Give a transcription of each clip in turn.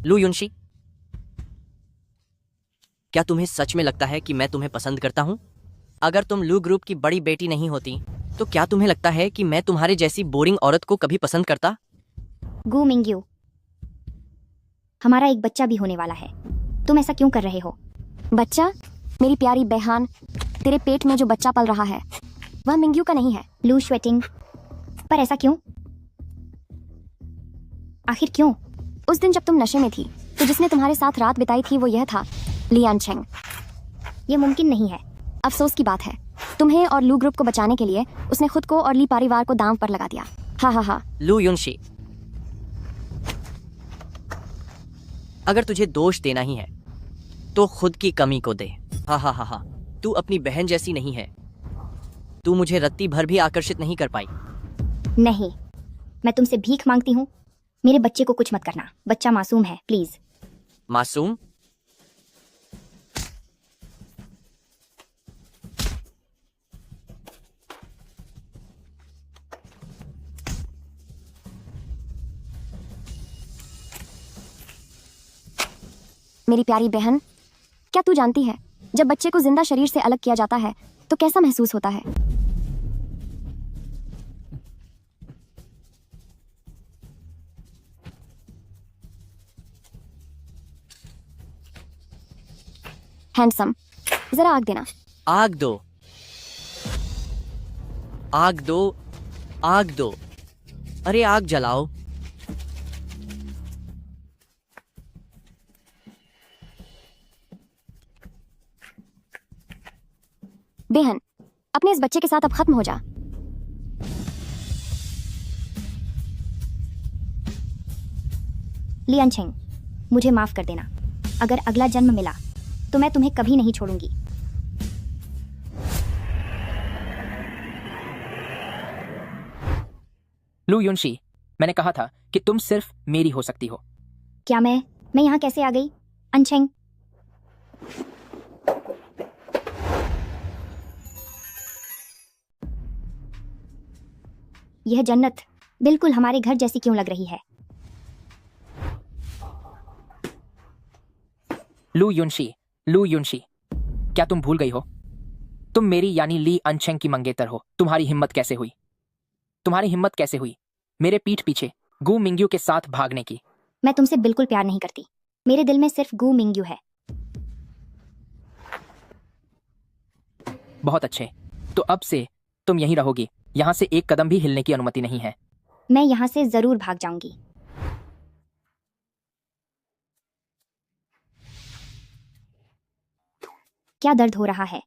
लू युनशी, क्या तुम्हें सच में लगता है कि मैं तुम्हें पसंद करता हूं? अगर तुम लू ग्रुप की बड़ी बेटी नहीं होती तो क्या तुम्हें लगता है कि मैं तुम्हारे जैसी बोरिंग औरत को कभी पसंद करता? गू मिंग्यू, हमारा एक बच्चा भी होने वाला है। तुम ऐसा क्यों कर रहे हो? बच्चा? मेरी प्यारी बेहान, तेरे पेट में जो बच्चा पल रहा है वह मिंग्यू का नहीं है। लू स्वेटिंग, पर ऐसा क्यों? आखिर क्यों? उस दिन जब तुम नशे में थी तो जिसने तुम्हारे साथ रात बिताई थी वो यह था, लियान चेंग। ये मुमकिन नहीं है। अफसोस की बात है, तुम्हें और लू ग्रुप को बचाने के लिए उसने खुद को और ली परिवार को दांव पर लगा दिया। हा हा हा। लू युनशी, अगर तुझे दोष देना ही है तो खुद की कमी को दे। हा हा हा हा, तू अपनी बहन जैसी नहीं है। तू मुझे रत्ती भर भी आकर्षित नहीं कर पाई। नहीं, मैं तुमसे भीख मांगती हूँ, मेरे बच्चे को कुछ मत करना। बच्चा मासूम है, प्लीज। मासूम? मेरी प्यारी बहन, क्या तू जानती है जब बच्चे को जिंदा शरीर से अलग किया जाता है तो कैसा महसूस होता है? हैंडसम, जरा आग देना। आग दो, आग दो, आग दो। अरे आग जलाओ। बेहन, अपने इस बच्चे के साथ अब खत्म हो जा। लियान चेंग, मुझे माफ कर देना। अगर अगला जन्म मिला तो मैं तुम्हें कभी नहीं छोड़ूंगी। लू युनशी, मैंने कहा था कि तुम सिर्फ मेरी हो सकती हो। क्या मैं यहाँ कैसे आ गई? अनचेंग, यह जन्नत बिल्कुल हमारे घर जैसी क्यों लग रही है? लू युनशी, लू युनशी, क्या तुम भूल गई हो? तुम मेरी यानी ली अनचेंग की मंगेतर हो। तुम्हारी हिम्मत कैसे हुई? तुम्हारी हिम्मत कैसे हुई मेरे पीठ पीछे गू मिंग्यू के साथ भागने की? मैं तुमसे बिल्कुल प्यार नहीं करती। मेरे दिल में सिर्फ गू मिंग्यू है। बहुत अच्छे, तो अब से तुम यहीं रहोगी। यहाँ से एक कदम भी हिलने की अनुमति नहीं है। मैं यहाँ से जरूर भाग जाऊंगी। क्या दर्द हो रहा है?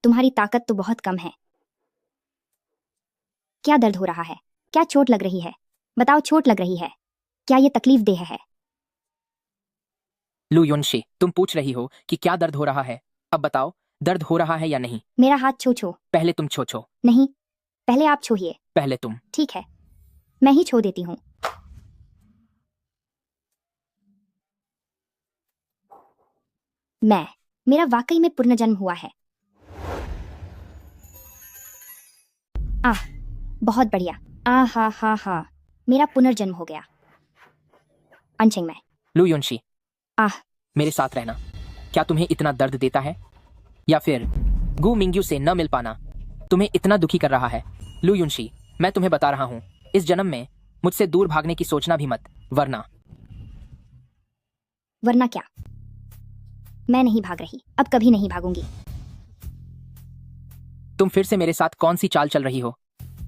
तुम्हारी ताकत तो बहुत कम है। क्या दर्द हो रहा है? क्या चोट लग रही है? बताओ, चोट लग रही है? क्या ये तकलीफ देह है? लू युनशी, तुम पूछ रही हो कि क्या दर्द हो रहा है। अब बताओ, दर्द हो रहा है या नहीं? मेरा हाथ छो छो। पहले तुम छो छो। नहीं, पहले आप छूहिए। पहले तुम। ठीक है, मैं ही छो देती हूँ। मेरा वाकई में पुनर्जन्म हुआ है। बहुत बढ़िया। हा हा हा, मेरा पुनर्जन्म हो गया। अनचेंग मैं। लू युनशी, आह, मेरे साथ रहना क्या तुम्हें इतना दर्द देता है, या फिर गू मिंग्यू से न मिल पाना तुम्हें इतना दुखी कर रहा है? लू युनशी, मैं तुम्हें बता रहा हूँ, इस जन्म में मुझसे दूर भागने की सोचना भी मत, वरना क्या? मैं नहीं भाग रही, अब कभी नहीं भागूंगी। तुम फिर से मेरे साथ कौन सी चाल चल रही हो?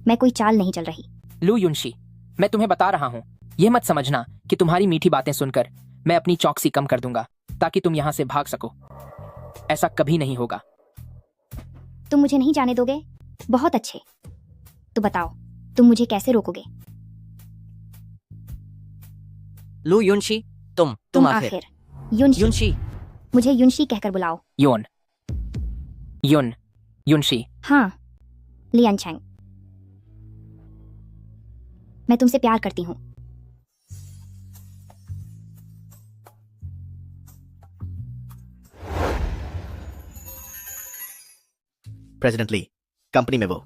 मैं कोई चाल नहीं चल रही। लू युनशी, मैं तुम्हें बता रहा हूँ, यह मत समझना कि तुम्हारी मीठी बातें सुनकर मैं अपनी चौकसी कम कर दूंगा ताकि तुम यहाँ से भाग सको। ऐसा कभी नहीं होगा। तुम मुझे नहीं जाने दोगे? बहुत अच्छे, तो बताओ, तुम मुझे कैसे रोकोगे? लू युनशी, तुम आखिर। युनशी, मुझे युनशी कहकर बुलाओ। युनशी। हाँ, लियान चेंग, मैं तुमसे प्यार करती हूँ। प्रेसिडेंट ली, कंपनी में वो।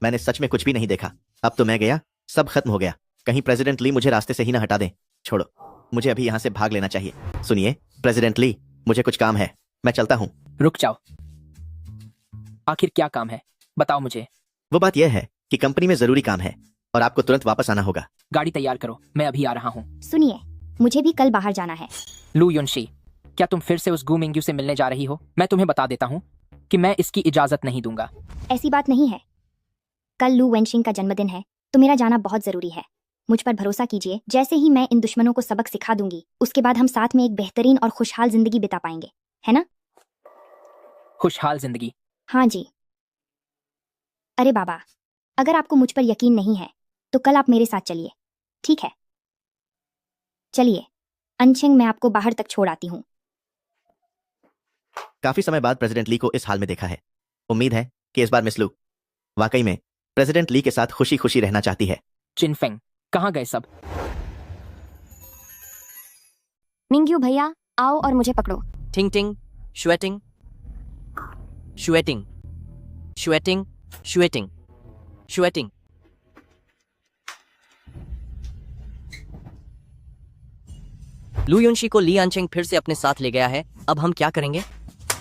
मैंने सच में कुछ भी नहीं देखा। अब तो मैं गया, सब खत्म हो गया। कहीं प्रेसिडेंट ली मुझे रास्ते से ही ना हटा दें। छोड़ो। मुझे अभी यहाँ से भाग लेना चाहिए। सुनिए प्रेसिडेंट ली, मुझे कुछ काम है, मैं चलता हूँ। रुक जाओ, आखिर क्या काम है, बताओ मुझे। वो बात यह है कि कंपनी में जरूरी काम है और आपको तुरंत वापस आना होगा। गाड़ी तैयार करो, मैं अभी आ रहा हूँ। सुनिए, मुझे भी कल बाहर जाना है। लू युनशी, क्या तुम फिर से उस गू मिंग्यू से मिलने जा रही हो? मैं तुम्हें बता देता हूँ कि मैं इसकी इजाजत नहीं दूंगा। ऐसी बात नहीं है। कल लू वेनशिंग का जन्मदिन है, तो मेरा जाना बहुत जरूरी है। मुझ पर भरोसा कीजिए, जैसे ही मैं इन दुश्मनों को सबक सिखा दूंगी, उसके बाद हम साथ में एक बेहतरीन और खुशहाल जिंदगी बिता पाएंगे, है ना? खुशहाल जिंदगी? हाँ जी। अरे बाबा, अगर आपको मुझ पर यकीन नहीं है तो कल आप मेरे साथ चलिए, ठीक है? चलिए अनशेंग, मैं आपको बाहर तक छोड़ आती हूँ। काफी समय बाद प्रेसिडेंट ली को इस हाल में देखा है। उम्मीद है कि इस बार मिस लू वाकई में प्रेसिडेंट ली के साथ खुशी खुशी रहना चाहती है। चिनफेंग, कहाँ गए सब? मिंग्यू भैया, आओ और मुझे पकड़ो। टिंग टिंग, शुएटिंग, शुएटिंग, शुएटिंग, शुएटिंग, शुएटिंग। लू युनशी को ली आनचेंग फिर से अपने साथ ले गया है। अब हम क्या करेंगे?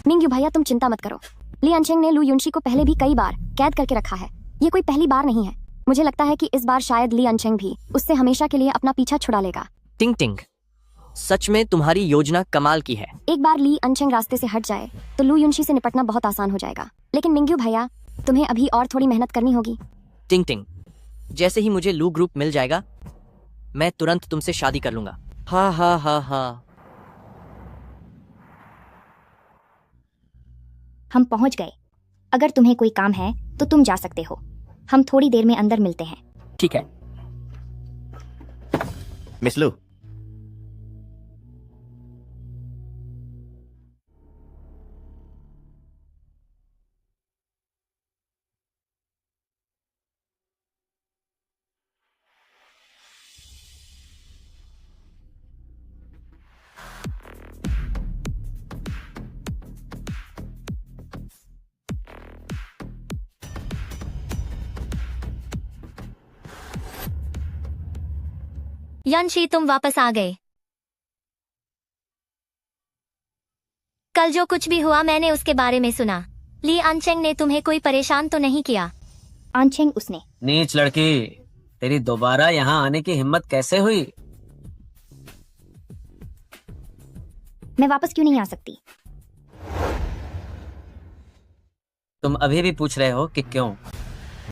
मिंग्यू भैया, तुम चिंता मत करो। ली अनशेंग ने लू युनशी को पहले भी कई बार कैद करके रखा है। ये कोई पहली बार नहीं है। मुझे लगता है कि इस बार शायद ली अनशेंग भी उससे हमेशा के लिए अपना पीछा छुड़ा लेगा। टिंग टिंग, सच में तुम्हारी योजना कमाल की है। एक बार ली अनशेंग रास्ते से हट जाए तो लू युनशी से निपटना बहुत आसान हो जाएगा। लेकिन मिंग्यू भैया, तुम्हें अभी और थोड़ी मेहनत करनी होगी। टिंग टिंग, जैसे ही मुझे लू ग्रुप मिल जाएगा मैं तुरंत तुमसे शादी कर लूंगा। हा हा हा हा। हम पहुंच गए। अगर तुम्हें कोई काम है तो तुम जा सकते हो। हम थोड़ी देर में अंदर मिलते हैं। ठीक है। मिस लू, यनशी, तुम वापस आ गए। कल जो कुछ भी हुआ मैंने उसके बारे में सुना। ली अनचेंग ने तुम्हें कोई परेशान तो नहीं किया? आनचेंग, उसने। नीच लड़की, तेरी दोबारा यहाँ आने की हिम्मत कैसे हुई? मैं वापस क्यों नहीं आ सकती? तुम अभी भी पूछ रहे हो कि क्यों?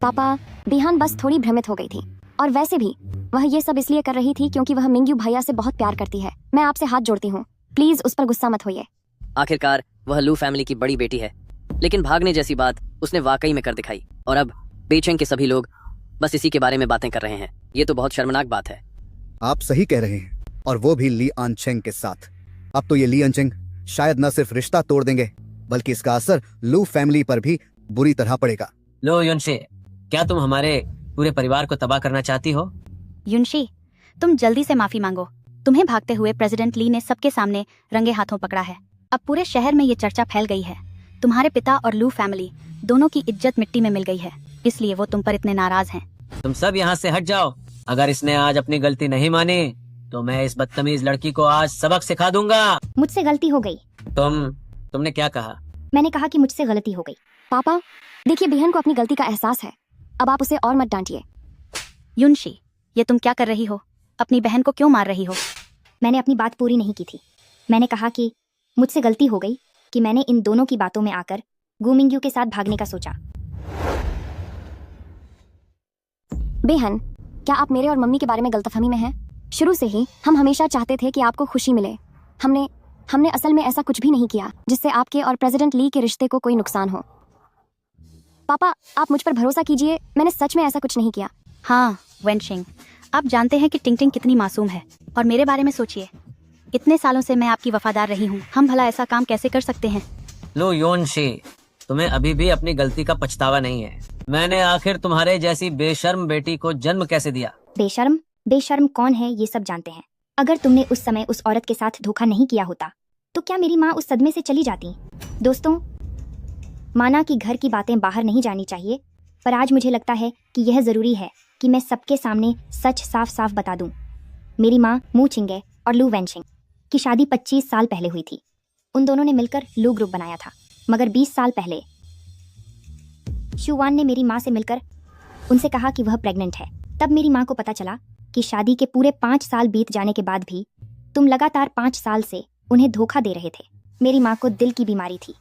पापा, बिहान बस थोड़ी भ्रमित हो गई थी। और वैसे भी वह ये सब इसलिए कर रही थी क्योंकि वह मिंग्यू भैया से बहुत प्यार करती है। मैं आपसे हाथ जोड़ती हूँ, प्लीज उस पर गुस्सा मत होइए। आखिरकार वह लू फैमिली की बड़ी बेटी है, लेकिन भागने जैसी बात उसने वाकई में कर दिखाई। और अब बेचैन के सभी लोग बस इसी के बारे में बातें कर रहे हैं। ये तो बहुत शर्मनाक बात है। आप सही कह रहे हैं, और वो भी ली आनचेंग के साथ। अब तो ये ली आनचेंग शायद न सिर्फ रिश्ता तोड़ देंगे, बल्कि इसका असर लू फैमिली पर भी बुरी तरह पड़ेगा। लो युनशी, क्या तुम हमारे पूरे परिवार को तबाह करना चाहती हो? युनशी, तुम जल्दी से माफी मांगो। तुम्हें भागते हुए प्रेसिडेंट ली ने सबके सामने रंगे हाथों पकड़ा है। अब पूरे शहर में ये चर्चा फैल गई है। तुम्हारे पिता और लू फैमिली दोनों की इज्जत मिट्टी में मिल गई है, इसलिए वो तुम पर इतने नाराज हैं। तुम सब यहाँ से हट जाओ। अगर इसने आज अपनी गलती नहीं मानी तो मैं इस बदतमीज लड़की को आज सबक सिखा दूंगा। मुझसे गलती हो गई। तुमने क्या कहा? मैंने कहा कि मुझसे गलती हो गई। पापा, देखिए बिहन को अपनी गलती का एहसास है। अब आप उसे और मत डांटिए। युनशी, ये तुम क्या कर रही हो? अपनी बहन को क्यों मार रही हो? मैंने अपनी बात पूरी नहीं की थी। मैंने कहा कि मुझसे गलती हो गई कि मैंने इन दोनों की बातों में आकर गू मिंग्यू के साथ भागने का सोचा। बेहन, क्या आप मेरे और मम्मी के बारे में गलतफहमी में हैं? शुरू से ही हम हमेशा चाहते थे कि आपको खुशी मिले। हमने असल में ऐसा कुछ भी नहीं किया जिससे आपके और प्रेसिडेंट ली के रिश्ते को कोई नुकसान हो। पापा, आप मुझ पर भरोसा कीजिए, मैंने सच में ऐसा कुछ नहीं किया। हाँ वेनशिंग, आप जानते हैं कि टिंग टिंग कितनी मासूम है। और मेरे बारे में सोचिए, इतने सालों से मैं आपकी वफादार रही हूँ। हम भला ऐसा काम कैसे कर सकते हैं? लो युनशी, तुम्हें अभी भी अपनी गलती का पछतावा नहीं है। मैंने आखिर तुम्हारे जैसी बेशर्म बेटी को जन्म कैसे दिया? बेशर्म? बेशर्म कौन है ये सब जानते हैं। अगर तुमने उस समय उस औरत के साथ धोखा नहीं किया होता तो क्या मेरी माँ उस सदमे से चली जाती? दोस्तों, माना कि घर की बातें बाहर नहीं जानी चाहिए, पर आज मुझे लगता है कि यह जरूरी है कि मैं सबके सामने सच साफ साफ बता दूं। मेरी माँ मू चिंगे और लू वेंशिंग की शादी 25 साल पहले हुई थी। उन दोनों ने मिलकर लू ग्रुप बनाया था। मगर 20 साल पहले शुवान ने मेरी माँ से मिलकर उनसे कहा कि वह प्रेग्नेंट है। तब मेरी माँ को पता चला कि शादी के पूरे 5 साल बीत जाने के बाद भी तुम लगातार 5 साल से उन्हें धोखा दे रहे थे। मेरी माँ को दिल की बीमारी थी।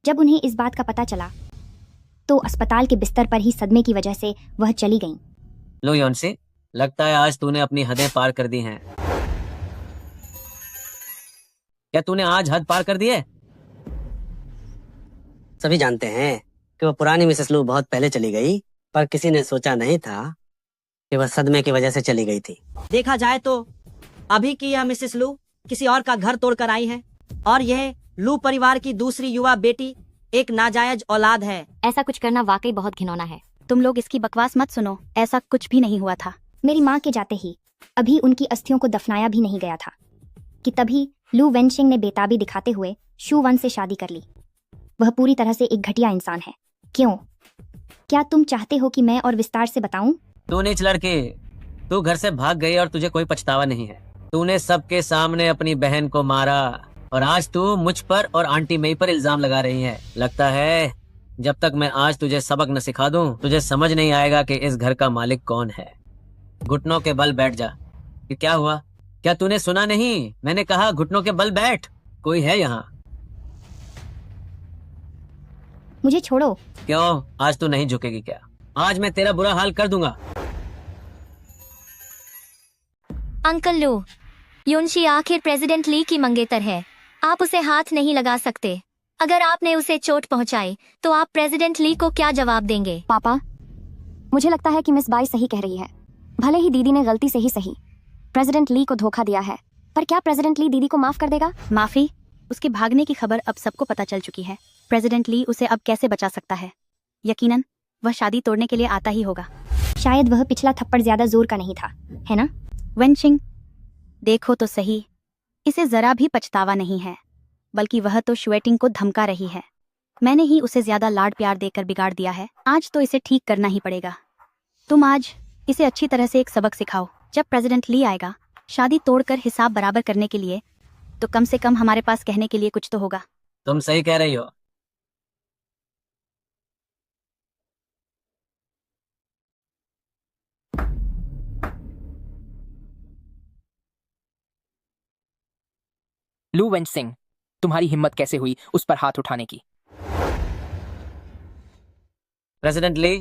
जब उन्हें इस बात का पता चला तो अस्पताल के बिस्तर पर ही सदमे की वजह से वह चली गईं। लो योनसी, लगता है आज तूने अपनी हदें पार कर दी हैं। क्या तूने आज हद पार कर दी है? सभी जानते हैं कि वह पुरानी मिसेस लू बहुत पहले चली गई, पर किसी ने सोचा नहीं था कि वह सदमे की वजह से चली गई थी। देखा जाए तो अभी की यह मिसेस लू किसी और का घर तोड़कर आई है और यह लू परिवार की दूसरी युवा बेटी एक नाजायज औलाद है। ऐसा कुछ करना वाकई बहुत घिनौना है। तुम लोग इसकी बकवास मत सुनो, ऐसा कुछ भी नहीं हुआ था। मेरी माँ के जाते ही अभी उनकी अस्थियों को दफनाया भी नहीं गया था कि तभी लू वेंशिंग ने बेताबी दिखाते हुए शू वन से शादी कर ली। वह पूरी तरह से एक घटिया इंसान है। क्यों? क्या तुम चाहते हो कि मैं और विस्तार से बताऊं? तू नीच लड़की, तू घर से भाग गई और तुझे कोई पछतावा नहीं है। तूने सबके सामने अपनी बहन को मारा और आज तू मुझ पर और आंटी मई पर इल्जाम लगा रही है। लगता है जब तक मैं आज तुझे सबक न सिखा दूं, तुझे समझ नहीं आएगा कि इस घर का मालिक कौन है। घुटनों के बल बैठ जा। कि क्या हुआ? क्या तूने सुना नहीं? मैंने कहा घुटनों के बल बैठ। कोई है यहाँ? मुझे छोड़ो। क्यों? आज तू नहीं झुकेगी क्या? आज मैं तेरा बुरा हाल कर दूंगा। अंकल लू, युनशी आखिर प्रेसिडेंट ली की मंगेतर है। आप उसे हाथ नहीं लगा सकते। अगर आपने उसे चोट पहुंचाई तो आप प्रेसिडेंट ली को क्या जवाब देंगे? पापा, मुझे लगता है कि मिस बाई सही कह रही है। भले ही दीदी ने गलती से ही सही प्रेसिडेंट ली को धोखा दिया है, पर क्या प्रेसिडेंट ली दीदी को माफ कर देगा? माफी? उसके भागने की खबर अब सबको पता चल चुकी है। प्रेसिडेंट ली उसे अब कैसे बचा सकता है? यकीनन वह शादी तोड़ने के लिए आता ही होगा। शायद वह पिछला थप्पड़ ज्यादा जोर का नहीं था, है ना? वेंशिंग, देखो तो सही, इसे जरा भी पछतावा नहीं है, बल्कि वह तो शुएटिंग को धमका रही है। मैंने ही उसे ज्यादा लाड प्यार देकर बिगाड़ दिया है। आज तो इसे ठीक करना ही पड़ेगा। तुम आज इसे अच्छी तरह से एक सबक सिखाओ। जब प्रेसिडेंट ली आएगा शादी तोड़कर हिसाब बराबर करने के लिए, तो कम से कम हमारे पास कहने के लिए कुछ तो होगा। तुम सही कह रही हो। लू वेंशिंग, तुम्हारी हिम्मत कैसे हुई उस पर हाथ उठाने की? प्रेसिडेंट ली,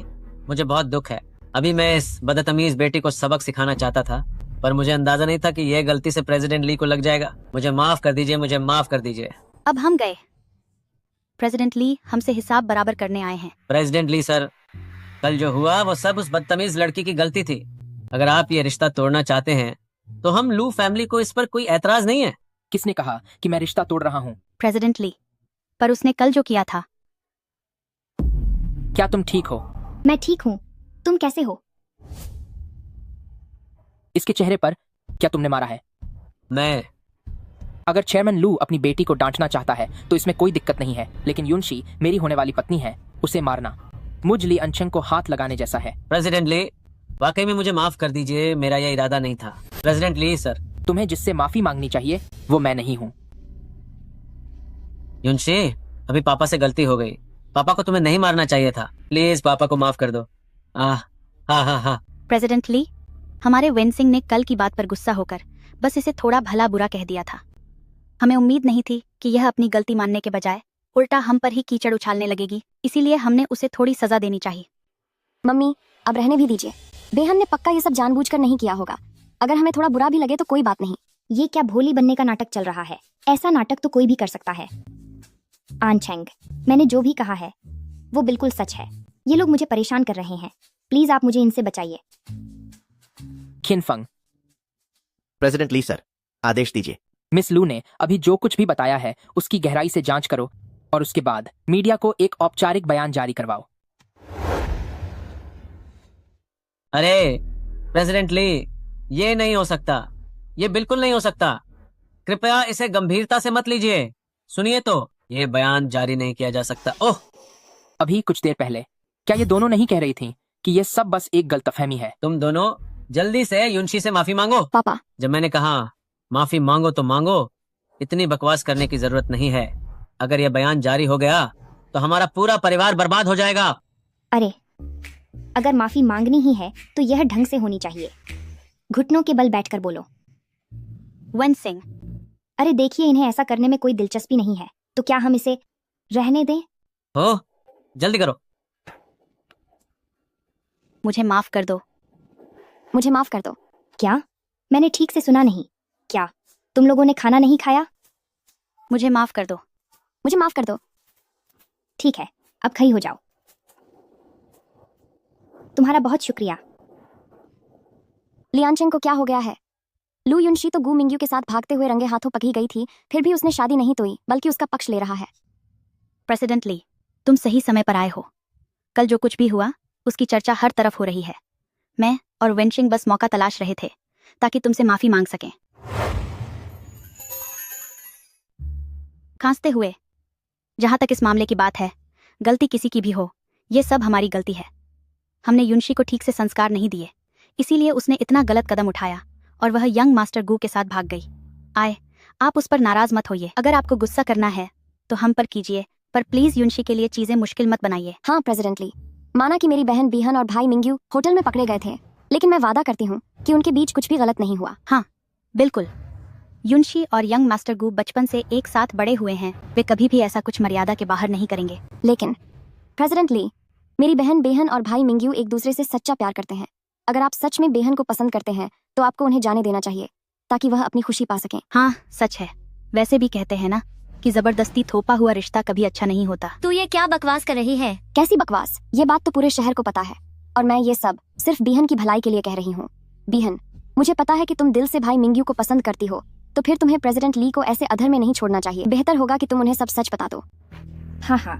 मुझे बहुत दुख है। अभी मैं इस बदतमीज बेटी को सबक सिखाना चाहता था, पर मुझे अंदाजा नहीं था कि यह गलती से प्रेसिडेंट ली को लग जाएगा। मुझे माफ कर दीजिए, मुझे माफ कर दीजिए। अब हम गए। प्रेसिडेंट ली हमसे हिसाब बराबर करने आए हैं। प्रेसिडेंट ली सर, कल जो हुआ वो सब उस बदतमीज लड़की की गलती थी। अगर आप ये रिश्ता तोड़ना चाहते हैं तो हम लू फैमिली को इस पर कोई एतराज नहीं है। किसने कहा कि मैं रिश्ता तोड़ रहा हूँ? प्रेसिडेंट ली, पर उसने कल जो किया था। क्या तुम ठीक हो? मैं ठीक हूँ। तुम कैसे हो? इसके चेहरे पर क्या तुमने मारा है? मैं अगर चेयरमैन लू अपनी बेटी को डांटना चाहता है तो इसमें कोई दिक्कत नहीं है, लेकिन युनशी मेरी होने वाली पत्नी है, उसे मारना मुझ ली अंचेंग को हाथ लगाने जैसा है। प्रेसिडेंट ली, वाकई में मुझे माफ कर दीजिए, मेरा यह इरादा नहीं था। प्रेसिडेंट ली सर, तुम्हें जिससे माफी मांगनी चाहिए वो मैं नहीं हूँ। युनशी, अभी पापा से गलती हो गई। पापा को तुम्हें नहीं मारना चाहिए था। प्लीज पापा को माफ कर दो। हाँ हाँ हाँ। प्रेसिडेंट ली, हमारे वेंसिंग ने कल की बात पर गुस्सा होकर बस इसे थोड़ा भला बुरा कह दिया था। हमें उम्मीद नहीं थी कि यह अपनी गलती मानने के बजाय उल्टा हम पर ही कीचड़ उछालने लगेगी, इसीलिए हमने उसे थोड़ी सजा देनी चाहिए। मम्मी, अब रहने भी दीजिए। बेहन ने पक्का ये सब जानबूझकर नहीं किया होगा। अगर हमें थोड़ा बुरा भी लगे तो कोई बात नहीं। ये क्या भोली बनने का नाटक चल रहा है? ऐसा नाटक तो कोई भी कर सकता है। आनचेंग, मैंने जो भी कहा है वो बिल्कुल सच है। ये लोग मुझे परेशान कर रहे हैं। प्लीज आप मुझे इनसे बचाइए। खिनफंग, प्रेसिडेंट ली सर, आदेश दीजिए। मिस लू ने अभी जो कुछ भी बताया है उसकी गहराई से जांच करो और उसके बाद मीडिया को एक औपचारिक बयान जारी करवाओ। अरे प्रेसिडेंट ली, ये नहीं हो सकता, ये बिल्कुल नहीं हो सकता। कृपया इसे गंभीरता से मत लीजिए। सुनिए तो, ये बयान जारी नहीं किया जा सकता। ओह, अभी कुछ देर पहले क्या ये दोनों नहीं कह रही थीं कि ये सब बस एक गलतफहमी है? तुम दोनों जल्दी से युनशी से माफी मांगो। पापा, जब मैंने कहा माफी मांगो तो मांगो, इतनी बकवास करने की जरूरत नहीं है। अगर यह बयान जारी हो गया तो हमारा पूरा परिवार बर्बाद हो जाएगा। अरे अगर माफी मांगनी ही है तो यह ढंग से होनी चाहिए। घुटनों के बल बैठकर बोलो। वन सिंह, अरे देखिए, इन्हें ऐसा करने में कोई दिलचस्पी नहीं है, तो क्या हम इसे रहने दें? हो, जल्दी करो। मुझे माफ कर दो। मुझे माफ कर दो। क्या? मैंने ठीक से सुना नहीं। क्या तुम लोगों ने खाना नहीं खाया? मुझे माफ कर दो। मुझे माफ कर दो। ठीक है, अब खड़ी हो जाओ। तुम्हारा बहुत शुक्रिया। लियांचेंग को क्या हो गया है? लू युनशी तो गू मिंग्यू के साथ भागते हुए रंगे हाथों पकड़ी गई थी, फिर भी उसने शादी नहीं तोड़ी, बल्कि उसका पक्ष ले रहा है। प्रेसिडेंट ली, तुम सही समय पर आए हो। कल जो कुछ भी हुआ उसकी चर्चा हर तरफ हो रही है। मैं और वेंशिंग बस मौका तलाश रहे थे ताकि तुमसे माफी मांग सकें। खांसते हुए, जहां तक इस मामले की बात है, गलती किसी की भी हो, ये सब हमारी गलती है। हमने युनशी को ठीक से संस्कार नहीं दिए, इसीलिए उसने इतना गलत कदम उठाया और वह यंग मास्टर गू के साथ भाग गई। आप उस पर नाराज मत होइए। अगर आपको गुस्सा करना है तो हम पर कीजिए, पर प्लीज युनशी के लिए चीजें मुश्किल मत बनाइए। हाँ प्रेसिडेंट ली, माना कि मेरी बहन बीहन और भाई मिंग्यू होटल में पकड़े गए थे, लेकिन मैं वादा करती हूँ कि उनके बीच कुछ भी गलत नहीं हुआ। हाँ बिल्कुल, युनशी और यंग मास्टर गू बचपन से एक साथ बड़े हुए हैं, वे कभी भी ऐसा कुछ मर्यादा के बाहर नहीं करेंगे। लेकिन प्रेसिडेंट ली, मेरी बहन बेहन और भाई मिंग्यू एक दूसरे से सच्चा प्यार करते हैं। अगर आप सच में बेहन को पसंद करते हैं तो आपको उन्हें जाने देना चाहिए ताकि वह अपनी खुशी पा सकें। हाँ सच है, वैसे भी कहते हैं ना कि जबरदस्ती थोपा हुआ रिश्ता कभी अच्छा नहीं होता। तू ये क्या बकवास कर रही है? कैसी बकवास? ये बात तो पूरे शहर को पता है, और मैं ये सब सिर्फ बीहन की भलाई के लिए कह रही हूँ। बीहन, मुझे पता है कि तुम दिल से भाई मिंग्यू को पसंद करती हो, तो फिर तुम्हें प्रेसिडेंट ली को ऐसे अधर में नहीं छोड़ना चाहिए। बेहतर होगा कि तुम उन्हें सब सच बता दो। हाँ,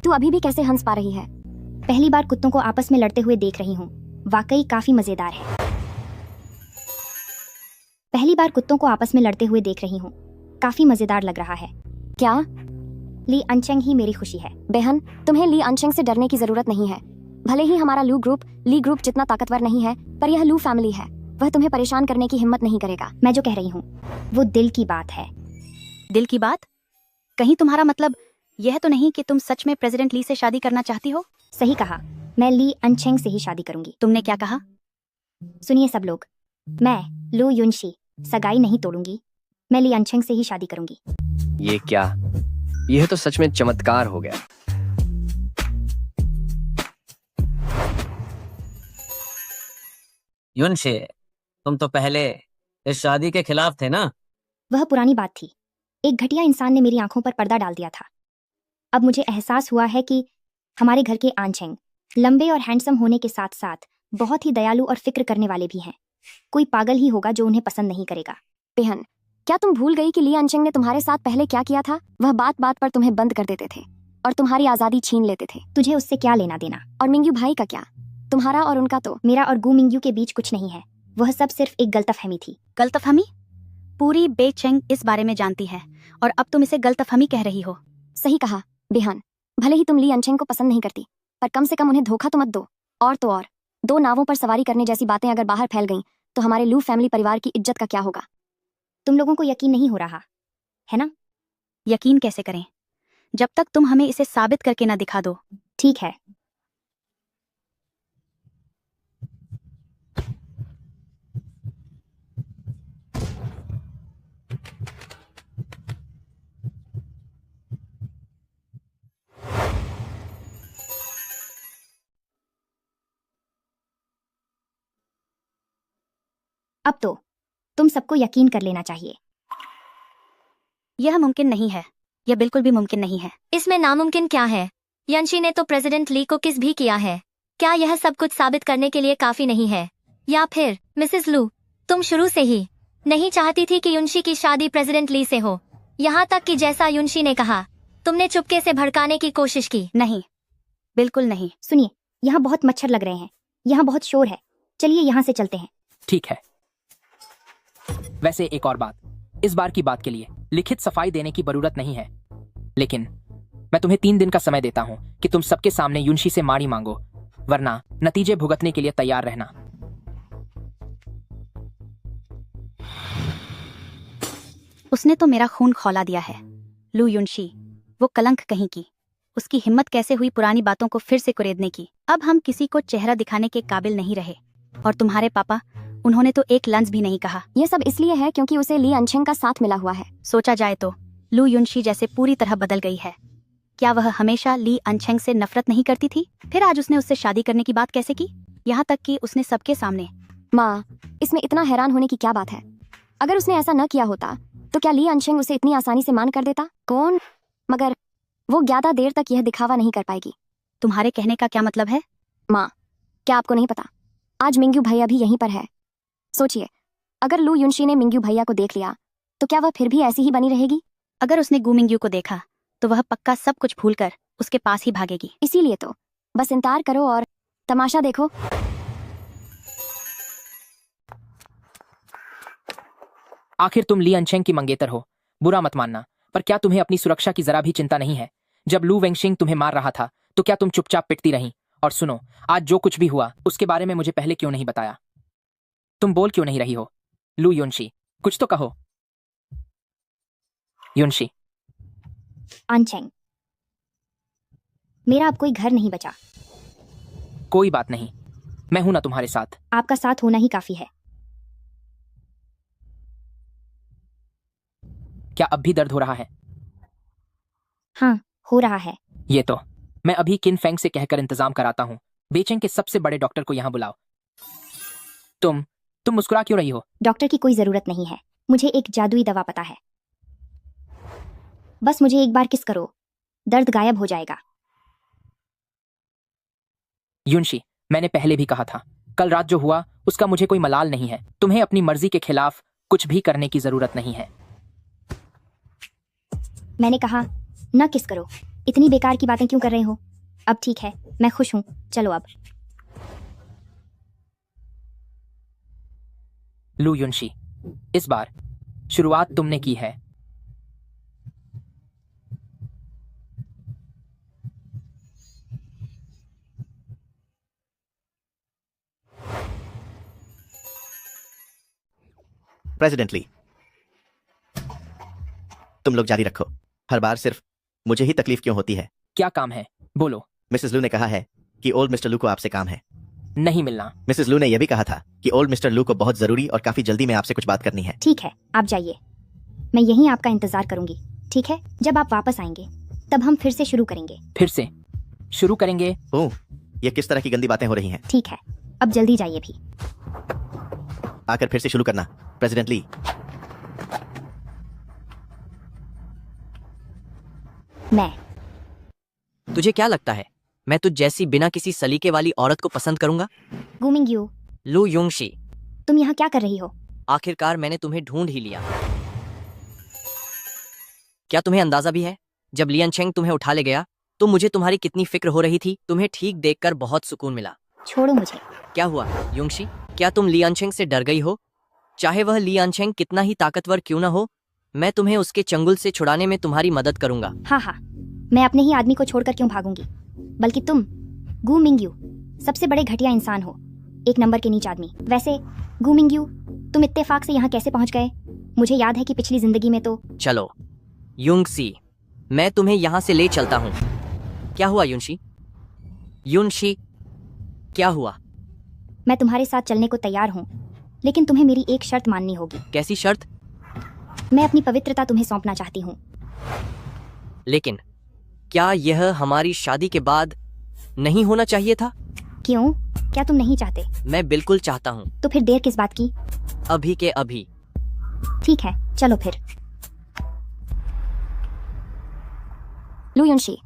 तू अभी भी कैसे हंस पा रही है? पहली बार कुत्तों को आपस में लड़ते हुए देख रही हूँ, वाकई काफी मजेदार है। पहली बार कुत्तों को आपस में लड़ते हुए देख रही हूँ, काफी मजेदार लग रहा है। क्या? ली अनचेंग ही मेरी खुशी है। बेहन, तुम्हें ली अनचेंग से डरने की जरूरत नहीं है। भले ही हमारा ली ग्रुप जितना ताकतवर नहीं है, पर यह लू फैमिली है। वह तुम्हें परेशान करने की हिम्मत नहीं करेगा। मैं जो कह रही हूँ वो दिल की बात है। दिल की बात? कहीं तुम्हारा मतलब यह तो नहीं कि तुम सच में प्रेसिडेंट ली से शादी करना चाहती हो? सही कहा, मैं ली अनचेंग से ही शादी करूंगी। तुमने क्या कहा? सुनिए सब लोग, मैं लू युनशी सगाई नहीं तोड़ूंगी, मैं ली अनचेंग से ही शादी करूंगी। ये क्या? यह तो सच में चमत्कार हो गया। युनशे, तुम तो पहले इस शादी के खिलाफ थे ना? वह पुरानी बात थी। एक घटिया इंसान ने मेरी आंखों पर पर्दा डाल दिया था। अब मुझे एहसास हुआ है कि हमारे घर के आनचेंग लंबे और हैंडसम होने के साथ साथ बहुत ही दयालु और फिक्र करने वाले भी हैं। कोई पागल ही होगा जो उन्हें पसंद नहीं करेगा। बेहन, क्या तुम भूल गई कि ली अनचेंग ने तुम्हारे साथ पहले क्या किया था? वह बात बात पर तुम्हें बंद कर देते थे और तुम्हारी आजादी छीन लेते थे। तुझे उससे क्या लेना देना? और मिंग्यू भाई का क्या? तुम्हारा और उनका तो। मेरा और गू मिंग्यू के बीच कुछ नहीं है, वह सब सिर्फ एक गलतफहमी थी। गलतफहमी? पूरी बेचेंग इस बारे में जानती है और अब तुम इसे गलतफहमी कह रही हो। सही कहा बेहन, भले ही तुम ली अनचेंग को पसंद नहीं करती, पर कम से कम उन्हें धोखा तो मत दो। और तो और, दो नावों पर सवारी करने जैसी बातें अगर बाहर फैल गईं तो हमारे लू फैमिली परिवार की इज्जत का क्या होगा? तुम लोगों को यकीन नहीं हो रहा है ना? यकीन कैसे करें जब तक तुम हमें इसे साबित करके ना दिखा दो। ठीक है, अब तो तुम सबको यकीन कर लेना चाहिए। यह मुमकिन नहीं है, यह बिल्कुल भी मुमकिन नहीं है। इसमें नामुमकिन क्या है? यंशी ने तो प्रेसिडेंट ली को किस भी किया है। क्या यह सब कुछ साबित करने के लिए काफी नहीं है? या फिर मिसेस लू, तुम शुरू से ही नहीं चाहती थी कि युनशी की शादी प्रेसिडेंट ली से हो? यहाँ तक कि जैसा युनशी ने कहा, तुमने चुपके से भड़काने की कोशिश की। नहीं, बिल्कुल नहीं। सुनिए, यहाँ बहुत मच्छर लग रहे हैं, यहाँ बहुत शोर है, चलिए यहाँ से चलते हैं। ठीक है। वैसे एक और बात, इस बार की बात के लिए लिखित सफाई देने की जरूरत नहीं है, लेकिन मैं तुम्हें 3 दिन का समय देता हूं कि तुम सबके सामने युनशी से माड़ी मांगो, वरना नतीजे भुगतने के लिए तैयार रहना। उसने तो मेरा खून खौला दिया है। लू युनशी, वो कलंक कहीं की। उसकी हिम्मत कैसे हुई पुरानी बातों को फिर से कुरेदने की। अब हम किसी को चेहरा दिखाने के काबिल नहीं रहे। और तुम्हारे पापा, उन्होंने तो एक लंज भी नहीं कहा। ये सब इसलिए है क्योंकि उसे ली अनचेंग का साथ मिला हुआ है। सोचा जाए तो लू युनशी जैसे पूरी तरह बदल गई है। क्या वह हमेशा ली अनचेंग से नफरत नहीं करती थी? फिर आज उसने उससे शादी करने की बात कैसे की? यहाँ तक कि उसने सबके सामने। माँ, इसमें इतना हैरान होने की क्या बात है? अगर उसने ऐसा न किया होता तो क्या ली अनचेंग उसे इतनी आसानी से मान कर देता? कौन? मगर वो ज्यादा देर तक यह दिखावा नहीं कर पाएगी। तुम्हारे कहने का क्या मतलब है? माँ, क्या आपको नहीं पता? आज मिंग्यू भैया भी यहीं पर है। सोचिए, अगर लू युनशी ने मिंग्यू भैया को देख लिया तो क्या वह फिर भी ऐसी ही बनी रहेगी? अगर उसने गू मिंग्यू को देखा तो वह पक्का सब कुछ भूलकर उसके पास ही भागेगी। इसीलिए तो बस इंतजार करो और तमाशा देखो। आखिर तुम ली अनचेंग की मंगेतर हो, बुरा मत मानना, पर क्या तुम्हें अपनी सुरक्षा की जरा भी चिंता नहीं है? जब लू वेंगशिंग तुम्हें मार रहा था तो क्या तुम चुपचाप पिटती रहीं? और सुनो, आज जो कुछ भी हुआ उसके बारे में मुझे पहले क्यों नहीं बताया? तुम बोल क्यों नहीं रही हो? लू युनशी, कुछ तो कहो। युनशी। अनचेंग, मेरा अब कोई घर नहीं बचा। कोई बात नहीं, मैं हूं ना तुम्हारे साथ। आपका साथ होना ही काफी है। क्या अब भी दर्द हो रहा है? हाँ, हो रहा है। ये तो मैं अभी किन फेंग से कहकर इंतजाम कराता हूँ। बेचेंग के सबसे बड़े डॉक्टर को यहाँ बुलाओ। तुम मुस्कुरा क्यों रही हो? डॉक्टर की कोई जरूरत नहीं है, मुझे एक जादुई दवा पता है। बस मुझे एक बार किस करो, दर्द गायब हो जाएगा। युनशी, मैंने पहले भी कहा था, कल रात जो हुआ उसका मुझे कोई मलाल नहीं है। तुम्हें अपनी मर्जी के खिलाफ कुछ भी करने की जरूरत नहीं है। मैंने कहा न किस करो। इतनी बेकार की बातें क्यों कर रहे हो? अब ठीक है, मैं खुश हूँ। चलो अब। लू युनशी, इस बार शुरुआत तुमने की है। प्रेसिडेंट ली, तुम लोग जारी रखो। हर बार सिर्फ मुझे ही तकलीफ क्यों होती है? क्या काम है? बोलो। मिसेस लू ने कहा है कि ओल्ड मिस्टर लू को आपसे काम है। नहीं मिलना। मिसेस लू ने यह भी कहा था कि ओल्ड मिस्टर लू को बहुत जरूरी और काफी जल्दी में आपसे कुछ बात करनी है। ठीक है, आप जाइए। मैं यहीं आपका इंतजार करूंगी। ठीक है, जब आप वापस आएंगे तब हम फिर से शुरू करेंगे। फिर से शुरू करेंगे? ओह, ये किस तरह की गंदी बातें हो रही हैं? ठीक है, अब जल्दी जाइए भी। आकर फिर से शुरू करना, प्रेसिडेंट ली। मैं तुझे क्या लगता है मैं तुझ जैसी बिना किसी सलीके वाली औरत को पसंद करूंगा? गू मिंग्यू, लू युनशी, तुम यहाँ क्या कर रही हो? आखिरकार मैंने तुम्हें ढूंढ ही लिया। क्या तुम्हें अंदाजा भी है, जब लियन चेंग तुम्हें उठा ले गया तो मुझे तुम्हारी कितनी फिक्र हो रही थी। तुम्हें ठीक देखकर बहुत सुकून मिला। छोड़ो मुझे। क्या हुआ युनशी, क्या तुम लियन चेंग से डर गई हो? चाहे वह लियन चेंग कितना ही ताकतवर क्यों ना हो, मैं तुम्हें उसके चंगुल से छुड़ाने में तुम्हारी मदद करूंगा। हाँ हाँ, मैं अपने ही आदमी को छोड़कर क्यों भागूंगी? बल्कि तुम गू मिंग्यू सबसे बड़े घटिया इंसान हो, एक नंबर के नीच आदमी। वैसे गू मिंग्यू, तुम इत्तेफाक से यहाँ कैसे पहुँच गए? मुझे याद है कि पिछली जिंदगी में तो। चलो युंगसी, मैं तुम्हें यहाँ से ले चलता हूँ। क्या हुआ युनशी? युनशी, क्या हुआ? मैं तुम्हारे साथ चलने को तैयार हूँ, लेकिन तुम्हें मेरी एक शर्त माननी होगी। कैसी शर्त? मैं अपनी पवित्रता तुम्हें सौंपना चाहती हूँ। लेकिन क्या यह हमारी शादी के बाद नहीं होना चाहिए था? क्यों, क्या तुम नहीं चाहते? मैं बिल्कुल चाहता हूँ। तो फिर देर किस बात की? अभी के अभी। ठीक है, चलो फिर। लू युनशी,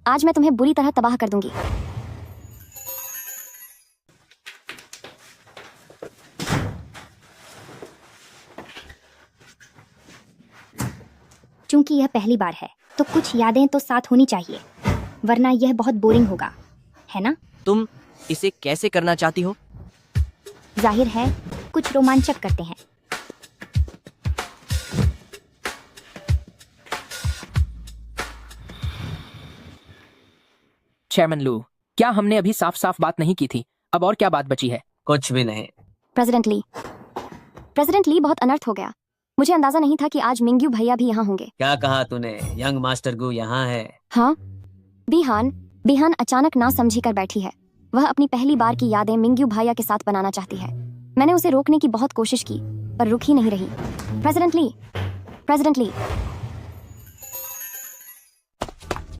आज मैं तुम्हें बुरी तरह तबाह कर दूंगी। चूंकि यह पहली बार है तो कुछ यादें तो साथ होनी चाहिए, वरना यह बहुत बोरिंग होगा, है ना? तुम इसे कैसे करना चाहती हो? जाहिर है कुछ रोमांचक करते हैं। चेयरमैन लू, क्या हमने अभी साफ साफ बात नहीं की थी? अब और क्या बात बची है? कुछ भी नहीं। प्रेसिडेंट ली, बहुत अनर्थ हो गया। मुझे अंदाजा नहीं था कि आज मिंग्यू भैया भी यहाँ होंगे। क्या कहा तूने? यंग मास्टर गु यहाँ है। हाँ, बिहान बिहान अचानक ना समझी कर बैठी है। वह अपनी पहली बार की यादें मिंग्यू भैया के साथ बनाना चाहती है। मैंने उसे रोकने की बहुत कोशिश की पर रुक ही नहीं रही। प्रेसिडेंट ली।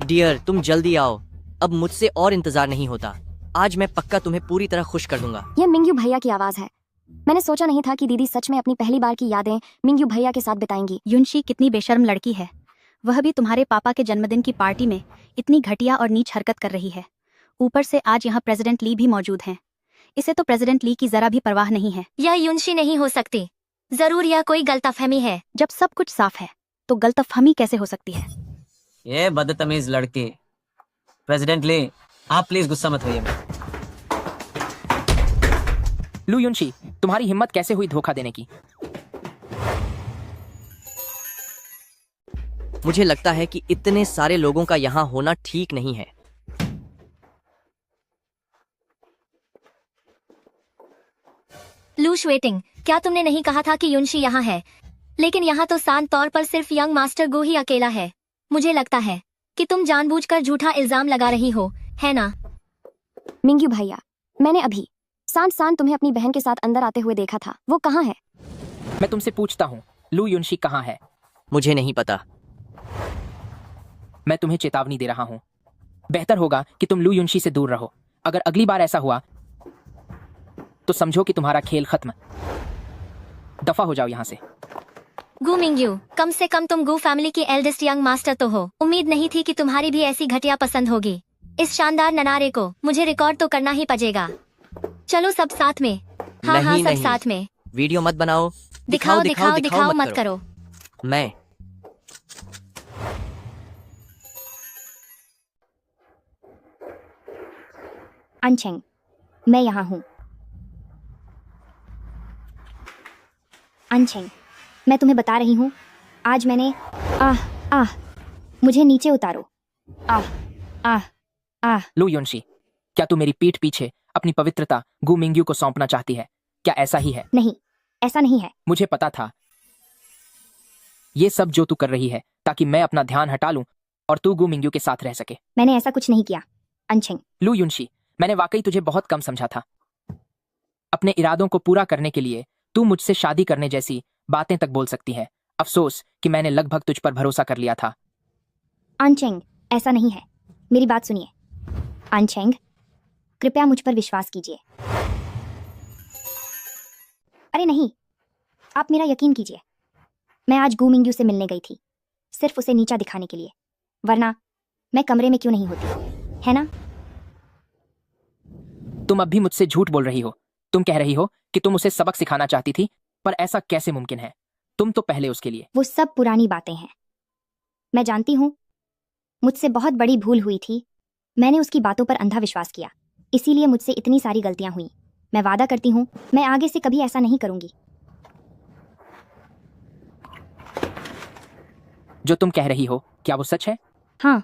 डियर, तुम जल्दी आओ, अब मुझसे और इंतजार नहीं होता। आज मैं पक्का तुम्हें पूरी तरह खुश कर दूंगा। यह मिंग्यू भैया की आवाज है। मैंने सोचा नहीं था कि दीदी सच में अपनी पहली बार की यादें मिंग्यू भैया के साथ बिताएंगी। युनशी कितनी बेशर्म लड़की है, वह भी तुम्हारे पापा के जन्मदिन की पार्टी में इतनी घटिया और नीच हरकत कर रही है। ऊपर से आज यहाँ प्रेसिडेंट ली भी मौजूद हैं। इसे तो प्रेसिडेंट ली की जरा भी परवाह नहीं है। यह युनशी नहीं हो सकती। जरूर यह कोई गलतफहमी है। जब सब कुछ साफ है तो गलतफहमी कैसे हो सकती है? ये बदतमीज लड़की। प्रेसिडेंट ली, आप प्लीज गुस्सा मत होइए। लू युनशी, तुम्हारी हिम्मत कैसे हुई धोखा देने की? मुझे लगता है कि इतने सारे लोगों का यहाँ होना ठीक नहीं है। लू श्वेटिंग, क्या तुमने नहीं कहा था कि युनशी यहाँ है? लेकिन यहाँ तो शांत तौर पर सिर्फ यंग मास्टर गो ही अकेला है। मुझे लगता है कि तुम जानबूझकर झूठा इल्जाम लगा रही हो, है ना? मिंग्यू भैया, मैंने अभी शांत तुम्हें अपनी बहन के साथ अंदर आते हुए देखा था। वो कहाँ है? मैं तुमसे पूछता हूँ, लू युनशी कहाँ है? मुझे नहीं पता। मैं तुम्हें चेतावनी दे रहा हूँ। बेहतर होगा कि तुम लू युनशी से दूर रहो। अगर अगली बार ऐसा हुआ तो समझो कि तुम्हारा खेल खत्म। दफा हो जाओ यहाँ से। गु मिंग्यू, कम से कम तुम गु फैमिली की एल्डेस्ट यंग मास्टर तो हो। उम्मीद नहीं थी कि तुम्हारी भी ऐसी घटिया पसंद होगी। इस शानदार ननारे को मुझे रिकॉर्ड तो करना ही पड़ेगा। चलो सब साथ में। हाँ, नहीं, सब नहीं। साथ में। वीडियो मत बनाओ। दिखाओ मत करो। मैं अनचेंग, मैं यहाँ हूँ। अनचेंग, मैं तुम्हें बता रही हूँ, आज मैंने मुझे नीचे उतारो। लू युनशी, क्या तू मेरी पीठ पीछे अपनी पवित्रता गु मिंग्यू को सौंपना चाहती है? क्या ऐसा ही है? नहीं, ऐसा नहीं है। मुझे पता था ये सब जो तू कर रही है ताकि मैं अपना ध्यान हटा लूं और तू गु मिंग्यू के साथ रह सके। मैंने ऐसा कुछ नहीं किया अनचेंग। लू युनशी, मैंने वाकई तुझे बहुत कम समझा था। अपने इरादों को पूरा करने के लिए तू मुझसे शादी करने जैसी बातें तक बोल सकती है। अफसोस कि मैंने लगभग तुझ पर भरोसा कर लिया था। अनचेंग, ऐसा नहीं है। मेरी बात सुनिए। अनचेंग, कृपया मुझ पर विश्वास कीजिए। अरे नहीं, आप मेरा यकीन कीजिए। मैं आज गु मिंग्यू से मिलने गई थी, सिर्फ उसे नीचा दिखाने के लिए, वरना मैं कमरे में क्यों नहीं होती, है ना? तुम अब भी मुझसे झूठ बोल रही हो। तुम कह रही हो कि तुम उसे सबक सिखाना चाहती थी, पर ऐसा कैसे मुमकिन है? तुम तो पहले उसके लिए। वो सब पुरानी बातें हैं। मैं जानती हूँ मुझसे बहुत बड़ी भूल हुई थी। मैंने उसकी बातों पर अंधा विश्वास किया, इसीलिए मुझसे इतनी सारी गलतियां हुई। मैं वादा करती हूँ मैं आगे से कभी ऐसा नहीं करूंगी। जो तुम कह रही हो क्या वो सच है? हाँ,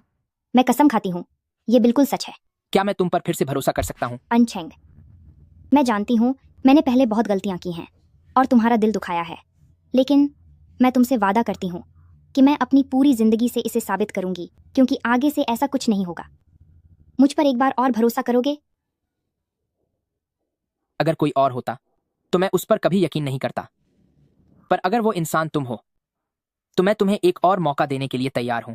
मैं कसम खाती हूँ, ये बिल्कुल सच है। क्या मैं तुम पर फिर से भरोसा कर सकता हूँ? अनचेंग, मैं जानती हूँ मैंने पहले बहुत गलतियां की हैं और तुम्हारा दिल दुखाया है, लेकिन मैं तुमसे वादा करती हूँ कि मैं अपनी पूरी जिंदगी से इसे साबित करूंगी, क्योंकि आगे से ऐसा कुछ नहीं होगा। मुझ पर एक बार और भरोसा करोगे? अगर कोई और होता तो मैं उस पर कभी यकीन नहीं करता, पर अगर वो इंसान तुम हो तो मैं तुम्हें एक और मौका देने के लिए तैयार हूं।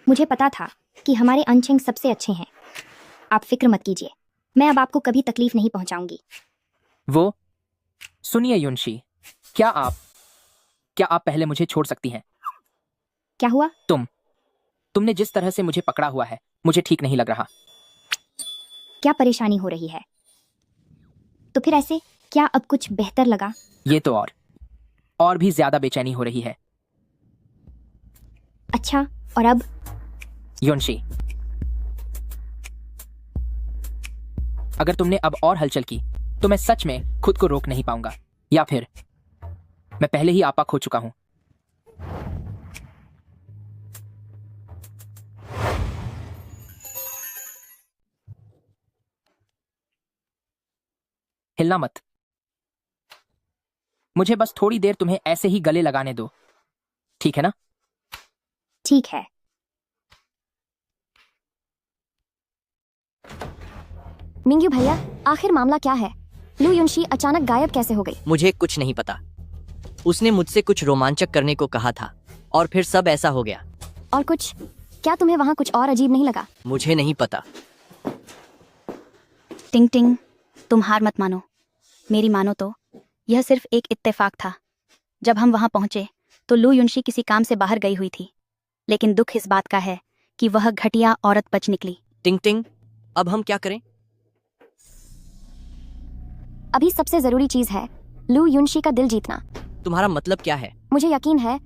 मुझे पता था कि हमारे अनचेंग सबसे अच्छे हैं। आप फिक्र मत कीजिए, मैं अब आपको कभी तकलीफ नहीं पहुंचाऊंगी। वो सुनिए युनशी, क्या आप पहले मुझे छोड़ सकती हैं? क्या हुआ? तुमने जिस तरह से मुझे पकड़ा हुआ है मुझे ठीक नहीं लग रहा। क्या परेशानी हो रही है? तो फिर ऐसे क्या अब कुछ बेहतर लगा? ये तो और भी ज्यादा बेचैनी हो रही है। अच्छा, और अब? युनशी, अगर तुमने अब और हलचल की तो मैं सच में खुद को रोक नहीं पाऊंगा, या फिर मैं पहले ही आपा खो चुका हूं। हिलना मत। मुझे बस थोड़ी देर तुम्हें ऐसे ही गले लगाने दो, ठीक है ना? ठीक है। मिंग्यू भैया, आखिर मामला क्या है? लू युनशी अचानक गायब कैसे हो गई? मुझे कुछ नहीं पता। उसने मुझसे कुछ रोमांचक करने को कहा था और फिर सब ऐसा हो गया। और कुछ? क्या तुम्हें वहाँ कुछ और अजीब नहीं लगा? मुझे नहीं पता। टिंग टिंग, तुम हार मत मानो। मेरी मानो तो यह सिर्फ एक इत्तेफाक था। जब हम वहां पहुंचे तो लू युनशी किसी काम से बाहर गई हुई थी, लेकिन दुख इस बात का है कि वह घटिया औरत बच निकली। टिंग टिंग, अब हम क्या करें? अभी सबसे जरूरी चीज है लू युनशी का दिल जीतना। तुम्हारा मतलब क्या है? मुझे यकीन है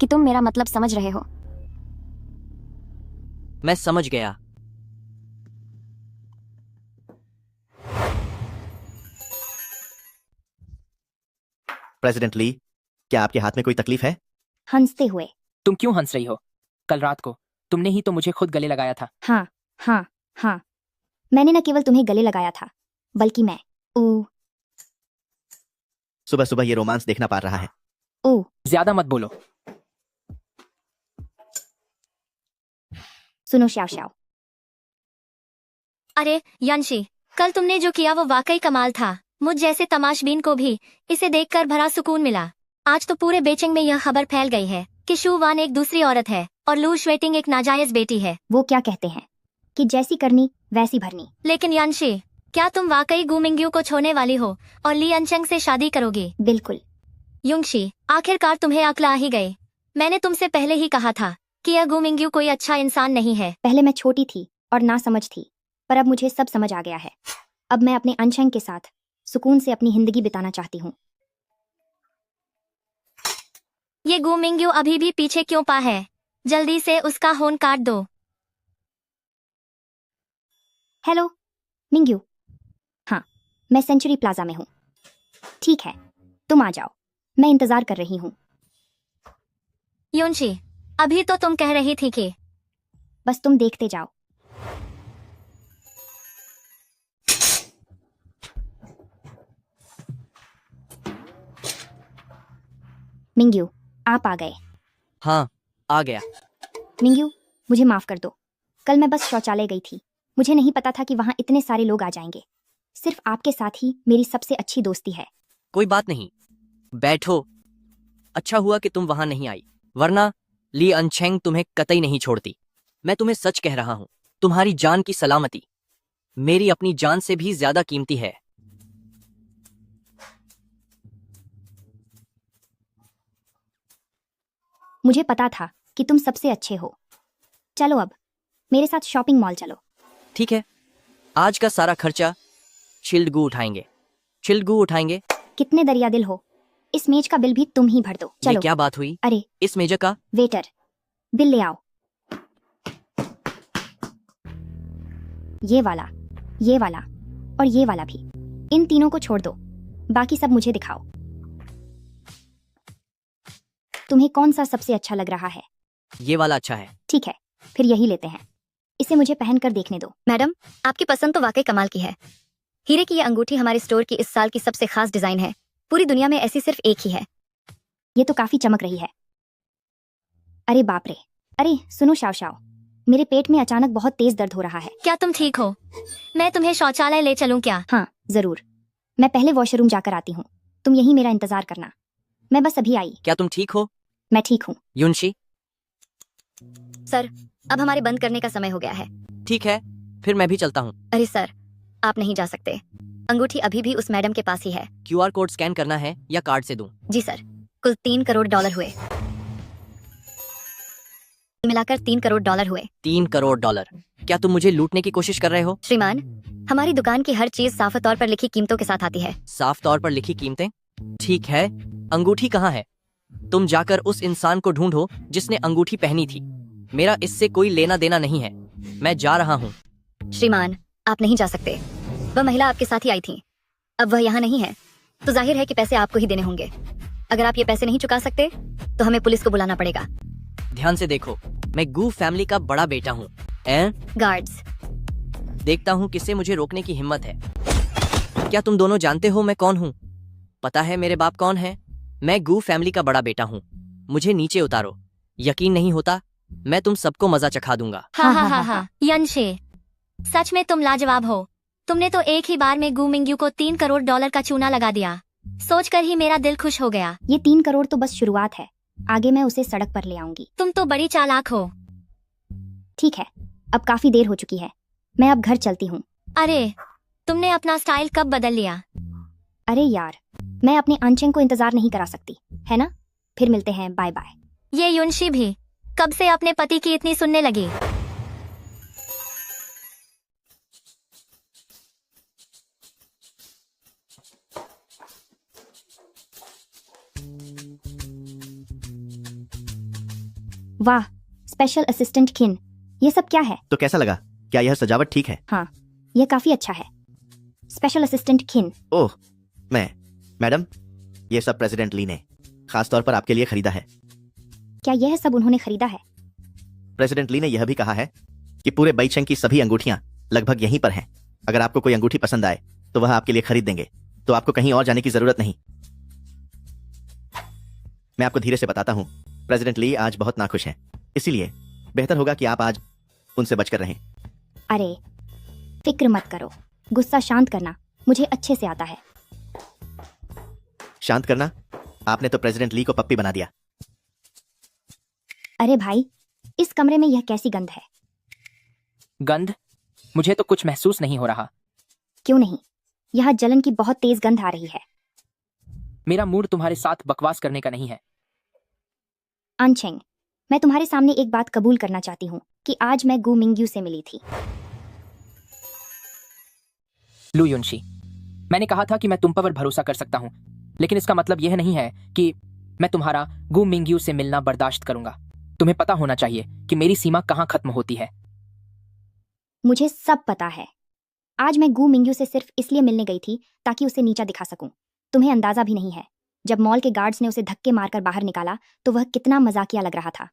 कि तुम मेरा मतलब समझ रहे हो। मैं समझ गया। प्रेसिडेंट ली, क्या आपके हाथ में कोई तकलीफ है? हंसते हुए। तुम क्यों हंस रही हो? कल रात को तुमने ही तो मुझे खुद गले लगाया था। हाँ हाँ हाँ, मैंने न केवल तुम्हें गले लगाया था, बल्कि मैं सुबह सुबह ये रोमांस देखना पड़ रहा है। ज्यादा मत बोलो। सुनो श्याव श्याव। अरे यंशी, कल तुमने जो किया वो वाकई कमाल था। मुझ जैसे तमाशबीन को भी इसे देखकर भरा सुकून मिला। आज तो पूरे बेचिंग में यह खबर फैल गई है कि शू वान एक दूसरी औरत है और लू श्वेटिंग एक नाजायज बेटी है। वो क्या कहते हैं कि जैसी करनी वैसी भरनी। लेकिन यंशी, क्या तुम वाकई गू मिंग्यू को छोड़ने वाली हो और ली अनचंग से शादी करोगी? बिल्कुल। युंगशी, आखिरकार तुम्हें अक्ल आ ही गई। मैंने तुमसे पहले ही कहा था कि यह गू मिंग्यू कोई अच्छा इंसान नहीं है। पहले मैं छोटी थी और ना समझ थी, पर अब मुझे सब समझ आ गया है। अब मैं अपने अनशंग के साथ सुकून से अपनी जिंदगी बिताना चाहती हूँ। ये गू मिंग्यू अभी भी पीछे क्यों पा है? जल्दी से उसका होन काट दो। Hello Mingyu. हाँ, मैं सेंचुरी प्लाजा में हूँ। ठीक है, तुम आ जाओ, मैं इंतजार कर रही हूँ। युंशी, अभी तो तुम कह रही थी कि बस तुम देखते जाओ। मिंग्यू, आप आ गए। हाँ, आ गया। मिंग्यू, मुझे माफ कर दो। कल मैं बस शौचालय गई थी। मुझे नहीं पता था कि वहाँ इतने सारे लोग आ जाएंगे। सिर्फ आपके साथ ही मेरी सबसे अच्छी दोस्ती है। कोई बात नहीं, बैठो। अच्छा हुआ कि तुम वहां नहीं आई, वरना ली अनचेंग तुम्हें कतई नहीं छोड़ती। मैं तुम्हें सच कह रहा हूं, तुम्हारी जान की सलामती मेरी अपनी जान से भी ज्यादा कीमती है। मुझे पता था कि तुम सबसे अच्छे हो। चलो अब मेरे साथ शॉपिंग मॉल चलो। ठीक है, आज का सारा खर्चा चिल्डगू उठाएंगे। चिल्डगू उठाएंगे। कितने दरिया दिल हो। इस मेज का बिल भी तुम ही भर दो। ये चलो। क्या बात हुई? अरे इस मेज का वेटर, बिल ले आओ। ये वाला और ये वाला भी। इन तीनों को छोड़ दो, बाकी सब मुझे दिखाओ। तुम्हें कौन सा सबसे अच्छा लग रहा है? ये वाला अच्छा है। ठीक है, फिर यही लेते हैं। इसे मुझे पहनकर देखने दो। मैडम, आपकी पसंद तो वाकई कमाल की है। हीरे की ये अंगूठी हमारे स्टोर की इस साल की सबसे खास डिजाइन है। पूरी दुनिया में ऐसी सिर्फ एक ही है। ये तो काफी चमक रही है। अरे बाप रे। अरे सुनो शाव शाव, मेरे पेट में अचानक बहुत तेज दर्द हो रहा है। क्या तुम ठीक हो? मैं तुम्हें शौचालय ले चलूं क्या? हाँ जरूर, मैं पहले वॉशरूम जाकर आती हूँ। तुम यहीं मेरा इंतजार करना, मैं बस अभी आई। क्या तुम ठीक हो? मैं ठीक हूँ। युनशी? सर, अब हमारे बंद करने का समय हो गया है। ठीक है, फिर मैं भी चलता हूँ। अरे सर, आप नहीं जा सकते। अंगूठी अभी भी उस मैडम के पास ही है। क्यूआर कोड स्कैन करना है या कार्ड से दूं? जी सर, कुल $3 करोड़ हुए। मिलाकर $3 करोड़ हुए। $3 करोड़। क्या तुम मुझे लूटने की कोशिश कर रहे हो? श्रीमान, हमारी दुकान की हर चीज साफ तौर पर लिखी कीमतों के साथ आती है। साफ तौर पर लिखी कीमतें? ठीक है, अंगूठी कहाँ है? तुम जाकर उस इंसान को ढूंढो जिसने अंगूठी पहनी थी। मेरा इससे कोई लेना देना नहीं है। मैं जा रहा हूँ। श्रीमान, आप नहीं जा सकते। वह महिला आपके साथ ही आई थी। अब वह यहाँ नहीं है, तो जाहिर है कि पैसे आपको ही देने होंगे। अगर आप ये पैसे नहीं चुका सकते तो हमें पुलिस को बुलाना पड़ेगा। ध्यान से देखो, मैं गू फैमिली का बड़ा बेटा हूँ। गार्ड्स। देखता हूँ किससे मुझे रोकने की हिम्मत है। क्या तुम दोनों जानते हो मैं कौन हूँ? पता है मेरे बाप कौन है? मैं गू फैमिली का बड़ा बेटा हूँ। मुझे नीचे उतारो। यकीन नहीं होता? मैं तुम सबको मजा चखा दूंगा। हाँ हाँ हाँ हाँ यंशे, सच में तुम लाजवाब हो। तुमने तो एक ही बार में गू मिंग्यू को $3 करोड़ का चूना लगा दिया। सोचकर ही मेरा दिल खुश हो गया। ये 3 करोड़ तो बस शुरुआत है, आगे मैं उसे सड़क पर ले आऊंगी। तुम तो बड़ी चालाक हो। ठीक है, अब काफी देर हो चुकी है, मैं अब घर चलती हूँ। अरे, तुमने अपना स्टाइल कब बदल लिया? अरे यार, मैं अपने अनचेंग को इंतजार नहीं करा सकती, है ना? फिर मिलते हैं, बाय बाय। ये युनशी भी कब से अपने पति की इतनी सुनने लगी? वाह, स्पेशल असिस्टेंट किन, ये सब क्या है? तो कैसा लगा? क्या यह सजावट ठीक है? हाँ, यह काफी अच्छा है। स्पेशल असिस्टेंट किन। ओह, मैडम, ये सब प्रेसिडेंट ली ने खास तौर पर आपके लिए खरीदा है। क्या यह सब उन्होंने खरीदा है? प्रेसिडेंट ली ने यह भी कहा है कि पूरे बैचेंग की सभी अंगूठियां लगभग यहीं पर हैं। अगर आपको कोई अंगूठी पसंद आए तो वह आपके लिए खरीद देंगे, तो आपको कहीं और जाने की जरूरत नहीं। मैं आपको धीरे से बताता हूँ, प्रेसिडेंट ली आज बहुत नाखुश हैं, इसीलिए बेहतर होगा कि आप आज उनसे बचकर रहें। अरे, फिक्र मत करो, गुस्सा शांत करना मुझे अच्छे से आता है। शांत करना? आपने तो प्रेसिडेंट ली को पप्पी बना दिया। अरे भाई, इस कमरे में यह कैसी गंध है? गंध? मुझे तो कुछ महसूस नहीं हो रहा। क्यों नहीं? यहाँ जलन की बहुत तेज गंध आ रही है। मेरा मूड तुम्हारे साथ बकवास करने का नहीं है। अनचेंग, मैं तुम्हारे सामने एक बात कबूल करना चाहती हूँ कि आज मैं गू मिंग्यू से मिली थी। लू युनशी, मैंने कहा था कि मैं तुम पर भरोसा कर सकता हूँ, लेकिन इसका मतलब यह नहीं है कि मैं तुम्हारा गू मिंग्यू से मिलना बर्दाश्त करूंगा। तुम्हें पता होना चाहिए कि मेरी सीमा कहाँ खत्म होती है। मुझे सब पता है। आज मैं गू मिंग्यू से सिर्फ इसलिए मिलने गई थी ताकि उसे नीचा दिखा सकूं। तुम्हें अंदाजा भी नहीं है, जब मॉल के गार्ड्स ने उसे धक्के मारकर बाहर निकाला तो वह कितना मजाकिया लग रहा था।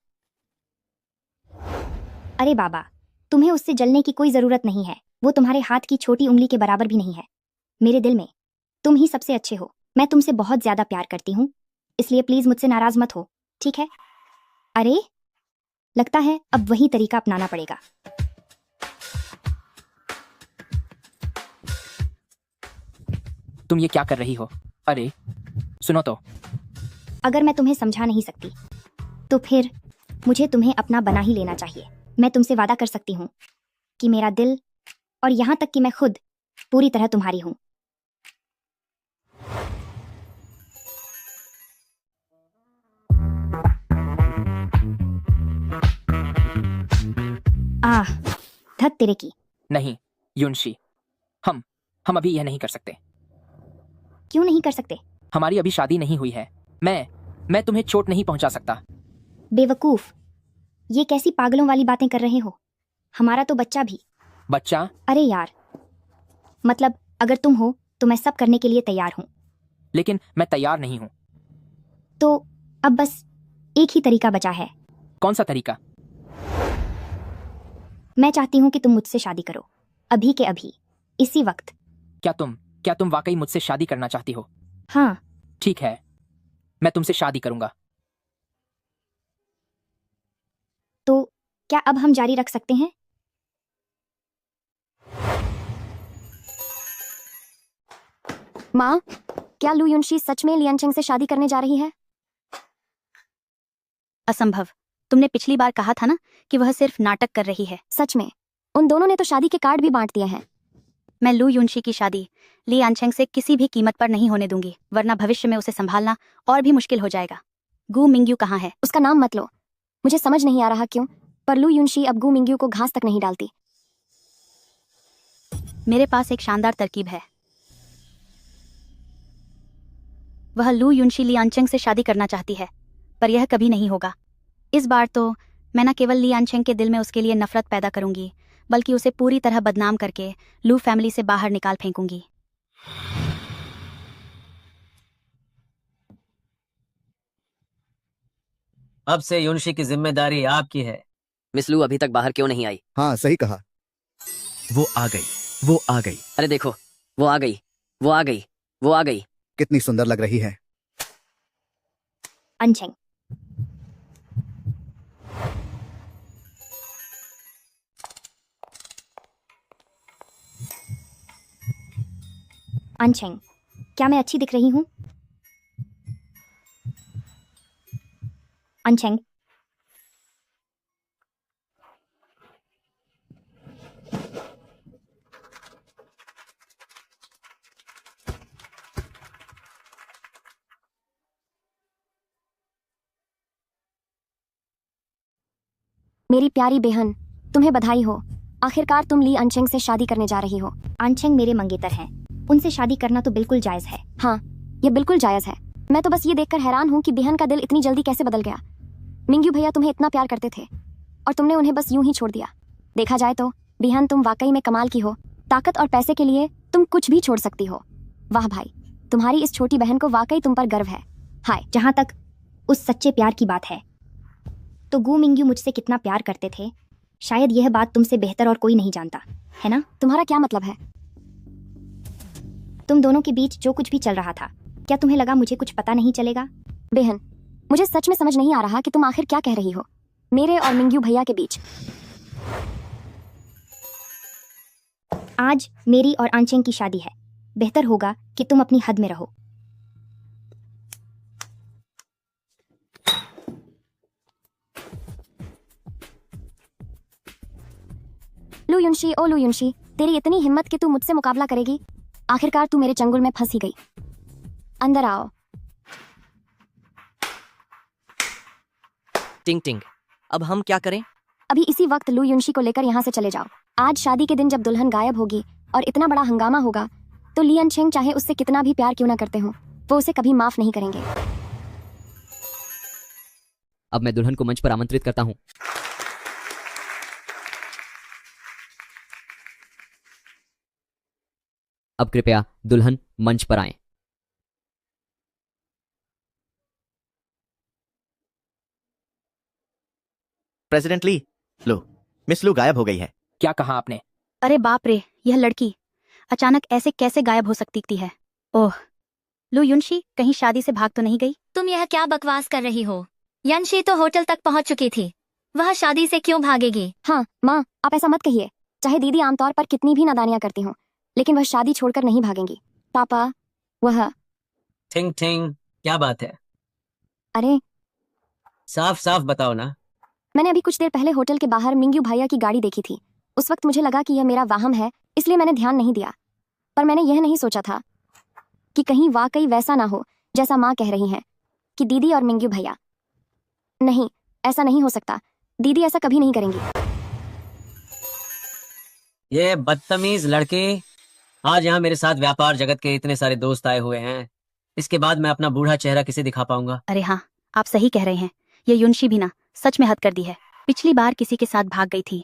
अरे बाबा, तुम्हें उससे जलने की कोई जरूरत नहीं है। वो तुम्हारे हाथ की छोटी उंगली के बराबर भी नहीं है। मेरे दिल में तुम ही सबसे अच्छे हो। मैं तुमसे बहुत ज्यादा प्यार करती हूँ, इसलिए प्लीज मुझसे नाराज मत हो, ठीक है? अरे, लगता है अब वही तरीका अपनाना पड़ेगा। तुम ये क्या कर रही हो? अरे सुनो तो। अगर मैं तुम्हें समझा नहीं सकती तो फिर मुझे तुम्हें अपना बना ही लेना चाहिए। मैं तुमसे वादा कर सकती हूँ कि मेरा दिल और यहाँ तक कि मैं खुद पूरी तरह तुम्हारी हूँ। आह, धत तेरे की। नहीं युनशी, हम अभी यह नहीं कर सकते। क्यों नहीं कर सकते? हमारी अभी शादी नहीं हुई है। मैं तुम्हें चोट नहीं पहुंचा सकता। बेवकूफ, ये कैसी पागलों वाली बातें कर रहे हो? हमारा तो बच्चा भी। बच्चा? अरे यार, मतलब अगर तुम हो तो मैं सब करने के लिए तैयार हूँ। लेकिन मैं तैयार नहीं हूँ। तो अब बस एक ही तरीका बचा है। कौन सा तरीका? मैं चाहती हूँ कि तुम मुझसे शादी करो, अभी के अभी, इसी वक्त। क्या तुम वाकई मुझसे शादी करना चाहती हो? हाँ। ठीक है, मैं तुमसे शादी करूंगा। तो क्या अब हम जारी रख सकते हैं? माँ, क्या लू युनशी सच में लियनचेंग से शादी करने जा रही है? असंभव। तुमने पिछली बार कहा था ना कि वह सिर्फ नाटक कर रही है। सच में? उन दोनों ने तो शादी के कार्ड भी बांट दिए हैं। मैं लू युनशी की शादी ली आनचेंग से किसी भी कीमत पर नहीं होने दूंगी, वरना भविष्य में उसे संभालना और भी मुश्किल हो जाएगा। गू मिंग्यू कहाँ है? उसका नाम मत लो। मुझे समझ नहीं आ रहा क्यों, पर लू युनशी अब गू मिंग्यू को घास तक नहीं डालती। मेरे पास एक शानदार तरकीब है। वह लू युनशी ली आनचेंग से शादी करना चाहती है, पर यह कभी नहीं होगा। इस बार तो मैं न केवल ली आनचेंग के दिल में उसके लिए नफरत पैदा करूंगी, बल्कि उसे पूरी तरह बदनाम करके लू फैमिली से बाहर निकाल फेंकूंगी। अब से युनशी की जिम्मेदारी आपकी है। मिस लू अभी तक बाहर क्यों नहीं आई? हाँ, सही कहा। वो आ गई। अरे देखो, वो आ गई। वो आ गई, वो आ गई। कितनी सुंदर लग रही है। अनचेंग, अनचेंग, क्या मैं अच्छी दिख रही हूँ? अनचेंग, मेरी प्यारी बेहन, तुम्हें बधाई हो। आखिरकार तुम ली अनचेंग से शादी करने जा रही हो। अनचेंग मेरे मंगेतर हैं। उनसे शादी करना तो बिल्कुल जायज है। हाँ, ये बिल्कुल जायज है। मैं तो बस ये देखकर हैरान हूँ कि बेहन का दिल इतनी जल्दी कैसे बदल गया। मिंग्यू भैया तुम्हें इतना प्यार करते थे और तुमने उन्हें बस यूं ही छोड़ दिया। देखा जाए तो बेहन तुम वाकई में कमाल की हो। ताकत और पैसे के लिए तुम कुछ भी छोड़ सकती हो। वाह भाई, तुम्हारी इस छोटी बहन को वाकई तुम पर गर्व है। हाय। जहां तक उस सच्चे प्यार की बात है, तो गू मिंग्यू मुझसे कितना प्यार करते थे, शायद यह बात तुमसे बेहतर और कोई नहीं जानता, है ना? तुम्हारा क्या मतलब है? तुम दोनों के बीच जो कुछ भी चल रहा था, क्या तुम्हें लगा मुझे कुछ पता नहीं चलेगा? बेहन, मुझे सच में समझ नहीं आ रहा कि तुम आखिर क्या कह रही हो। मेरे और मिंग्यू भैया के बीच आज मेरी और आंचेंग की शादी है। बेहतर होगा कि तुम अपनी हद में रहो। लू युनशी, ओ लू युनशी, तेरी इतनी हिम्मत कि तू मुझसे मुकाबला करेगी। आखिरकार तू मेरे चंगुल में फंस ही गई। अंदर आओ। टिंग टिंग, अब हम क्या करें? अभी इसी वक्त लू युनशी को लेकर यहाँ से चले जाओ। आज शादी के दिन जब दुल्हन गायब होगी और इतना बड़ा हंगामा होगा, तो ली अनचेंग चाहे उससे कितना भी प्यार क्यों ना करते हो, वो उसे कभी माफ नहीं करेंगे। अब मैं दुल्हन को मंच पर आमंत्रित करता हूँ। अब कृपया दुल्हन मंच पर आए। प्रेसिडेंट ली, लो, मिस लू गायब हो गई है। क्या कहा आपने? अरे बाप रे, यह लड़की अचानक ऐसे कैसे गायब हो सकती है? ओह, लू युनशी कहीं शादी से भाग तो नहीं गई? तुम यह क्या बकवास कर रही हो? यंशी तो होटल तक पहुंच चुकी थी। वह शादी से क्यों भागेगी? हाँ माँ, आप ऐसा मत कहिए। चाहे दीदी आमतौर पर कितनी भी नादानियां करती हों, लेकिन वह शादी छोड़कर नहीं भागेंगी। पापा, वह थिंग थिंग, क्या बात है? अरे, साफ साफ बताओ ना। मैंने अभी कुछ देर पहले होटल के बाहर मिंग्यू भैया की गाड़ी देखी थी। उस वक्त मुझे लगा कि यह मेरा वाहम है, इसलिए मैंने ध्यान नहीं दिया। पर मैंने यह नहीं सोचा था कि कहीं वाकई वैसा ना हो जैसा माँ कह रही हैं कि दीदी और मिंग्यू भैया। नहीं, ऐसा नहीं हो सकता। दीदी ऐसा कभी नहीं करेंगी। ये बदतमीज लड़के, आज यहाँ मेरे साथ व्यापार जगत के इतने सारे दोस्त आए हुए हैं, इसके बाद मैं अपना बूढ़ा चेहरा किसे दिखा पाऊंगा? अरे हाँ, आप सही कह रहे हैं। ये युनशी भी ना सच में हद कर दी है। पिछली बार किसी के साथ भाग गई थी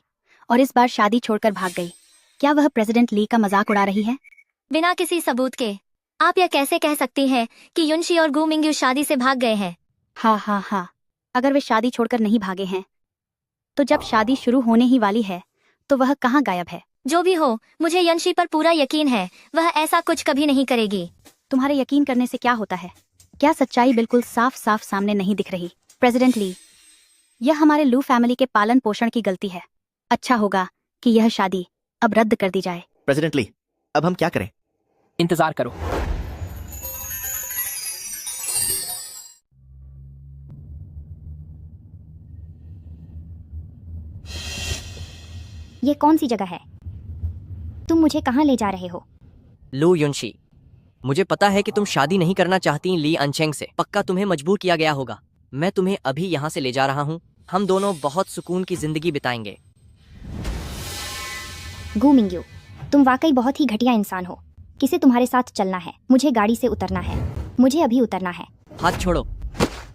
और इस बार शादी छोड़कर भाग गई। क्या वह प्रेसिडेंट ली का मजाक उड़ा रही है? बिना किसी सबूत के आप यह कैसे कह सकती हैं कि युनशी और गू मिंग्यू शादी से भाग गए हैं? हाँ, अगर वे शादी छोड़कर नहीं भागे हैं, तो जब शादी शुरू होने ही वाली है, तो वह कहाँ गायब है? जो भी हो, मुझे यंशी पर पूरा यकीन है। वह ऐसा कुछ कभी नहीं करेगी। तुम्हारे यकीन करने से क्या होता है? क्या सच्चाई बिल्कुल साफ साफ सामने नहीं दिख रही? प्रेसिडेंट ली, यह हमारे लू फैमिली के पालन पोषण की गलती है। अच्छा होगा कि यह शादी अब रद्द कर दी जाए। प्रेसिडेंट ली, अब हम क्या करें? इंतजार करो। ये कौन सी जगह है? तुम मुझे कहाँ ले जा रहे हो? लू युनशी, मुझे पता है कि तुम शादी नहीं करना चाहती ली अनचेंग से। पक्का तुम्हें मजबूर किया गया होगा। मैं तुम्हें अभी यहाँ से ले जा रहा हूँ। हम दोनों बहुत सुकून की जिंदगी बिताएंगे। गू मिंग्यू, तुम वाकई बहुत ही घटिया इंसान हो। किसे तुम्हारे साथ चलना है? मुझे गाड़ी से उतरना है। मुझे अभी उतरना है। हाथ छोड़ो।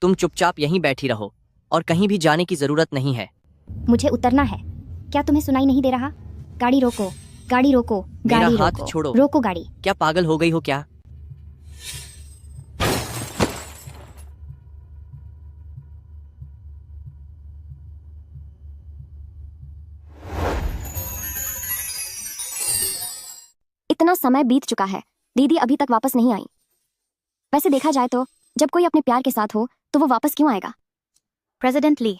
तुम चुपचाप यहीं बैठी रहो और कहीं भी जाने की जरूरत नहीं है। मुझे उतरना है। क्या तुम्हें सुनाई नहीं दे रहा? गाड़ी रोको, गाड़ी रोको, मेरा गाड़ी हाथ रोको, छोड़ो। रोको गाड़ी। क्या पागल हो गई हो क्या? इतना समय बीत चुका है। दीदी अभी तक वापस नहीं आई। वैसे देखा जाए तो जब कोई अपने प्यार के साथ हो तो वो वापस क्यों आएगा? प्रेसिडेंट ली,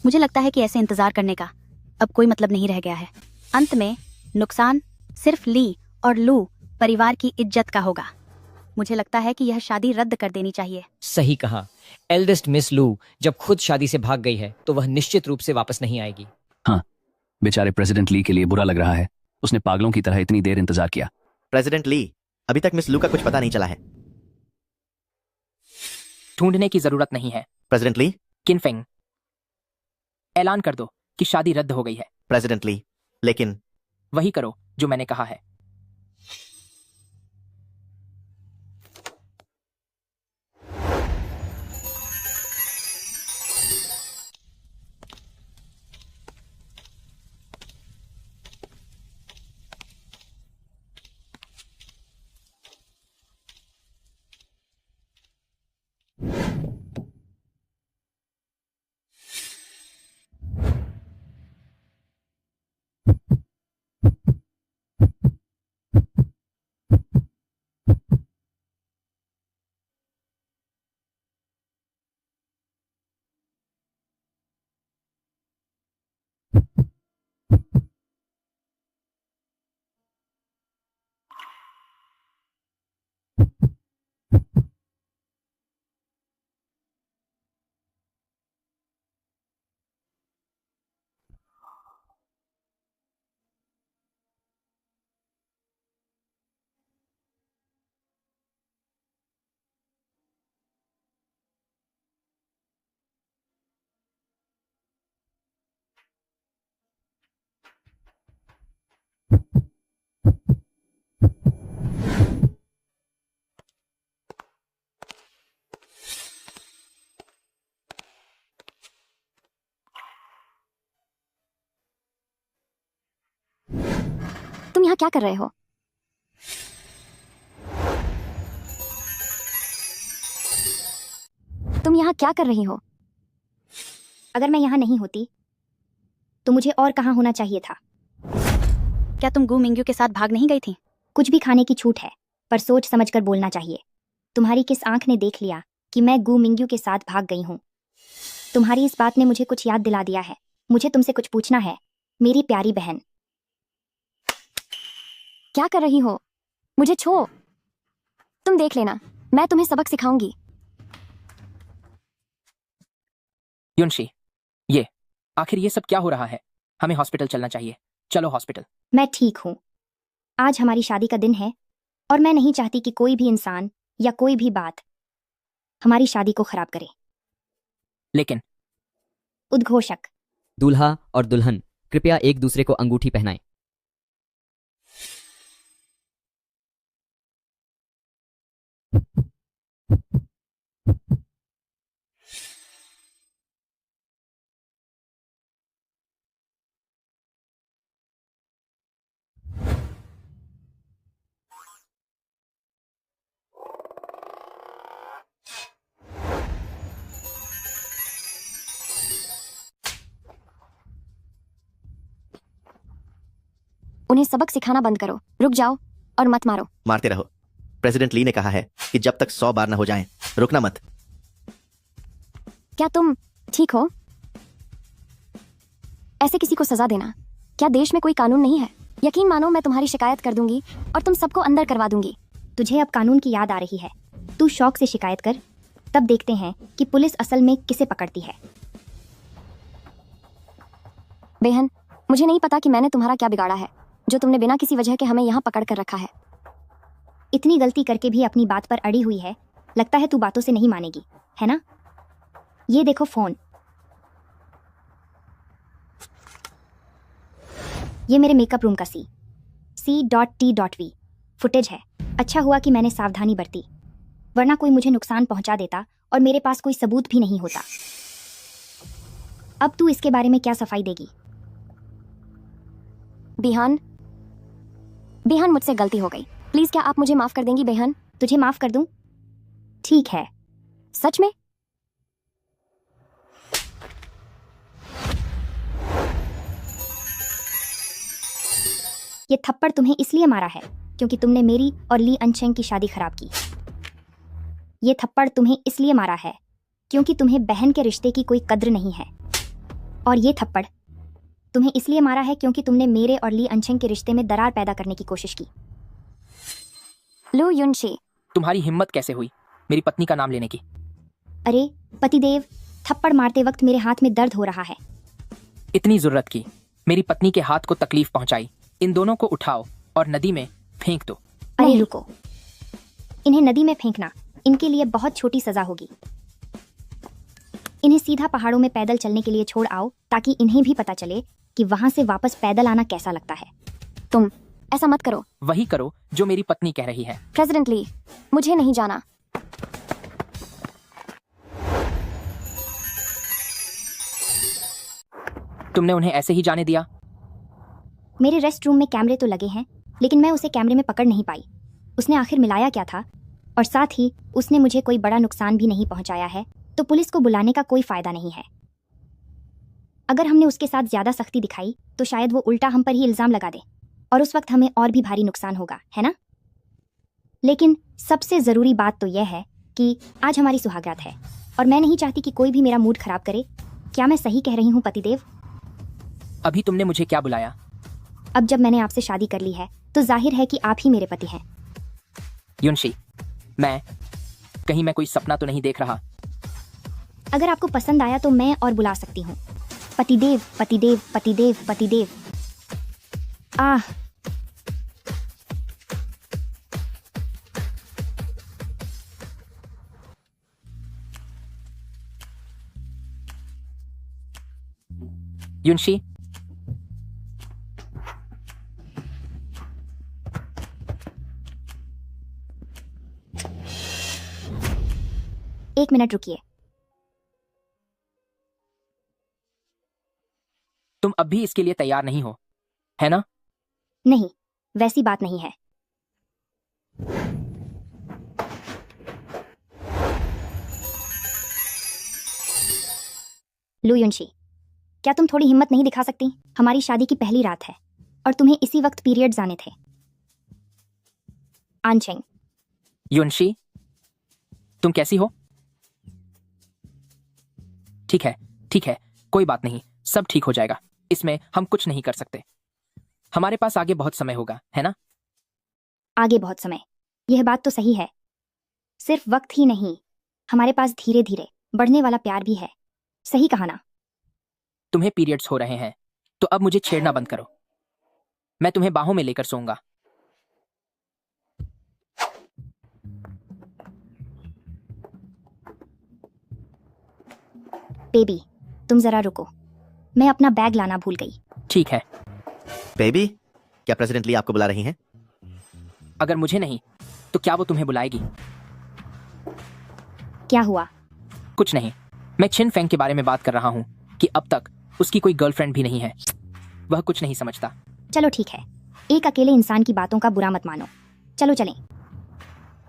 मुझे लगता है कि ऐसे इंतजार करने का अब कोई मतलब नहीं रह गया है। अंत में नुकसान सिर्फ ली और लू परिवार की इज्जत का होगा। मुझे लगता है कि यह शादी रद्द कर देनी चाहिए। सही कहा। एल्डेस्ट मिस लू जब खुद शादी से भाग गई है तो वह निश्चित रूप से वापस नहीं आएगी। हाँ, बेचारे प्रेसिडेंट ली के लिए बुरा लग रहा है। उसने पागलों की तरह इतनी देर इंतजार किया। प्रेसिडेंट ली, अभी तक मिस लू का कुछ पता नहीं चला है। ढूंढने की जरूरत नहीं है। प्रेसिडेंट ली। किनफेंग, ऐलान कर दो कि शादी रद्द हो गई है। प्रेसिडेंट ली, लेकिन वही करो जो मैंने कहा है। तुम यहाँ क्या कर रहे हो? तुम यहाँ क्या कर रही हो? अगर मैं यहाँ नहीं होती तो मुझे और कहाँ होना चाहिए था? क्या तुम गू मिंग्यू के साथ भाग नहीं गई थी? कुछ भी खाने की छूट है, पर सोच समझकर बोलना चाहिए। तुम्हारी किस आंख ने देख लिया कि मैं गू मिंग्यू के साथ भाग गई हूँ? तुम्हारी इस बात ने मुझे कुछ याद दिला दिया है। मुझे तुमसे कुछ पूछना है, मेरी प्यारी बहन। क्या कर रही हो? मुझे छो। तुम देख लेना, मैं तुम्हें सबक सिखाऊंगी। युनशी, आखिर ये सब क्या हो रहा है? हमें हॉस्पिटल चलना चाहिए। चलो हॉस्पिटल। मैं ठीक हूँ। आज हमारी शादी का दिन है और मैं नहीं चाहती कि कोई भी इंसान या कोई भी बात हमारी शादी को खराब करे। लेकिन उद्घोषक, दूल्हा और दुल्हन कृपया एक दूसरे को अंगूठी पहनाएं। उन्हें सबक सिखाना बंद करो। रुक जाओ और मत मारो। मारते रहो। प्रेसिडेंट ली ने कहा है कि जब तक 100 बार न हो जाएं, रुकना मत। क्या तुम ठीक हो? ऐसे किसी को सजा देना, क्या देश में कोई कानून नहीं है? यकीन मानो, मैं तुम्हारी शिकायत कर दूंगी और तुम सबको अंदर करवा दूंगी। तुझे अब कानून की याद आ रही है। तू शौक से शिकायत कर, तब देखते हैं कि पुलिस असल में किसे पकड़ती है। बेहन, मुझे नहीं पता कि मैंने तुम्हारा क्या बिगाड़ा है जो तुमने बिना किसी वजह के हमें यहाँ पकड़ कर रखा है। इतनी गलती करके भी अपनी बात पर अड़ी हुई है। लगता है तू बातों से नहीं मानेगी, है ना? ये देखो फोन। ये मेरे मेकअप रूम का C.T.V फुटेज है। अच्छा हुआ कि मैंने सावधानी बरती, वरना कोई मुझे नुकसान पहुंचा देता और मेरे पास कोई सबूत भी नहीं होता। अब तू इसके बारे में क्या सफाई देगी? बिहान, मुझसे गलती हो गई। प्लीज क्या आप मुझे माफ कर देंगी बेहन? तुझे माफ कर दूं? ठीक है। सच में? ये थप्पड़ तुम्हें इसलिए मारा है क्योंकि तुमने मेरी और ली अनचेंग की शादी खराब की। ये थप्पड़ तुम्हें इसलिए मारा है क्योंकि तुम्हें बहन के रिश्ते की कोई कद्र नहीं है, और ये थप्पड़ तुम्हें इसलिए मारा है क्योंकि तुमने मेरे और ली अनचेंग के रिश्ते में दरार पैदा करने की कोशिश की। लू युनशी, तुम्हारी हिम्मत कैसे हुई मेरी पत्नी का नाम लेने की? अरे पतिदेव, थप्पड़ मारते वक्त मेरे हाथ में दर्द हो रहा है। इतनी जरूरत की, मेरी पत्नी के हाथ को तकलीफ पहुंचाई। इन दोनों को उठाओ और नदी में फेंक दो। अरे रुको, इन्हें नदी में फेंकना इनके लिए बहुत छोटी सजा होगी। इन्हें सीधा पहाड़ों में पैदल चलने के लिए छोड़ आओ ताकि इन्हें भी पता चले कि वहां से वापस पैदल आना कैसा लगता है। तुम ऐसा मत करो। वही करो जो मेरी पत्नी कह रही है। प्रेसिडेंट ली, मुझे नहीं जाना। तुमने उन्हें ऐसे ही जाने दिया? मेरे रेस्ट रूम में कैमरे तो लगे हैं, लेकिन मैं उसे कैमरे में पकड़ नहीं पाई। उसने आखिर मिलाया क्या था, और साथ ही उसने मुझे कोई बड़ा नुकसान भी नहीं पहुंचाया है, तो पुलिस को बुलाने का कोई फायदा नहीं है। अगर हमने उसके साथ ज्यादा सख्ती दिखाई तो शायद वो उल्टा हम पर ही इल्जाम लगा दे, और उस वक्त हमें और भी भारी नुकसान होगा, है ना? लेकिन सबसे जरूरी बात तो यह है कि आज हमारी सुहागरात है, और मैं नहीं चाहती कि कोई भी मेरा मूड खराब करे। क्या मैं सही कह रही हूँ पतिदेव? अभी तुमने मुझे क्या बुलाया? अब जब मैंने आपसे शादी कर ली है तो जाहिर है कि आप ही मेरे पति हैं। युनशी, मैं कोई सपना तो नहीं देख रहा? अगर आपको पसंद आया तो मैं और बुला सकती हूँ। पतिदेव, पतिदेव, पतिदेव, पतिदेव। आह, युनशी, एक मिनट रुकिए। तुम अब भी इसके लिए तैयार नहीं हो, है ना? नहीं, वैसी बात नहीं है। लू युनशी, क्या तुम थोड़ी हिम्मत नहीं दिखा सकती? हमारी शादी की पहली रात है और तुम्हें इसी वक्त पीरियड्स आने थे। आनचेंग। युनशी, तुम कैसी हो? ठीक है, कोई बात नहीं, सब ठीक हो जाएगा। इसमें हम कुछ नहीं कर सकते। हमारे पास आगे बहुत समय होगा, है ना? आगे बहुत समय, यह बात तो सही है। सिर्फ वक्त ही नहीं, हमारे पास धीरे धीरे बढ़ने वाला प्यार भी है। सही कहा ना? तुम्हें पीरियड्स हो रहे हैं तो अब मुझे छेड़ना बंद करो। मैं तुम्हें बाहों में लेकर सोऊंगा। बेबी, तुम जरा रुको, मैं अपना बैग लाना भूल गई। ठीक है। बेबी, क्या प्रेसिडेंट ली आपको बुला रही हैं? अगर मुझे नहीं तो क्या वो तुम्हें बुलाएगी? क्या हुआ? कुछ नहीं, मैं छिन फेंग के बारे में बात कर रहा हूँ कि अब तक उसकी कोई गर्लफ्रेंड भी नहीं है। वह कुछ नहीं समझता। चलो ठीक है, एक अकेले इंसान की बातों का बुरा मत मानो। चलो चलें।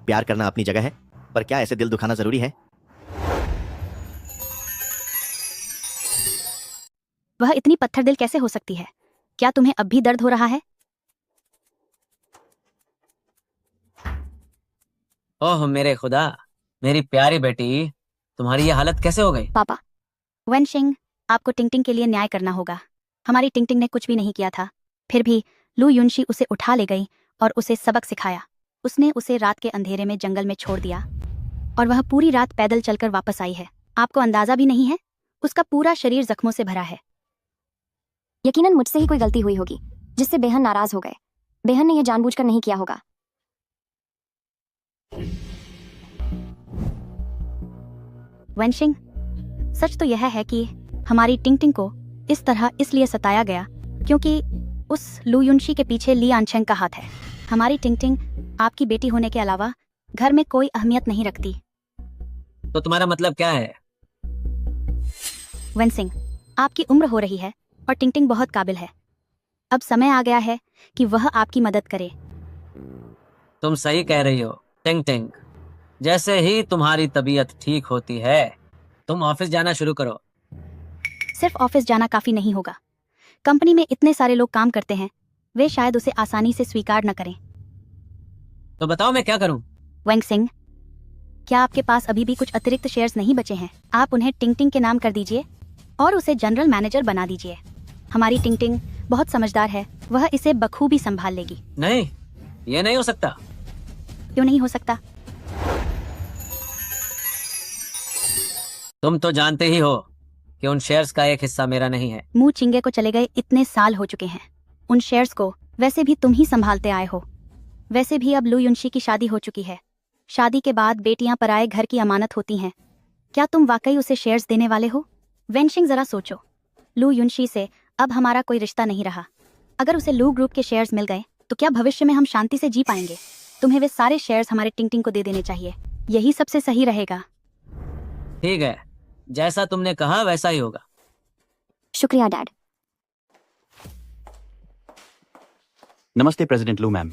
प्यार करना अपनी जगह है, पर क्या ऐसे दिल दुखाना जरूरी है? वह इतनी पत्थर दिल कैसे हो सकती है? क्या तुम्हें अब भी दर्द हो रहा है? ओह मेरे खुदा, मेरी प्यारी बेटी, तुम्हारी ये हालत कैसे हो गई? पापा, वेनशिंग, आपको टिंगटिंग के लिए न्याय करना होगा। हमारी टिंगटिंग ने कुछ भी नहीं किया था, फिर भी लू युनशी उसे उठा ले गई और उसे सबक सिखाया। उसने उसे रात के अंधेरे में जंगल में छोड़ दिया और वह पूरी रात पैदल चलकर वापस आई है। आपको अंदाजा भी नहीं है, उसका पूरा शरीर जख्मों से भरा है। यकीनन मुझसे ही कोई गलती हुई होगी जिससे बेहन नाराज हो गए। बेहन ने यह जानबूझकर नहीं किया होगा। वेनशिंग, सच तो यह है कि हमारी टिंगटिंग को इस तरह इसलिए सताया गया क्योंकि उस लू युनशी के पीछे ली आनचेंग का हाथ है। हमारी टिंगटिंग आपकी बेटी होने के अलावा घर में कोई अहमियत नहीं रखती। तो तुम्हारा मतलब क्या है? वेनसिंग, आपकी उम्र हो रही है और टिंगटिंग बहुत काबिल है। अब समय आ गया है कि वह आपकी मदद करे। तुम सही कह रही हो टिंग टिंग। जैसे ही तुम्हारी तबीयत ठीक होती है तुम ऑफिस जाना शुरू करो। सिर्फ ऑफिस जाना काफी नहीं होगा। कंपनी में इतने सारे लोग काम करते हैं, वे शायद उसे आसानी से स्वीकार न करें। तो बताओ मैं क्या करूं? वेंग सिंह, क्या आपके पास अभी भी कुछ अतिरिक्त शेयर्स नहीं बचे हैं? आप उन्हें टिंग टिंग के नाम कर दीजिए और उसे जनरल मैनेजर बना दीजिए। हमारी टिंग टिंग बहुत समझदार है, वह इसे बखूबी संभाल लेगी। नहीं, ये नहीं हो सकता। क्यों नहीं हो सकता? तुम तो जानते ही हो कि उन शेयर्स का एक हिस्सा मेरा नहीं है। मुंह चिंगे को चले गए इतने साल हो चुके हैं। उन शेयर्स को वैसे भी तुम ही संभालते आए हो। वैसे भी अब लू युनशी की शादी हो चुकी है। शादी के बाद बेटियां पराए घर की अमानत होती हैं। क्या तुम वाकई उसे शेयर्स देने वाले हो? वेंशिंग, जरा सोचो। लू युनशी से अब हमारा कोई रिश्ता नहीं रहा। अगर उसे लू ग्रुप के शेयर्स मिल गए तो क्या भविष्य में हम शांति से जी पाएंगे? तुम्हें वे सारे शेयर्स हमारे टिंग टिंग को दे देने चाहिए। यही सबसे सही रहेगा। ठीक है, जैसा तुमने कहा वैसा ही होगा। शुक्रिया डैड। नमस्ते प्रेसिडेंट लू मैम।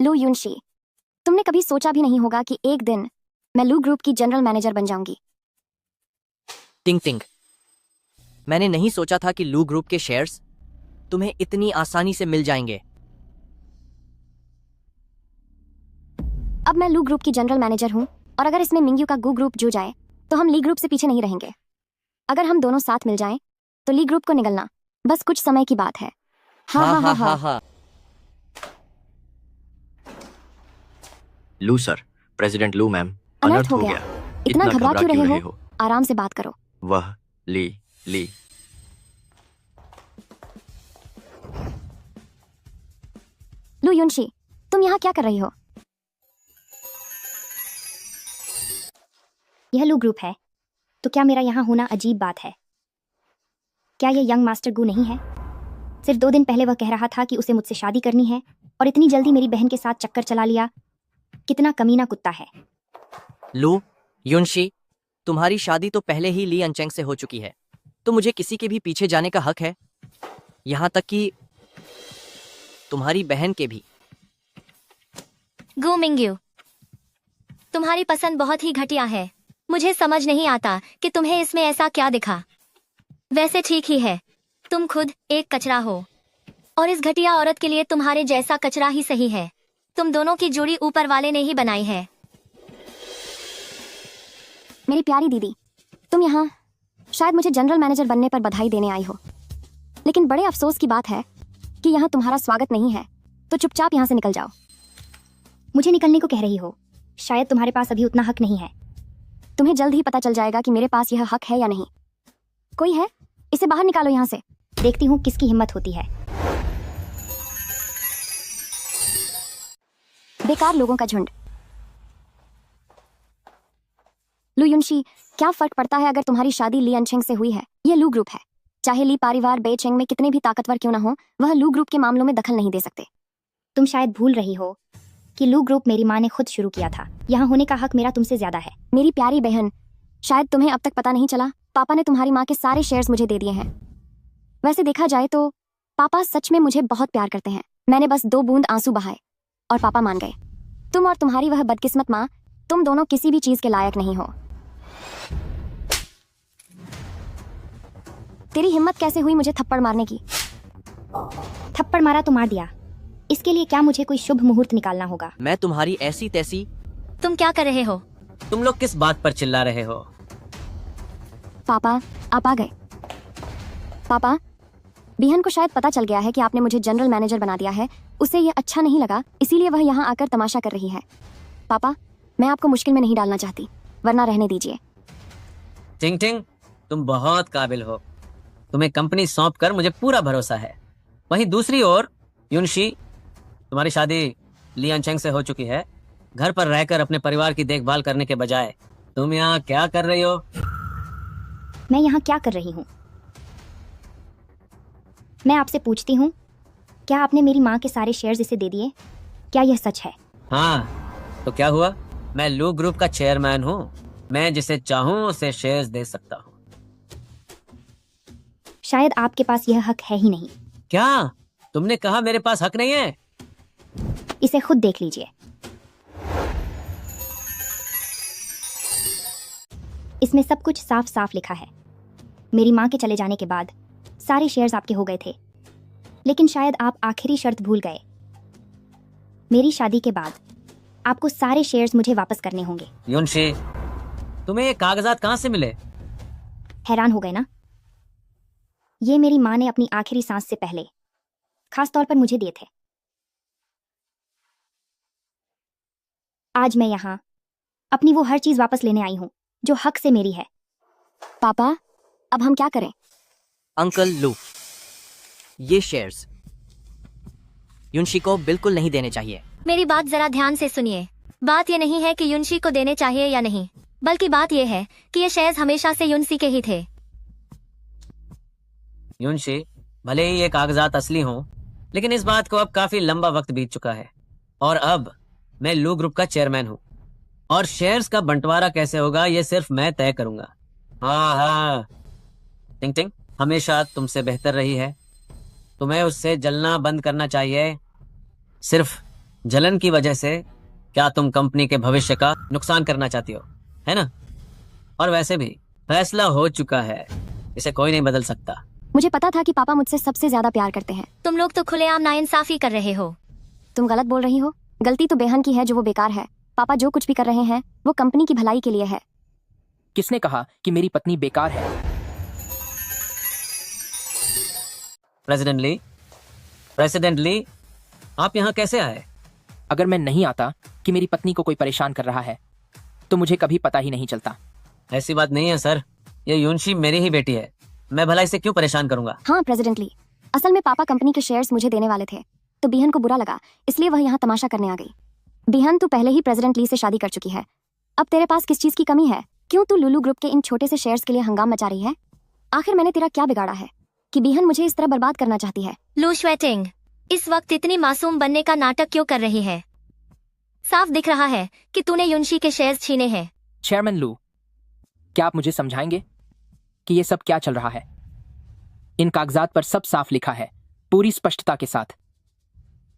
लू युनशी, तुमने कभी सोचा भी नहीं होगा कि एक दिन मैं लू ग्रुप की जनरल मैनेजर बन जाऊंगी। टिंग टिंग, मैंने नहीं सोचा था कि लू ग्रुप के शेयर्स तुम्हें इतनी आसानी से मिल जाएंगे। अब मैं लू ग्रुप की जनरल मैनेजर हूं और अगर इसमें मिंग्यू का गू ग्रुप जुड़ जाए तो हम ली ग्रुप से पीछे नहीं रहेंगे। अगर हम दोनों साथ मिल जाएं तो ली ग्रुप को निगलना बस कुछ समय की बात है। हाँ हाँ हाँ हाँ, हाँ। लू सर, प्रेसिडेंट लू मैम, अनर्थ हो गया। इतना घबरा क्यों रहे हो? आराम से बात करो। वह ली लू युनशी, तुम यहाँ क्या कर रही हो? यह लू ग्रुप है तो क्या मेरा यहाँ होना अजीब बात है? क्या यह यंग मास्टर गू नहीं है? सिर्फ 2 दिन पहले वह कह रहा था कि उसे मुझसे शादी करनी है और इतनी जल्दी मेरी बहन के साथ चक्कर चला लिया। कितना कमीना कुत्ता है। लू युनशी, तुम्हारी शादी तो पहले ही ली अनचेंग से हो चुकी है, तो मुझे किसी के भी पीछे जाने का हक है, यहाँ तक कि तुम्हारी बहन के भी। गू मिंग्यू, तुम्हारी पसंद बहुत ही घटिया है। मुझे समझ नहीं आता कि तुम्हें इसमें ऐसा क्या दिखा। वैसे ठीक ही है, तुम खुद एक कचरा हो और इस घटिया औरत के लिए तुम्हारे जैसा कचरा ही सही है। तुम दोनों की जोड़ी ऊपर वाले ने ही बनाई है। मेरी प्यारी दीदी, तुम यहाँ शायद मुझे जनरल मैनेजर बनने पर बधाई देने आई हो, लेकिन बड़े अफसोस की बात है कि यहाँ तुम्हारा स्वागत नहीं है, तो चुपचाप यहाँ से निकल जाओ। मुझे निकलने को कह रही हो? शायद तुम्हारे पास अभी उतना हक नहीं है। तुम्हें जल्द ही पता चल जाएगा कि मेरे पास यह हक है या नहीं। कोई है? इसे बाहर निकालो यहाँ से। देखती हूँ किसकी हिम्मत होती है। बेकार लोगों का झुंड। लू युनशी, क्या फर्क पड़ता है अगर तुम्हारी शादी ली अनचेंग से हुई है? यह लू ग्रुप है। चाहे ली परिवार बेचेंग में कितने भी ताकतवर क्यों ना हो, वह लू ग्रुप के मामलों में दखल नहीं दे सकते। तुम शायद भूल रही हो कि लू ग्रुप मेरी माँ ने खुद शुरू किया था। यहाँ होने का हक मेरा तुमसे ज्यादा है। मेरी प्यारी बहन, शायद तुम्हें अब तक पता नहीं चला, पापा ने तुम्हारी माँ के सारे शेयर्स मुझे दे दिए हैं। वैसे देखा जाए तो पापा सच में मुझे बहुत प्यार करते हैं। मैंने बस 2 बूंद आंसू बहाए और पापा मान गए। तुम और तुम्हारी वह बदकिस्मत माँ, तुम दोनों किसी भी चीज के लायक नहीं हो। तेरी हिम्मत कैसे हुई मुझे थप्पड़ मारने की? थप्पड़ मारा तो मार दिया, इसके लिए क्या मुझे कोई शुभ मुहूर्त निकालना होगा? मैं तुम्हारी ऐसी तैसी। तुम क्या कर रहे हो? तुम लोग किस बात पर चिल्ला रहे हो? पापा, आप आ गए। पापा, बिहन को शायद पता चल गया है कि आपने मुझे जनरल मैनेजर बना दिया है। उसे यह अच्छा नहीं लगा, इसीलिए वह यहाँ आकर तमाशा कर रही है। पापा, मैं आपको मुश्किल में नहीं डालना चाहती, वरना रहने दीजिए। टिंग टिंग, तुम बहुत काबिल हो। तुम्हें कंपनी सौंप कर मुझे पूरा भरोसा है। वहीं दूसरी ओर युनशी, तुम्हारी शादी ली अनचेंग से हो चुकी है। घर पर रहकर अपने परिवार की देखभाल करने के बजाय तुम यहाँ क्या कर रही हो? मैं यहाँ क्या कर रही हूँ? मैं आपसे पूछती हूँ, क्या आपने मेरी माँ के सारे शेयर्स इसे दे दिए? क्या यह सच है? हाँ, तो क्या हुआ? मैं लू ग्रुप का चेयरमैन हूँ। मैं जिसे चाहूँ उसे शेयर्स दे सकता हूँ। शायद आपके पास यह हक है ही नहीं। क्या तुमने कहा मेरे पास हक नहीं है? इसे खुद देख लीजिए। इसमें सब कुछ साफ साफ लिखा है। मेरी माँ के चले जाने के बाद सारे शेयर्स आपके हो गए थे, लेकिन शायद आप आखिरी शर्त भूल गए। मेरी शादी के बाद आपको सारे शेयर्स मुझे वापस करने होंगे। युनशी, तुम्हें ये कागजात कहाँ से मिले? हैरान हो गए ना? ये मेरी माँ ने अपनी आखिरी सांस से पहले खास तौर पर मुझे दिए थे। आज मैं यहाँ अपनी वो हर चीज वापस लेने आई हूँ जो हक से मेरी है। पापा, अब हम क्या करें? अंकल लू, ये शेयर्स युनशी को बिल्कुल नहीं देने चाहिए। मेरी बात जरा ध्यान से सुनिए। बात ये नहीं है कि युनशी को देने चाहिए या नहीं, बल्कि बात ये है कि ये शेयर्स हमेशा से युनशी के ही थे। युनशी, भले ही ये कागजात असली हों, लेकिन इस बात को अब काफी लंबा वक्त बीत चुका है और अब मैं लू ग्रुप का चेयरमैन हूँ और शेयर्स का बंटवारा कैसे होगा ये सिर्फ मैं तय करूंगा। हाँ, टिंग टिंग हमेशा तुमसे बेहतर रही है। तुम्हें उससे जलना बंद करना चाहिए। सिर्फ जलन की वजह से क्या तुम कंपनी के भविष्य का नुकसान करना चाहती हो, है ना? और वैसे भी फैसला हो चुका है, इसे कोई नहीं बदल सकता। मुझे पता था कि पापा मुझसे सबसे ज्यादा प्यार करते हैं। तुम लोग तो खुलेआम नाइंसाफी कर रहे हो। तुम गलत बोल रही हो। गलती तो बेहन की है जो वो बेकार है। पापा जो कुछ भी कर रहे हैं वो कंपनी की भलाई के लिए है। किसने कहा कि मेरी पत्नी बेकार है? प्रेसिडेंट ली, आप यहाँ कैसे आए? अगर मैं नहीं आता कि मेरी पत्नी को कोई परेशान कर रहा है तो मुझे कभी पता ही नहीं चलता। ऐसी बात नहीं है सर, ये युनशी मेरी ही बेटी है। मैं भला इसे क्यों परेशान करूंगा? हाँ प्रेसिडेंट ली, असल में पापा कंपनी के शेयर्स मुझे देने वाले थे, तो बिहन को बुरा लगा, इसलिए वह यहाँ तमाशा करने आ गई। बिहन, तू पहले ही प्रेसिडेंट ली से शादी कर चुकी है, अब तेरे पास किस चीज की कमी है? क्यों तू लुलू ग्रुप के इन छोटे से शेयर्स के लिए हंगाम मचा रही है? आखिर मैंने तेरा क्या बिगाड़ा है कि बिहन मुझे इस तरह बर्बाद करना चाहती है? लू श्वेटिंग, इस वक्त इतनी मासूम बनने का नाटक क्यों कर रही है? साफ दिख रहा है कि तूने युनशी के शेयर्स छीने हैं। चेयरमैन लू, क्या आप मुझे समझाएंगे कि ये सब क्या चल रहा है? इन कागजात पर सब साफ लिखा है, पूरी स्पष्टता के साथ,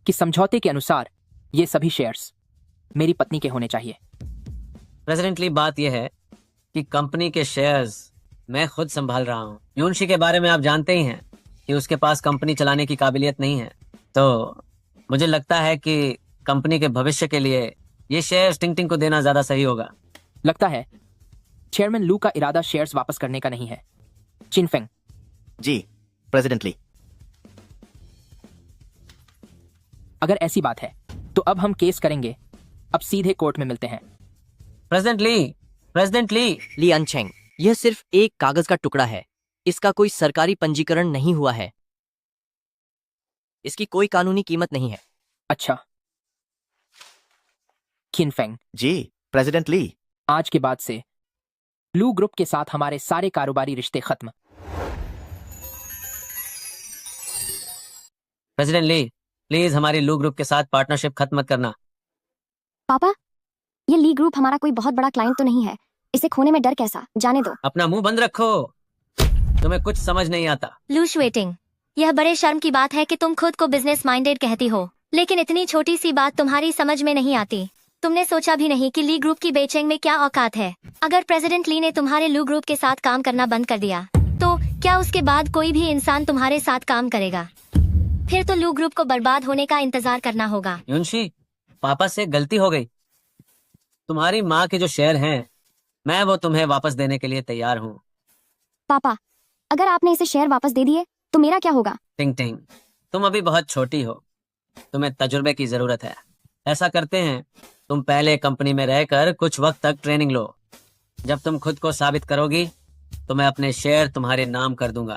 कि समझौते के अनुसार ये सभी शेयर्स मेरी पत्नी के होने चाहिए। प्रेसिडेंटली बात यह है कि कंपनी के शेयर्स मैं खुद संभाल रहा हूँ। युनशी के बारे में आप जानते ही हैं कि उसके पास कंपनी चलाने की काबिलियत नहीं है, तो मुझे लगता है कि कंपनी के भविष्य के लिए ये शेयर्स टिंग टिंग को देना ज्यादा सही होगा। लगता है चेयरमैन लू का इरादा शेयर्स वापस करने का नहीं है। चिनफेंग। जी प्रेसिडेंट ली। अगर ऐसी बात है तो अब हम केस करेंगे। अब सीधे कोर्ट में मिलते हैं। प्रेसिडेंट ली। ली अनचेंग, यह सिर्फ एक कागज का टुकड़ा है। इसका कोई सरकारी पंजीकरण नहीं हुआ है। इसकी कोई कानूनी कीमत नहीं है। अच्छा। किनफेंग। जी प्रेसिडेंट ली। आज के बाद से लू ग्रुप के साथ हमारे सारे कारोबारी रिश्ते खत्म। प्रेसिडेंट ली, प्लीज हमारी लू ग्रुप के साथ पार्टनरशिप खत्म मत करना। पापा, ये ली ग्रुप हमारा कोई बहुत बड़ा क्लाइंट तो नहीं है, इसे खोने में डर कैसा? जाने दो। अपना मुंह बंद रखो, तुम्हें कुछ समझ नहीं आता। लू श्वेटिंग, यह बड़े शर्म की बात है कि तुम खुद को बिजनेस माइंडेड कहती हो, लेकिन इतनी छोटी सी बात तुम्हारी समझ में नहीं आती। तुमने सोचा भी नहीं कि ली ग्रुप की बेचेंग में क्या औकात है। अगर प्रेसिडेंट ली ने तुम्हारे लू ग्रुप के साथ काम करना बंद कर दिया तो क्या उसके बाद कोई भी इंसान तुम्हारे साथ काम करेगा? फिर तो लू ग्रुप को बर्बाद होने का इंतजार करना होगा। युनशी, पापा से गलती हो गई। तुम्हारी माँ के जो शेयर हैं, मैं वो तुम्हें वापस देने के लिए तैयार हूँ। पापा, अगर आपने इसे शेयर वापस दे दिए तो मेरा क्या होगा? टिंग टिंग, तुम अभी बहुत छोटी हो, तुम्हें तजुर्बे की जरूरत है। ऐसा करते हैं, तुम पहले कंपनी में रहकर कुछ वक्त तक ट्रेनिंग लो। जब तुम खुद को साबित करोगी तो मैं अपने शेयर तुम्हारे नाम कर दूंगा।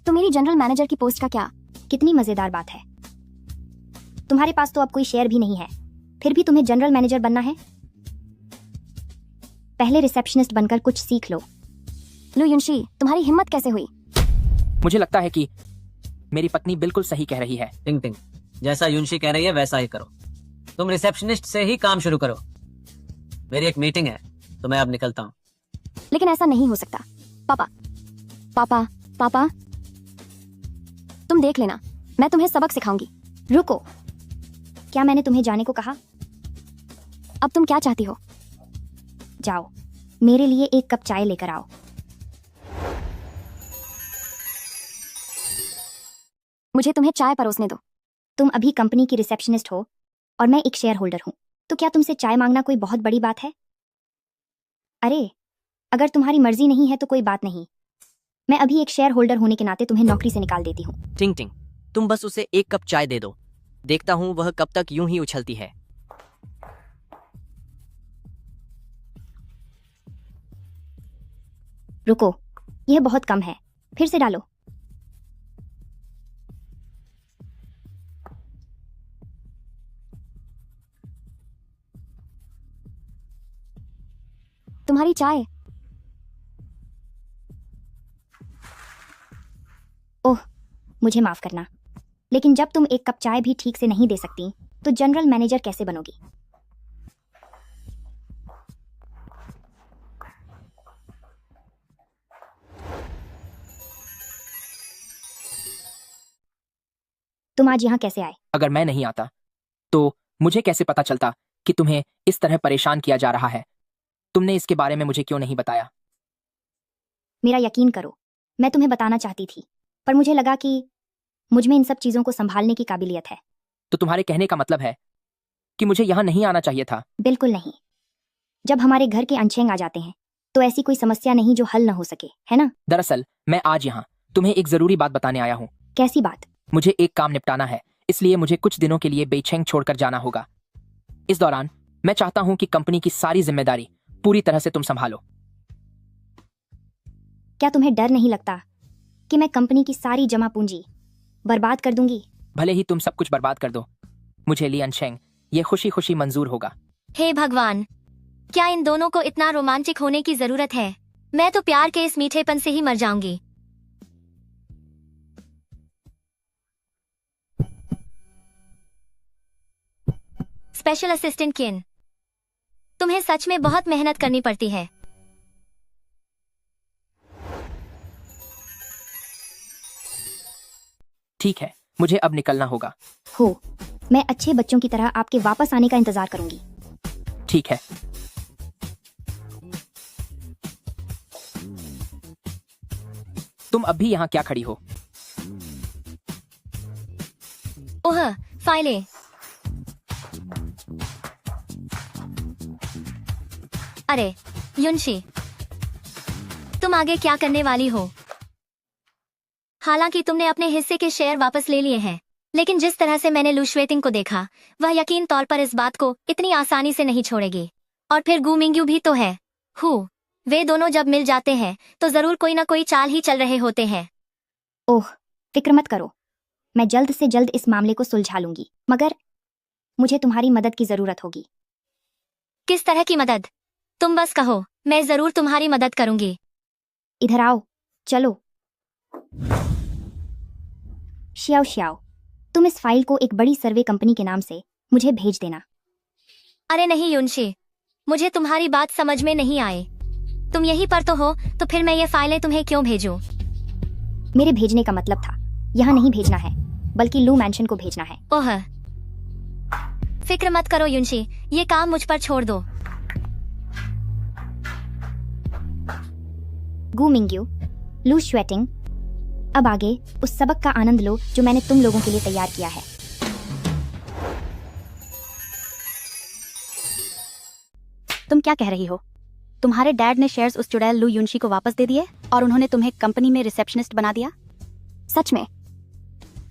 तो मेरी जनरल मैनेजर की पोस्ट का क्या? कितनी मजेदार बात है। तुम्हारे पास तो अब कोई शेयर भी नहीं है, फिर भी तुम्हें जनरल मैनेजर बनना है? पहले रिसेप्शनिस्ट बनकर कुछ सीख लो। लू युनशी, तुम्हारी हिम्मत कैसे हुई? मुझे लगता है कि मेरी पत्नी बिल्कुल सही कह रही है। टिंग टिंग, जैसा युनशी कह रही है वैसा ही करो। तुम रिसेप्शनिस्ट से ही काम शुरू करो। मेरी एक मीटिंग है तो मैं अब निकलता हूँ। लेकिन ऐसा नहीं हो सकता। पापा, पापा, पापा, तुम देख लेना, मैं तुम्हें सबक सिखाऊंगी। रुको, क्या मैंने तुम्हें जाने को कहा? अब तुम क्या चाहती हो? जाओ, मेरे लिए एक कप चाय लेकर आओ। मुझे तुम्हें चाय परोसने दो। तुम अभी कंपनी की रिसेप्शनिस्ट हो और मैं एक शेयर होल्डर हूँ, तो क्या तुमसे चाय मांगना कोई बहुत बड़ी बात है? अरे, अगर तुम्हारी मर्जी नहीं है तो कोई बात नहीं। मैं अभी एक शेयर होल्डर होने के नाते तुम्हें नौकरी से निकाल देती हूँ। टिंग टिंग, तुम बस उसे एक कप चाय दे दो। देखता हूँ वह कब तक यूं ही उछलती है। रुको, यह बहुत कम है, फिर से डालो। तुम्हारी चाय। ओह, मुझे माफ करना, लेकिन जब तुम एक कप चाय भी ठीक से नहीं दे सकती तो जनरल मैनेजर कैसे बनोगी? तुम आज यहाँ कैसे आए? अगर मैं नहीं आता तो मुझे कैसे पता चलता कि तुम्हें इस तरह परेशान किया जा रहा है? तुमने इसके बारे में मुझे क्यों नहीं बताया? मेरा यकीन करो, मैं तुम्हें बताना चाहती थी, पर मुझे लगा कि मुझ में इन सब चीजों को संभालने की काबिलियत है। तो तुम्हारे कहने का मतलब है कि मुझे यहाँ नहीं आना चाहिए था? बिल्कुल नहीं। जब हमारे घर के अनछेंग आ जाते हैं तो ऐसी कोई समस्या नहीं जो हल न हो सके, है ना? दरअसल मैं आज यहाँ तुम्हें एक जरूरी बात बताने आया हूँ। कैसी बात? मुझे एक काम निपटाना है, इसलिए मुझे कुछ दिनों के लिए बेइछेंग छोड़कर जाना होगा। इस दौरान मैं चाहता हूँ कि कंपनी की सारी जिम्मेदारी पूरी तरह से तुम संभालो। क्या तुम्हें डर नहीं लगता कि मैं कंपनी की सारी जमा पूंजी बर्बाद कर दूंगी? भले ही तुम सब कुछ बर्बाद कर दो, मुझे ली अनशेंग ये खुशी खुशी मंजूर होगा। हे भगवान, क्या इन दोनों को इतना रोमांटिक होने की जरूरत है? मैं तो प्यार के इस मीठेपन से ही मर जाऊंगी। स्पेशल असिस्टेंट किन, तुम्हें सच में बहुत मेहनत करनी पड़ती है। ठीक है, मुझे अब निकलना होगा। हो, मैं अच्छे बच्चों की तरह आपके वापस आने का इंतजार करूंगी। ठीक है। तुम अब भी यहाँ क्या खड़ी हो? ओह, फाइलें। अरे युनशी, तुम आगे क्या करने वाली हो? हालांकि तुमने अपने हिस्से के शेयर वापस ले लिए हैं, लेकिन जिस तरह से मैंने लू श्वेतिंग को देखा, वह यकीन तौर पर इस बात को इतनी आसानी से नहीं छोड़ेगी। और फिर गू मिंग्यू भी तो है। वे दोनों जब मिल जाते हैं तो जरूर कोई ना कोई चाल ही चल रहे होते हैं। ओह, फिक्र मत करो, मैं जल्द से जल्द इस मामले को सुलझा लूंगी, मगर मुझे तुम्हारी मदद की जरूरत होगी। किस तरह की मदद? तुम बस कहो, मैं जरूर तुम्हारी मदद करूंगी। इधर आओ, चलो। श्याओ श्याओ, तुम इस फाइल को एक बड़ी सर्वे कंपनी के नाम से मुझे भेज देना। अरे नहीं युनशी, मुझे तुम्हारी बात समझ में नहीं आई। तुम यहीं पर तो हो, तो फिर मैं ये फाइलें तुम्हें क्यों भेजूं? मेरे भेजने का मतलब था, यहाँ नहीं भेजना है, बल्कि लू मैंशन को भेजना है। ओह, फिक्र मत करो युनशी, ये काम मुझ पर छोड़ दो। गू मिंग्यू, लू श्वेटिंग, अब आगे उस सबक का आनंद लो जो मैंने तुम लोगों के लिए तैयार किया है। तुम क्या कह रही हो? तुम्हारे डैड ने शेयर्स उस चुड़ैल लू युनशी को वापस दे दिए और उन्होंने तुम्हें कंपनी में रिसेप्शनिस्ट बना दिया? सच में?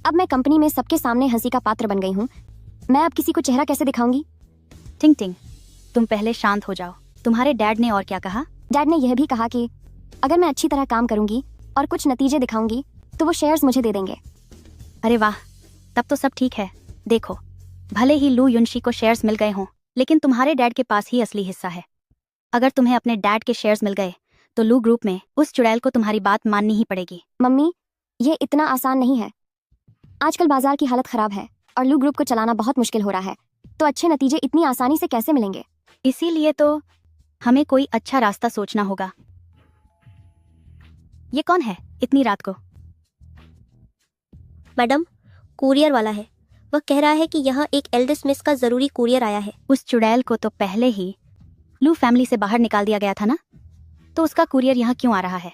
अब मैं कंपनी में सबके सामने हंसी का पात्र बन गई हूँ। मैं अब किसी को चेहरा कैसे दिखाऊंगी? टिंग टिंग, तुम पहले शांत हो जाओ। तुम्हारे डैड ने और क्या कहा? डैड ने यह भी कहा कि अगर मैं अच्छी तरह काम करूंगी और कुछ नतीजे दिखाऊंगी तो वो शेयर्स मुझे दे देंगे। अरे वाह, तब तो सब ठीक है। देखो, भले ही लू युनशी को शेयर्स मिल गए हों, लेकिन तुम्हारे डैड के पास ही असली हिस्सा है। अगर तुम्हें अपने डैड के शेयर्स मिल गए तो लू ग्रुप में उस चुड़ैल को तुम्हारी बात माननी ही पड़ेगी। मम्मी, ये इतना आसान नहीं है। आजकल बाजार की हालत खराब है और लू ग्रुप को चलाना बहुत मुश्किल हो रहा है, तो अच्छे नतीजे इतनी आसानी से कैसे मिलेंगे? इसीलिए तो हमें कोई अच्छा रास्ता सोचना होगा। ये कौन है इतनी रात को? मैडम, कुरियर वाला है। वह कह रहा है कि यहाँ एक एल्डर स्मिथ का जरूरी कुरियर आया है। उस चुड़ैल को तो पहले ही लू फैमिली से बाहर निकाल दिया गया था ना? तो उसका कुरियर यहाँ क्यों आ रहा है?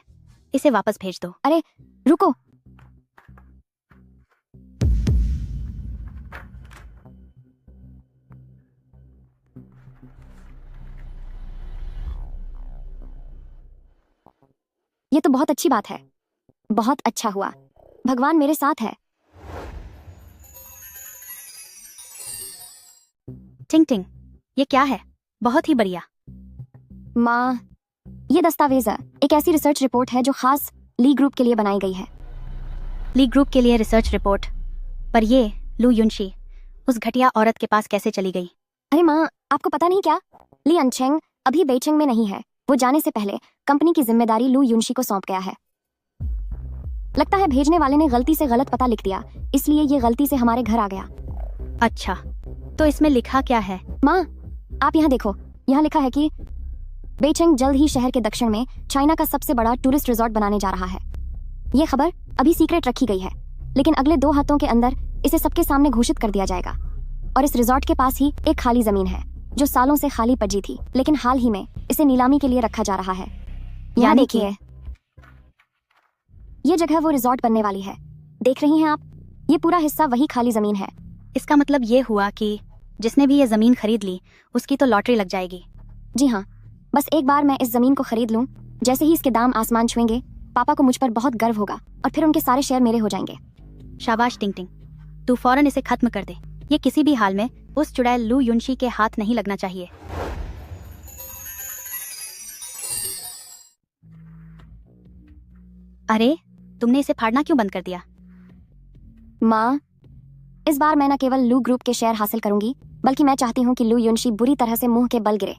इसे वापस भेज दो। अरे रुको, ये तो बहुत अच्छी बात है। बहुत अच्छा हुआ, भगवान मेरे साथ है। टिंग टिंग, ये क्या है? बहुत ही बढ़िया। माँ, ये दस्तावेज है, एक ऐसी रिसर्च रिपोर्ट है जो खास ली ग्रुप के लिए बनाई गई है। ली ग्रुप के लिए रिसर्च रिपोर्ट? पर ये लू युनशी उस घटिया औरत के पास कैसे चली गई? अरे माँ, आपको पता नहीं क्या? ली अनचेंग अभी बेइजिंग में नहीं है। वो जाने से पहले कंपनी की जिम्मेदारी लू युनशी को सौंप गया है। लगता है भेजने वाले ने गलती से गलत पता लिख दिया, इसलिए ये गलती से हमारे घर आ गया। अच्छा, तो इसमें लिखा क्या है? माँ, आप यहाँ देखो, यहाँ लिखा है कि बेइजिंग जल्द ही शहर के दक्षिण में चाइना का सबसे बड़ा टूरिस्ट रिजॉर्ट बनाने जा रहा है। ये खबर अभी सीक्रेट रखी गई है, लेकिन अगले 2 हफ्तों के अंदर इसे सबके सामने घोषित कर दिया जाएगा। और इस रिजॉर्ट के पास ही एक खाली जमीन है जो सालों से खाली पड़ी थी, लेकिन हाल ही में इसे नीलामी के लिए रखा जा रहा है। यहाँ देखिए, ये जगह वो रिजॉर्ट बनने वाली है। देख रही हैं आप? ये पूरा हिस्सा वही खाली जमीन है। इसका मतलब ये हुआ कि जिसने भी ये जमीन खरीद ली उसकी तो लॉटरी लग जाएगी। जी हाँ, बस एक बार मैं इस जमीन को खरीद लूं, जैसे ही इसके दाम आसमान छुएंगे, पापा को मुझ पर बहुत गर्व होगा और फिर उनके सारे शेयर मेरे हो जाएंगे। शाबाश टिंग टिंग, तू फौरन इसे खत्म कर दे। ये किसी भी हाल में उस चुड़ैल लू युनशी के हाथ नहीं लगना चाहिए। अरे, तुमने इसे फाड़ना क्यों बंद कर दिया? माँ, इस बार मैं न केवल लू ग्रुप के शेयर हासिल करूंगी, बल्कि मैं चाहती हूँ कि लू युनशी बुरी तरह से मुंह के बल गिरे।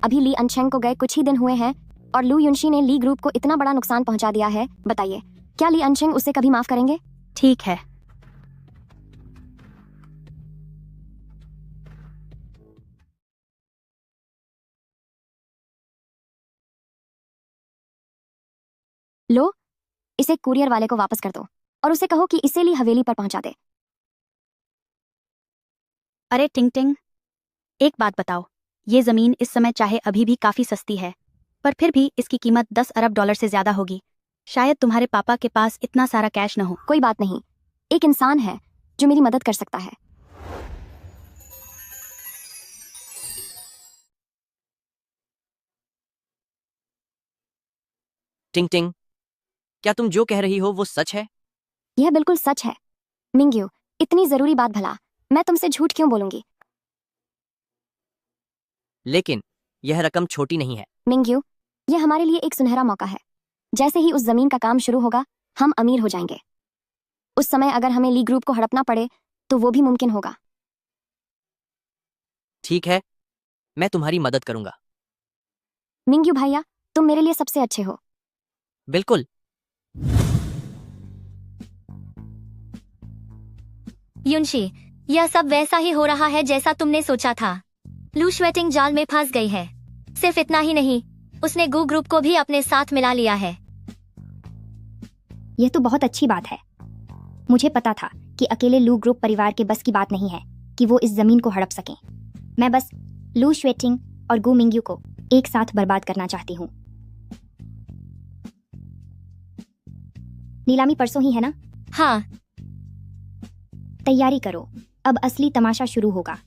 अभी ली अनचेंग को गए कुछ ही दिन हुए हैं और लू युनशी ने ली ग्रुप को इतना बड़ा नुकसान पहुंचा दिया है। बताइए, क्या ली अनचेंग उसे कभी माफ करेंगे? ठीक है। लो, इसे कुरियर वाले को वापस कर दो और उसे कहो कि इसे ली हवेली पर पहुंचा दे। अरे टिंग टिंग, एक बात बताओ, ये जमीन इस समय चाहे अभी भी काफी सस्ती है, पर फिर भी इसकी कीमत 10 अरब डॉलर से ज्यादा होगी। शायद तुम्हारे पापा के पास इतना सारा कैश न हो। कोई बात नहीं, एक इंसान है जो मेरी मदद कर सकता है। टिंग टिंग, क्या तुम जो कह रही हो वो सच है? यह बिल्कुल सच है। मिंग्यू, इतनी जरूरी बात भला मैं तुमसे झूठ क्यों बोलूंगी? लेकिन यह रकम छोटी नहीं है। मिंग्यू, यह हमारे लिए एक सुनहरा मौका है। जैसे ही उस जमीन का काम शुरू होगा, हम अमीर हो जाएंगे। उस समय अगर हमें ली ग्रुप को हड़पना पड़े तो वो भी मुमकिन होगा। ठीक है, मैं तुम्हारी मदद करूंगा। मिंग्यू भैया, तुम मेरे लिए सबसे अच्छे हो। बिल्कुल। युनशी, यह सब वैसा ही हो रहा है जैसा तुमने सोचा था। लू श्वेटिंग जाल में फंस गई है। सिर्फ इतना ही नहीं, उसने गू ग्रुप को भी अपने साथ मिला लिया है। यह तो बहुत अच्छी बात है। मुझे पता था कि अकेले लू ग्रुप परिवार के बस की बात नहीं है कि वो इस जमीन को हड़प सकें। मैं बस लू श्वेटिंग और गू मिंग्यू को एक साथ बर्बाद करना चाहती हूँ। नीलामी परसों ही है ना? हाँ। तैयारी करो, अब असली तमाशा शुरू होगा।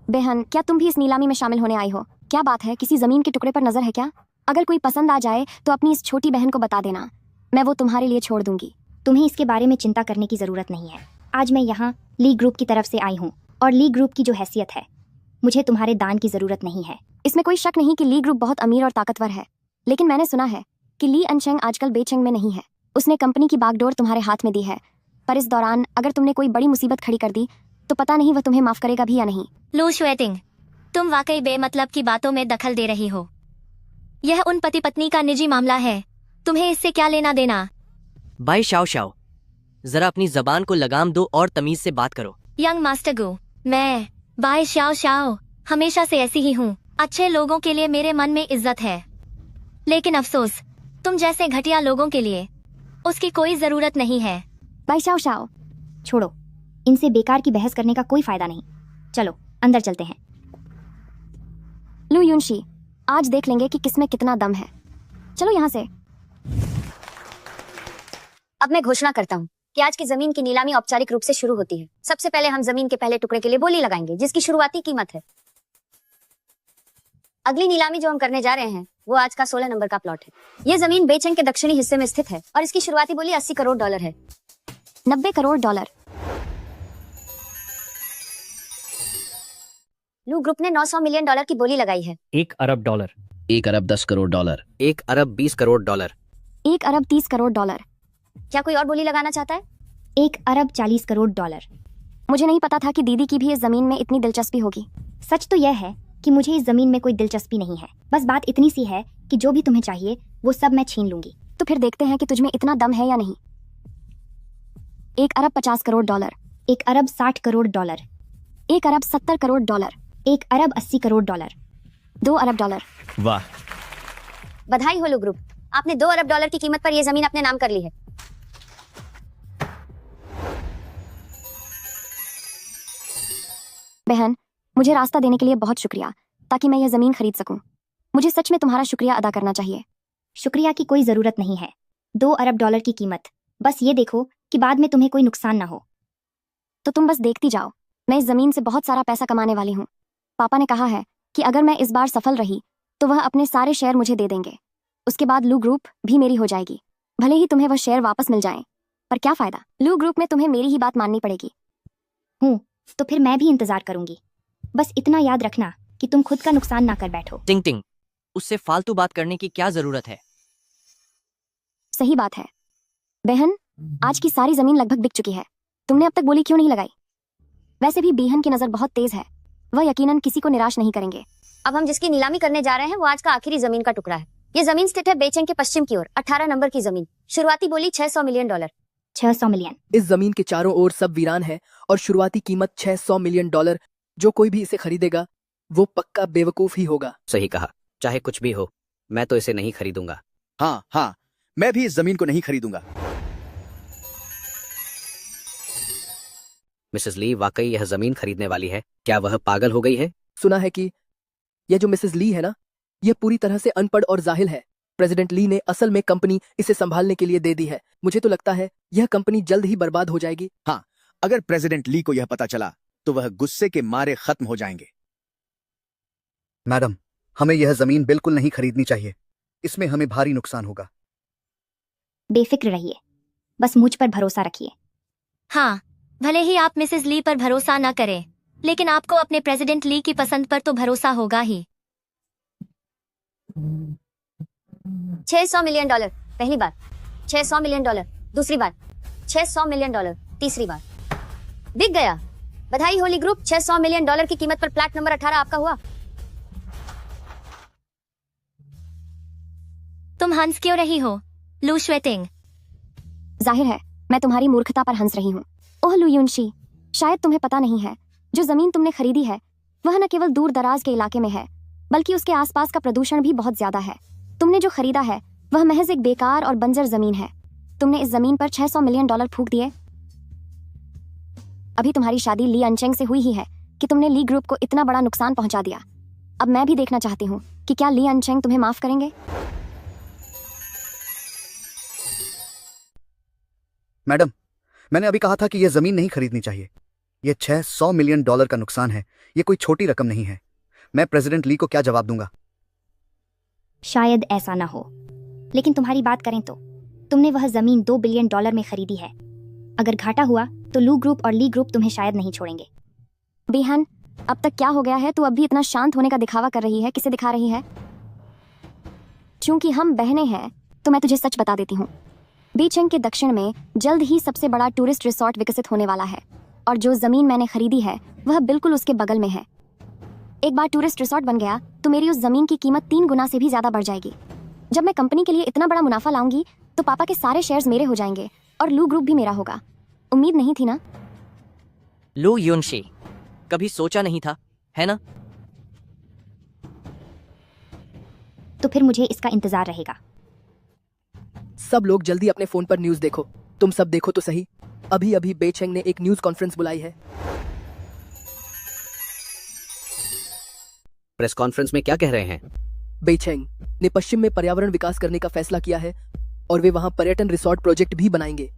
बेहन, क्या तुम भी इस नीलामी में शामिल होने आई हो? क्या बात है, किसी जमीन के टुकड़े पर नजर है क्या? अगर कोई पसंद आ जाए तो अपनी इस छोटी बहन को बता देना, मैं वो तुम्हारे लिए छोड़ दूंगी। तुम्हें इसके बारे में चिंता करने की जरूरत नहीं है। आज मैं यहाँ ली ग्रुप की तरफ से आई हूँ और ली ग्रुप की जो हैसियत है, मुझे तुम्हारे दान की जरूरत नहीं है। इसमें कोई शक नहीं कि ली ग्रुप बहुत अमीर और ताकतवर है, लेकिन मैंने सुना है कि ली अनचेंग आजकल बेइजिंग में नहीं है। उसने कंपनी की बागडोर तुम्हारे हाथ में दी है, पर इस दौरान अगर तुमने कोई बड़ी मुसीबत खड़ी कर दी तो पता नहीं वह तुम्हें माफ करेगा भी या नहीं। लू श्वेटिंग, तुम वाकई बेमतलब की बातों में दखल दे रही हो। यह उन पति पत्नी का निजी मामला है, तुम्हें इससे क्या लेना देना? बाई शाओ शाओ, जरा अपनी जबान को लगाम दो और तमीज से बात करो। यंग मास्टर गू, मैं बाय शाओ शाओ हमेशा से ऐसी ही हूँ। अच्छे लोगों के लिए मेरे मन में इज्जत है, लेकिन अफसोस तुम जैसे घटिया लोगों के लिए उसकी कोई जरूरत नहीं है। Bye Shao Shao. छोड़ो, इनसे बेकार की बहस करने का कोई फायदा नहीं। चलो अंदर चलते हैं। लू युनशी, आज देख लेंगे कि किसमें कितना दम है। चलो यहाँ से। अब मैं घोषणा करता हूँ कि आज की जमीन की नीलामी औपचारिक रूप से शुरू होती है। सबसे पहले हम जमीन के पहले टुकड़े के लिए बोली लगाएंगे, जिसकी शुरुआती कीमत है। अगली नीलामी जो हम करने जा रहे हैं वो आज का 16 नंबर का प्लॉट है। ये जमीन बेचेंग के दक्षिणी हिस्से में स्थित है और इसकी शुरुआती बोली 80 करोड़ डॉलर है। 90 करोड़ डॉलर। लू ग्रुप ने 900 मिलियन डॉलर की बोली लगाई है। 1 अरब डॉलर। 1 अरब 10 करोड़ डॉलर। 1 अरब 20 करोड़ डॉलर। 1 अरब 30 करोड़ डॉलर। क्या कोई और बोली लगाना चाहता है? 1 अरब 40 करोड़ डॉलर। मुझे नहीं पता था कि दीदी की भी इस जमीन में इतनी दिलचस्पी होगी। सच तो यह है कि मुझे इस जमीन में कोई दिलचस्पी नहीं है। बस बात इतनी सी है कि जो भी तुम्हें चाहिए वो सब मैं छीन लूंगी। तो फिर देखते हैं कि तुझमें इतना दम है या नहीं। 1 अरब 50 करोड़ डॉलर। 1 अरब 60 करोड़ डॉलर। 1 अरब 70 करोड़ डॉलर। 1 अरब 80 करोड़ डॉलर। 2 अरब डॉलर। वाह, बधाई हो लू ग्रुप, आपने 2 अरब डॉलर की कीमत पर यह जमीन अपने नाम कर ली है। बहन, मुझे रास्ता देने के लिए बहुत शुक्रिया, ताकि मैं यह जमीन खरीद सकूं। मुझे सच में तुम्हारा शुक्रिया अदा करना चाहिए। शुक्रिया की कोई जरूरत नहीं है। 2 अरब डॉलर की कीमत। बस ये देखो कि बाद में तुम्हें कोई नुकसान ना हो। तो तुम बस देखती जाओ। मैं इस जमीन से बहुत सारा पैसा कमाने वाली हूँ। पापा ने कहा है कि अगर मैं इस बार सफल रही तो वह अपने सारे शेयर मुझे दे देंगे। उसके बाद लू ग्रुप भी मेरी हो जाएगी। भले ही तुम्हें वह शेयर वापस मिल जाएं, पर क्या फायदा? लू ग्रुप में तुम्हें मेरी ही बात माननी पड़ेगी। तो फिर मैं भी इंतजार करूंगी। बस इतना याद रखना कि तुम खुद का नुकसान ना कर बैठो। टिंग टिंग, उससे फालतू बात करने की क्या जरूरत है? सही बात है। बहन, आज की सारी जमीन लगभग बिक चुकी है। तुमने अब तक बोली क्यों नहीं लगाई? वैसे भी बेहन की नजर बहुत तेज है। वह यकीनन किसी को निराश नहीं करेंगे। अब हम जिसकी नीलामी करने जा रहे हैं वो आज का आखिरी जमीन का टुकड़ा है। ये जमीन स्थित है बेचेंग के पश्चिम की ओर। 18 नंबर की जमीन। शुरुआती बोली 600 मिलियन डॉलर। 600 मिलियन। इस जमीन के चारों ओर सब वीरान है और शुरुआती कीमत 600 मिलियन डॉलर। जो कोई भी इसे खरीदेगा वो पक्का बेवकूफ ही होगा। सही कहा, चाहे कुछ भी हो, मैं तो इसे नहीं खरीदूंगा। हाँ, मैं भी इस जमीन को नहीं खरीदूंगा। मिसेस ली वाकई यह जमीन खरीदने वाली है? क्या वह पागल हो गई है? सुना है कि यह जो मिसेस ली है ना, यह पूरी तरह से अनपढ़ और जाहिल है। प्रेसिडेंट ली ने असल में कंपनी इसे संभालने के लिए दे दी है। मुझे तो लगता है यह कंपनी जल्द ही बर्बाद हो जाएगी। हाँ, अगर प्रेसिडेंट ली को यह पता चला तो वह गुस्से के मारे खत्म हो जाएंगे। मैडम, हमें यह जमीन बिल्कुल नहीं खरीदनी चाहिए। इसमें हमें भारी नुकसान होगा। बेफिक्र रहिए, बस मुझ पर भरोसा रखिए। हाँ, भले ही आप मिसेस ली पर भरोसा न करें, लेकिन आपको अपने प्रेसिडेंट ली की पसंद पर तो भरोसा होगा ही। 600 मिलियन डॉलर पहली बार। 600 मिलियन डॉलर दूसरी बार। 600 मिलियन डॉलर तीसरी बार। बिक गया। बधाई होली ग्रुप, 600 मिलियन डॉलर की कीमत पर प्लाट नंबर 18 आपका हुआ। तुम हंस क्यों रही हो, लू श्वेतिंग? जाहिर है मैं तुम्हारी मूर्खता पर हंस रही हूँ। ओह लू युनशी, शायद तुम्हें पता नहीं है, जो जमीन तुमने खरीदी है वह न केवल दूर दराज के इलाके में है, बल्कि उसके आसपास का प्रदूषण भी बहुत ज्यादा है। तुमने जो खरीदा है वह महज एक बेकार और बंजर जमीन है। तुमने इस जमीन पर 600 मिलियन डॉलर फूंक दिए। अभी तुम्हारी शादी ली अनचेंग से हुई ही है कि तुमने ली ग्रुप को इतना बड़ा नुकसान पहुंचा दिया। अब मैं भी देखना चाहती हूँ कि क्या ली अनचेंग तुम्हें माफ करेंगे। मैडम, मैंने अभी कहा था कि यह जमीन नहीं खरीदनी चाहिए। यह 600 मिलियन डॉलर का नुकसान है। यह कोई छोटी रकम नहीं है। मैं प्रेसिडेंट ली को क्या जवाब दूंगा? शायद ऐसा ना हो, लेकिन तुम्हारी बात करें तो तुमने वह जमीन 2 बिलियन डॉलर में खरीदी है। अगर घाटा हुआ तो लू ग्रुप और ली ग्रुप तुम्हें शायद नहीं छोड़ेंगे। बेहन, अब तक क्या हो गया है? तू अब भी इतना शांत होने का दिखावा कर रही है। किसे दिखा रही है? चूंकि हम बहनें हैं तो मैं तुझे सच बता देती हूँ। बीचेंग के दक्षिण में जल्द ही सबसे बड़ा टूरिस्ट रिसोर्ट विकसित होने वाला है, और जो जमीन मैंने खरीदी है वह बिल्कुल उसके बगल में है। एक बार टूरिस्ट रिसोर्ट बन गया तो मेरी उस जमीन की कीमत 3 गुना से भी ज्यादा बढ़ जाएगी। जब मैं कंपनी के लिए इतना बड़ा मुनाफा लाऊंगी तो पापा के सारे शेयर्स मेरे हो जाएंगे और लू ग्रुप भी मेरा होगा। उम्मीद नहीं थी ना? लू युनशी, कभी सोचा नहीं था, है ना? तो फिर मुझे इसका इंतजार रहेगा। सब लोग जल्दी अपने फोन पर न्यूज देखो। तुम सब देखो तो सही। अभी अभी बेचेंग ने एक न्यूज कॉन्फ्रेंस बुलाई है। प्रेस कॉन्फ्रेंस में क्या कह रहे हैं? बेचेंग ने पश्चिम में पर्यावरण विकास करने का फैसला किया है और वे वहां पर्यटन रिसोर्ट प्रोजेक्ट भी बनाएंगे।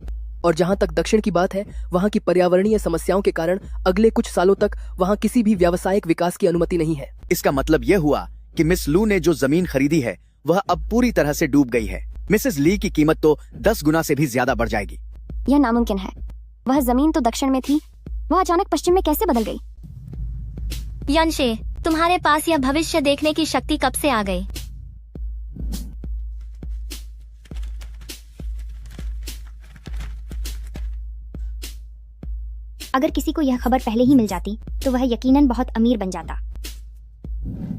और जहां तक दक्षिण की बात है, वहां की पर्यावरणीय समस्याओं के कारण अगले कुछ सालों तक वहां किसी भी व्यावसायिक विकास की अनुमति नहीं है। इसका मतलब यह हुआ कि मिस लू ने जो जमीन खरीदी है वह अब पूरी तरह से डूब गई है। मिसेस ली की कीमत तो 10 गुना से भी ज्यादा बढ़ जाएगी। यह नामुमकिन है। वह जमीन तो दक्षिण में थी, वह अचानक पश्चिम में कैसे बदल गई? यंशे, तुम्हारे पास यह भविष्य देखने की शक्ति कब से आ गई? अगर किसी को यह खबर पहले ही मिल जाती तो वह यकीनन बहुत अमीर बन जाता।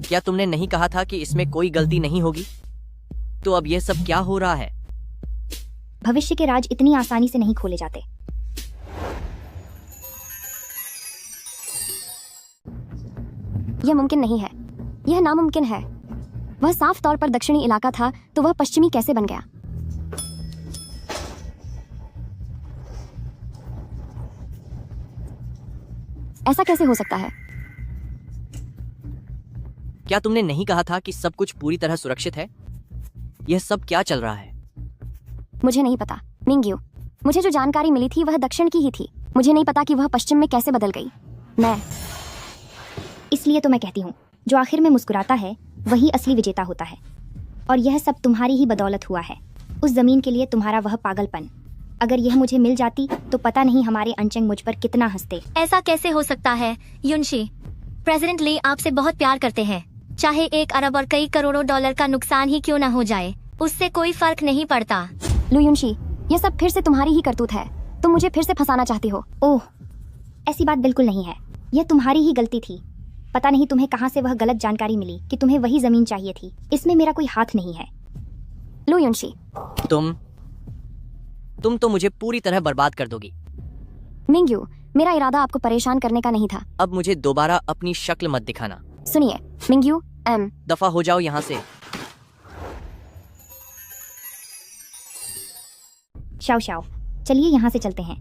क्या तुमने नहीं कहा था कि इसमें कोई गलती नहीं होगी? तो अब यह सब क्या हो रहा है? भविष्य के राज इतनी आसानी से नहीं खोले जाते। यह मुमकिन नहीं है, यह नामुमकिन है। वह साफ तौर पर दक्षिणी इलाका था, तो वह पश्चिमी कैसे बन गया? ऐसा कैसे हो सकता है? क्या तुमने नहीं कहा था कि सब कुछ पूरी तरह सुरक्षित है? यह सब क्या चल रहा है? मुझे नहीं पता मिंग्यू। मुझे जो जानकारी मिली थी वह दक्षिण की ही थी। मुझे नहीं पता कि वह पश्चिम में कैसे बदल गई। इसलिए तो मैं कहती हूँ, जो आखिर में मुस्कुराता है वही असली विजेता होता है। और यह सब तुम्हारी ही बदौलत हुआ है। उस जमीन के लिए तुम्हारा वह पागलपन। अगर यह मुझे मिल जाती तो पता नहीं हमारे अनचंग मुझ पर कितना हंसते। ऐसा कैसे हो सकता है युनशी? प्रेसिडेंट ली आपसे बहुत प्यार करते हैं। चाहे 1 अरब और कई करोड़ों डॉलर का नुकसान ही क्यों न हो जाए, उससे कोई फर्क नहीं पड़ता। लू युनशी, यह सब फिर से तुम्हारी ही करतूत है। तुम मुझे फिर से फंसाना चाहती हो। ओह, ऐसी बात बिल्कुल नहीं है। यह तुम्हारी ही गलती थी। पता नहीं तुम्हें कहाँ से वह गलत जानकारी मिली कि तुम्हें वही जमीन चाहिए थी। इसमें मेरा कोई हाथ नहीं है। लू युनशी, तुम तो मुझे पूरी तरह बर्बाद कर दोगी। मिंग्यू, मेरा इरादा आपको परेशान करने का नहीं था। अब मुझे दोबारा अपनी शक्ल मत दिखाना। सुनिए मिंग्यू, दफा हो जाओ यहाँ से। शाओ शाओ, चलिए यहाँ से चलते हैं।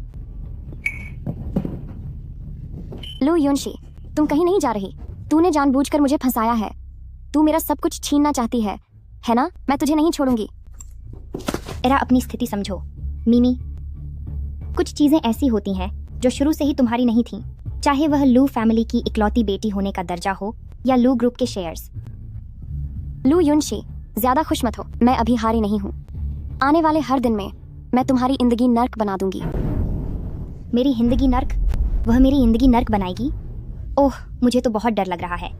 लू युनशी, तुम कहीं नहीं जा रही। तूने जानबूझकर मुझे फंसाया है। तू मेरा सब कुछ छीनना चाहती है ना? मैं तुझे नहीं छोड़ूंगी। एरा, अपनी स्थिति समझो। मिमी, कुछ चीजें ऐसी होती हैं जो शुरू से ही तुम्हारी नहीं थीं, चाहे वह लू फैमिली की इकलौती बेटी होने का दर्जा हो या लू ग्रुप के शेयर्स। लू युनशी, ज्यादा खुश मत हो। मैं अभी हारी नहीं हूँ। आने वाले हर दिन में मैं तुम्हारी जिंदगी नर्क बना दूंगी। मेरी जिंदगी नर्क? वह मेरी जिंदगी नर्क बनाएगी? ओह, मुझे तो बहुत डर लग रहा है।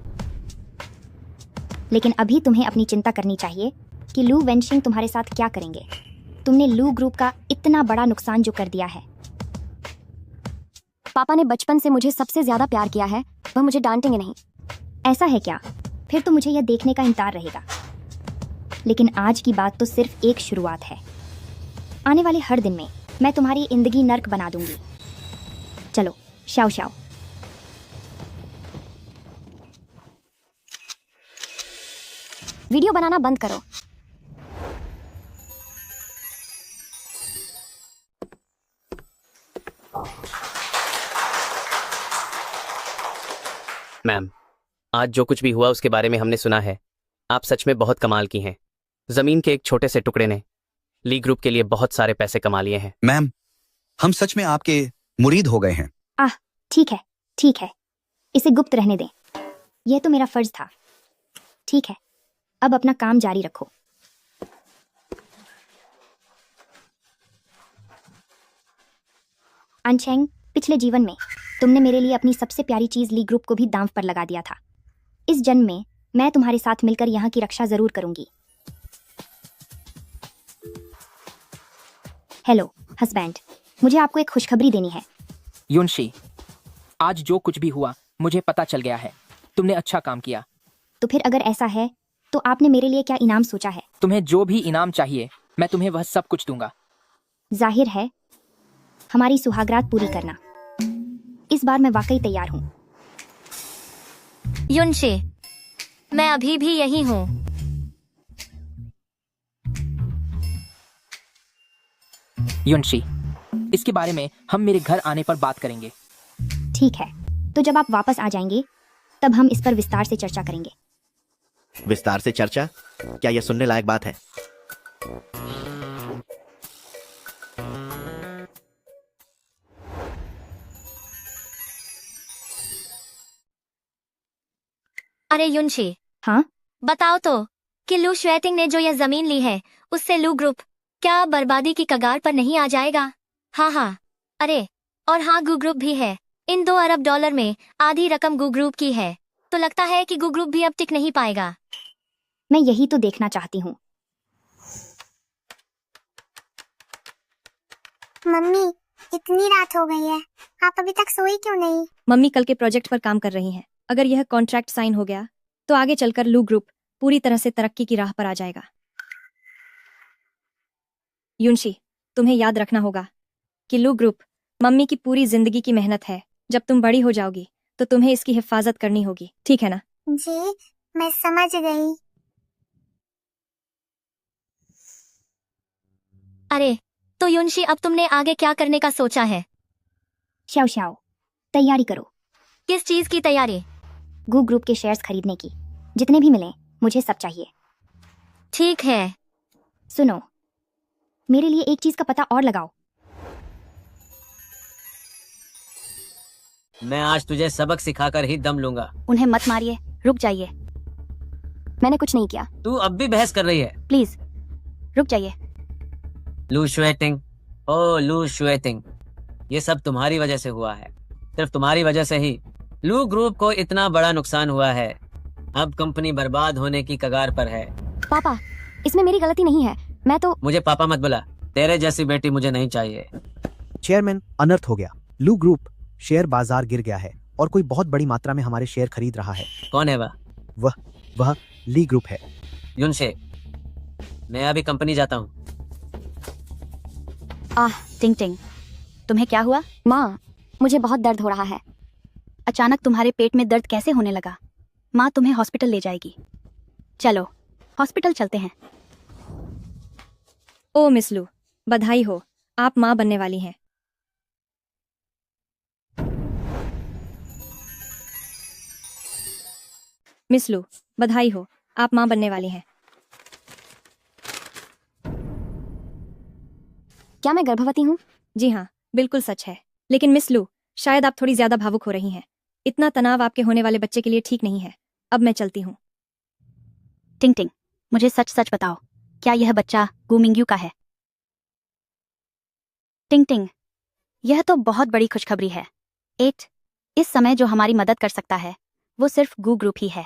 लेकिन अभी तुम्हें अपनी चिंता करनी चाहिए कि लू वेंशिंग तुम्हारे साथ क्या करेंगे। तुमने लू ग्रुप का इतना बड़ा नुकसान जो कर दिया है। पापा ने बचपन से मुझे सबसे ज्यादा प्यार किया है, वह मुझे डांटेंगे नहीं। ऐसा है क्या? फिर तो मुझे यह देखने का इंतजार रहेगा। लेकिन आज की बात तो सिर्फ एक शुरुआत है। आने वाले हर दिन में मैं तुम्हारी जिंदगी नर्क बना दूंगी। चलो, शाओ शाओ। वीडियो बनाना बंद करो। मैम, आज जो कुछ भी हुआ उसके बारे में हमने सुना है। आप सच में बहुत कमाल की हैं। जमीन के एक छोटे से टुकड़े ने ली ग्रुप के लिए बहुत सारे पैसे कमा लिए हैं। मैम, हम सच में आपके मुरीद हो गए हैं। ठीक है, ठीक है, इसे गुप्त रहने दें। यह तो मेरा फर्ज था। ठीक है, अब अपना काम जारी रखो। अनचेंग, पिछले जीवन में तुमने मेरे लिए अपनी सबसे प्यारी चीज ली ग्रुप को भी दांव पर लगा दिया था। इस जन्म में मैं तुम्हारे साथ मिलकर यहाँ की रक्षा जरूर करूंगी। हेलो हस्बैंड, मुझे आपको एक खुशखबरी देनी है। युनशी, आज जो कुछ भी हुआ मुझे पता चल गया है। तुमने अच्छा काम किया। तो फिर अगर ऐसा है तो आपने मेरे लिए क्या इनाम सोचा है? तुम्हें जो भी इनाम चाहिए मैं तुम्हें वह सब कुछ दूंगा। जाहिर है हमारी सुहागरात पूरी करना। इस बार मैं वाकई तैयार हूँ। युनशे, मैं अभी भी यही हूँ। युनशी, इसके बारे में हम मेरे घर आने पर बात करेंगे। ठीक है, तो जब आप वापस आ जाएंगे तब हम इस पर विस्तार से चर्चा करेंगे। विस्तार से चर्चा? क्या यह सुनने लायक बात है? अरे युनशी, हाँ बताओ तो कि लू श्वेटिंग ने जो यह जमीन ली है उससे लू ग्रुप क्या बर्बादी की कगार पर नहीं आ जाएगा? हाँ हाँ, अरे और हाँ, गू ग्रुप भी है। इन $2 अरब में आधी रकम गू ग्रुप की है, तो लगता है कि गू ग्रुप भी अब टिक नहीं पाएगा। मैं यही तो देखना चाहती हूँ। मम्मी, इतनी रात हो गई है, आप अभी तक सोई क्यों नहीं? मम्मी कल के प्रोजेक्ट पर काम कर रही हैं। अगर यह कॉन्ट्रैक्ट साइन हो गया तो आगे चलकर लू ग्रुप पूरी तरह से तरक्की की राह पर आ जाएगा। युनशी, तुम्हें याद रखना होगा कि लू ग्रुप मम्मी की पूरी जिंदगी की मेहनत है। जब तुम बड़ी हो जाओगी तो तुम्हें इसकी हिफाजत करनी होगी, ठीक है ना? जी, मैं समझ गई। अरे तो युनशी, अब तुमने आगे क्या करने का सोचा है? शाओ शाओ, तैयारी करो। किस चीज की तैयारी? गू ग्रुप के शेयर्स खरीदने की। जितने भी मिले मुझे सब चाहिए। ठीक है। सुनो, मेरे लिए एक चीज का पता और लगाओ। मैं आज तुझे सबक सिखाकर ही दम लूंगा। उन्हें मत मारिए, रुक जाइए। मैंने कुछ नहीं किया। तू अब भी बहस कर रही है। प्लीज रुक जाइए। लू शुएटिंग, ओ लू शुएटिंग, ये सब तुम्हारी वजह से हुआ है। सिर्फ तुम्हारी वजह से ही लू ग्रुप को इतना बड़ा नुकसान हुआ है। अब कंपनी बर्बाद होने की कगार पर है। पापा, इसमें मेरी गलती नहीं है। मैं तो मुझे पापा मत बुला, तेरे जैसी बेटी मुझे नहीं चाहिए। चेयरमैन, अनर्थ हो गया। लू ग्रुप शेयर बाजार गिर गया है और कोई बहुत बड़ी मात्रा में हमारे शेयर खरीद रहा है। कौन है वह ली ग्रुप है। युनशे, मैं अभी कंपनी जाता हूँ। टिंग टिंग, तुम्हें क्या हुआ? माँ, मुझे बहुत दर्द हो रहा है। अचानक तुम्हारे पेट में दर्द कैसे होने लगा? माँ तुम्हें हॉस्पिटल ले जाएगी। चलो हॉस्पिटल चलते हैं। ओ मिस लू, बधाई हो, आप माँ बनने वाली हैं। मिस लू, बधाई हो, आप माँ बनने वाली हैं। क्या मैं गर्भवती हूँ? जी हाँ, बिल्कुल सच है। लेकिन मिस लू, शायद आप थोड़ी ज्यादा भावुक हो रही हैं। इतना तनाव आपके होने वाले बच्चे के लिए ठीक नहीं है। अब मैं चलती हूँ। टिंग टिंग, मुझे सच सच बताओ, क्या यह बच्चा गू मिंग्यू का है? टिंग टिंग, यह तो बहुत बड़ी खुशखबरी है। इस समय जो हमारी मदद कर सकता है वो सिर्फ गू ग्रुप ही है।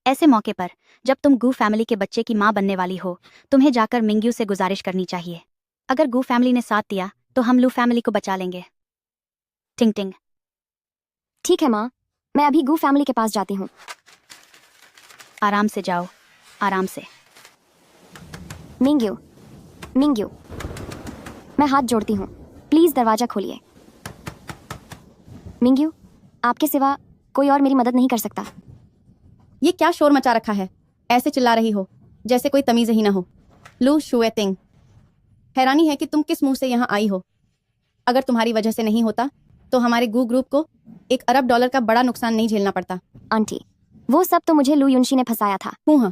ऐसे मौके पर जब तुम गू फैमिली के बच्चे की माँ बनने वाली हो, तुम्हें जाकर मिंग्यू से गुजारिश करनी चाहिए। अगर गू फैमिली ने साथ दिया तो हम लू फैमिली को बचा लेंगे। टिंग टिंग, ठीक है माँ, मैं अभी गू फैमिली के पास जाती हूँ। आराम से जाओ, आराम से। मिंग्यू, मिंग्यू, मैं हाथ जोड़ती हूँ, प्लीज दरवाजा खोलिए। मिंग्यू, आपके सिवा कोई और मेरी मदद नहीं कर सकता। ये क्या शोर मचा रखा है? ऐसे चिल्ला रही हो जैसे कोई तमीज ही ना हो। लू शुएटिंग, हैरानी है कि तुम किस मुंह से यहाँ आई हो। अगर तुम्हारी वजह से नहीं होता तो हमारे गू ग्रुप को $1 अरब का बड़ा नुकसान नहीं झेलना पड़ता। आंटी, वो सब तो मुझे लू युनशी ने फंसाया था। हाँ,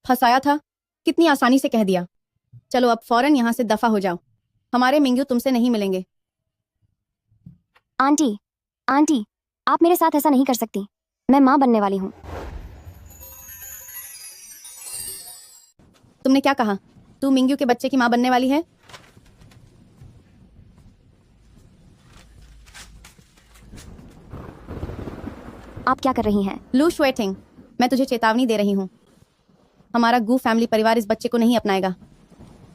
फंसाया था? कितनी आसानी से कह दिया। चलो अब फौरन यहाँ से दफा हो जाओ, हमारे मिंग्यू तुमसे नहीं मिलेंगे। आंटी, आंटी, आप मेरे साथ ऐसा नहीं कर सकती। मैं माँ बनने वाली हूँ। तुमने क्या कहा? तू मिंग्यू के बच्चे की माँ बनने वाली है? आप क्या कर रही हैं? लू शुएटिंग, मैं तुझे चेतावनी दे रही हूँ। हमारा गू फैमिली परिवार इस बच्चे को नहीं अपनाएगा।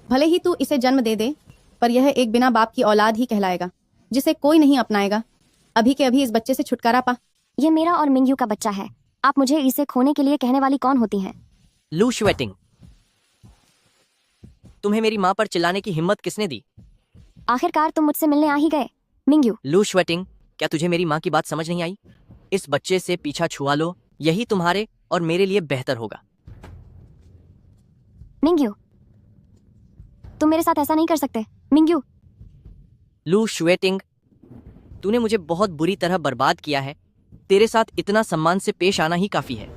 भले ही तू इसे जन्म दे दे, पर यह एक बिना बाप की औलाद ही कहलाएगा, जिसे कोई नहीं अपनाएगा। अभी के अभी इस बच्चे से छुटकारा पा। ये मेरा और मिंग्यू का बच्चा है। आप मुझे इसे खोने के लिए कहने वाली कौन होती हैं? लू शुएटिंग, तुम्हें मेरी माँ पर चिल्लाने की हिम्मत किसने दी? आखिरकार तुम मुझसे मिलने आ ही गए। मिंग्यू, लू शुएटिंग, क्या तुझे मेरी माँ की बात समझ नहीं आई? इस बच्चे से पीछा छुआ लो, यही तुम्हारे और मेरे लिए बेहतर होगा। मिंग्यू, तुम मेरे साथ ऐसा नहीं कर सकते। मिंग्यू, लू शुएटिंग, तूने मुझे बहुत बुरी तरह बर्बाद किया है। तेरे साथ इतना सम्मान से पेश आना ही काफी है।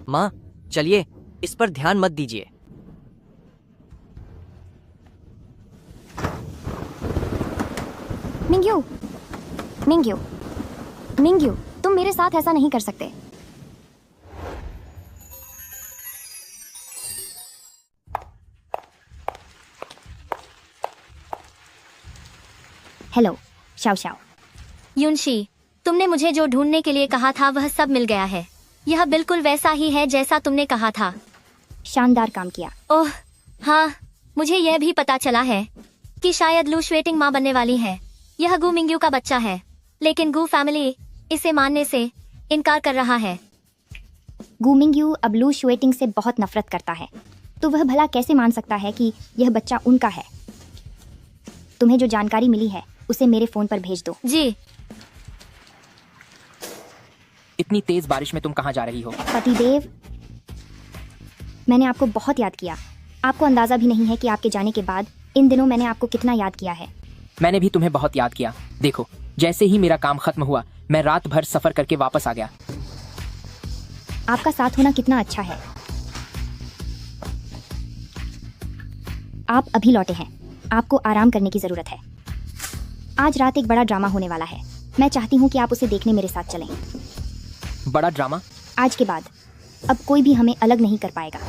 माँ, चलिए, इस पर ध्यान मत दीजिए। मिंग्यू, मिंग्यू, मिंग्यू, तुम मेरे साथ ऐसा नहीं कर सकते। Hello Shao Shao. युनशी, तुमने मुझे जो ढूंढने के लिए कहा था वह सब मिल गया है। यह बिल्कुल वैसा ही है जैसा तुमने कहा था। शानदार काम किया। ओह हाँ, मुझे यह भी पता चला है कि शायद लू शुएटिंग माँ बनने वाली है। यह गू मिंग्यू का बच्चा है, लेकिन गू फैमिली इसे मानने से इनकार कर रहा है। गू मिंग्यू अब लू शुएटिंग से बहुत नफरत करता है, तो वह भला कैसे मान सकता है कि यह बच्चा उनका है। तुम्हें जो जानकारी मिली है उसे मेरे फोन पर भेज दो। जी। इतनी तेज बारिश में तुम कहाँ जा रही हो? पतिदेव, मैंने आपको बहुत याद किया। आपको अंदाजा भी नहीं है कि आपके जाने के बाद इन दिनों मैंने आपको कितना याद किया है। मैंने भी तुम्हें बहुत याद किया। देखो, जैसे ही मेरा काम खत्म हुआ मैं रात भर सफर करके वापस आ गया। आपका साथ होना कितना अच्छा है। आप अभी लौटे हैं, आपको आराम करने की जरूरत है। आज रात एक बड़ा ड्रामा होने वाला है। मैं चाहती हूँ कि आप उसे देखने मेरे साथ चलें। बड़ा ड्रामा? आज के बाद अब कोई भी हमें अलग नहीं कर पाएगा।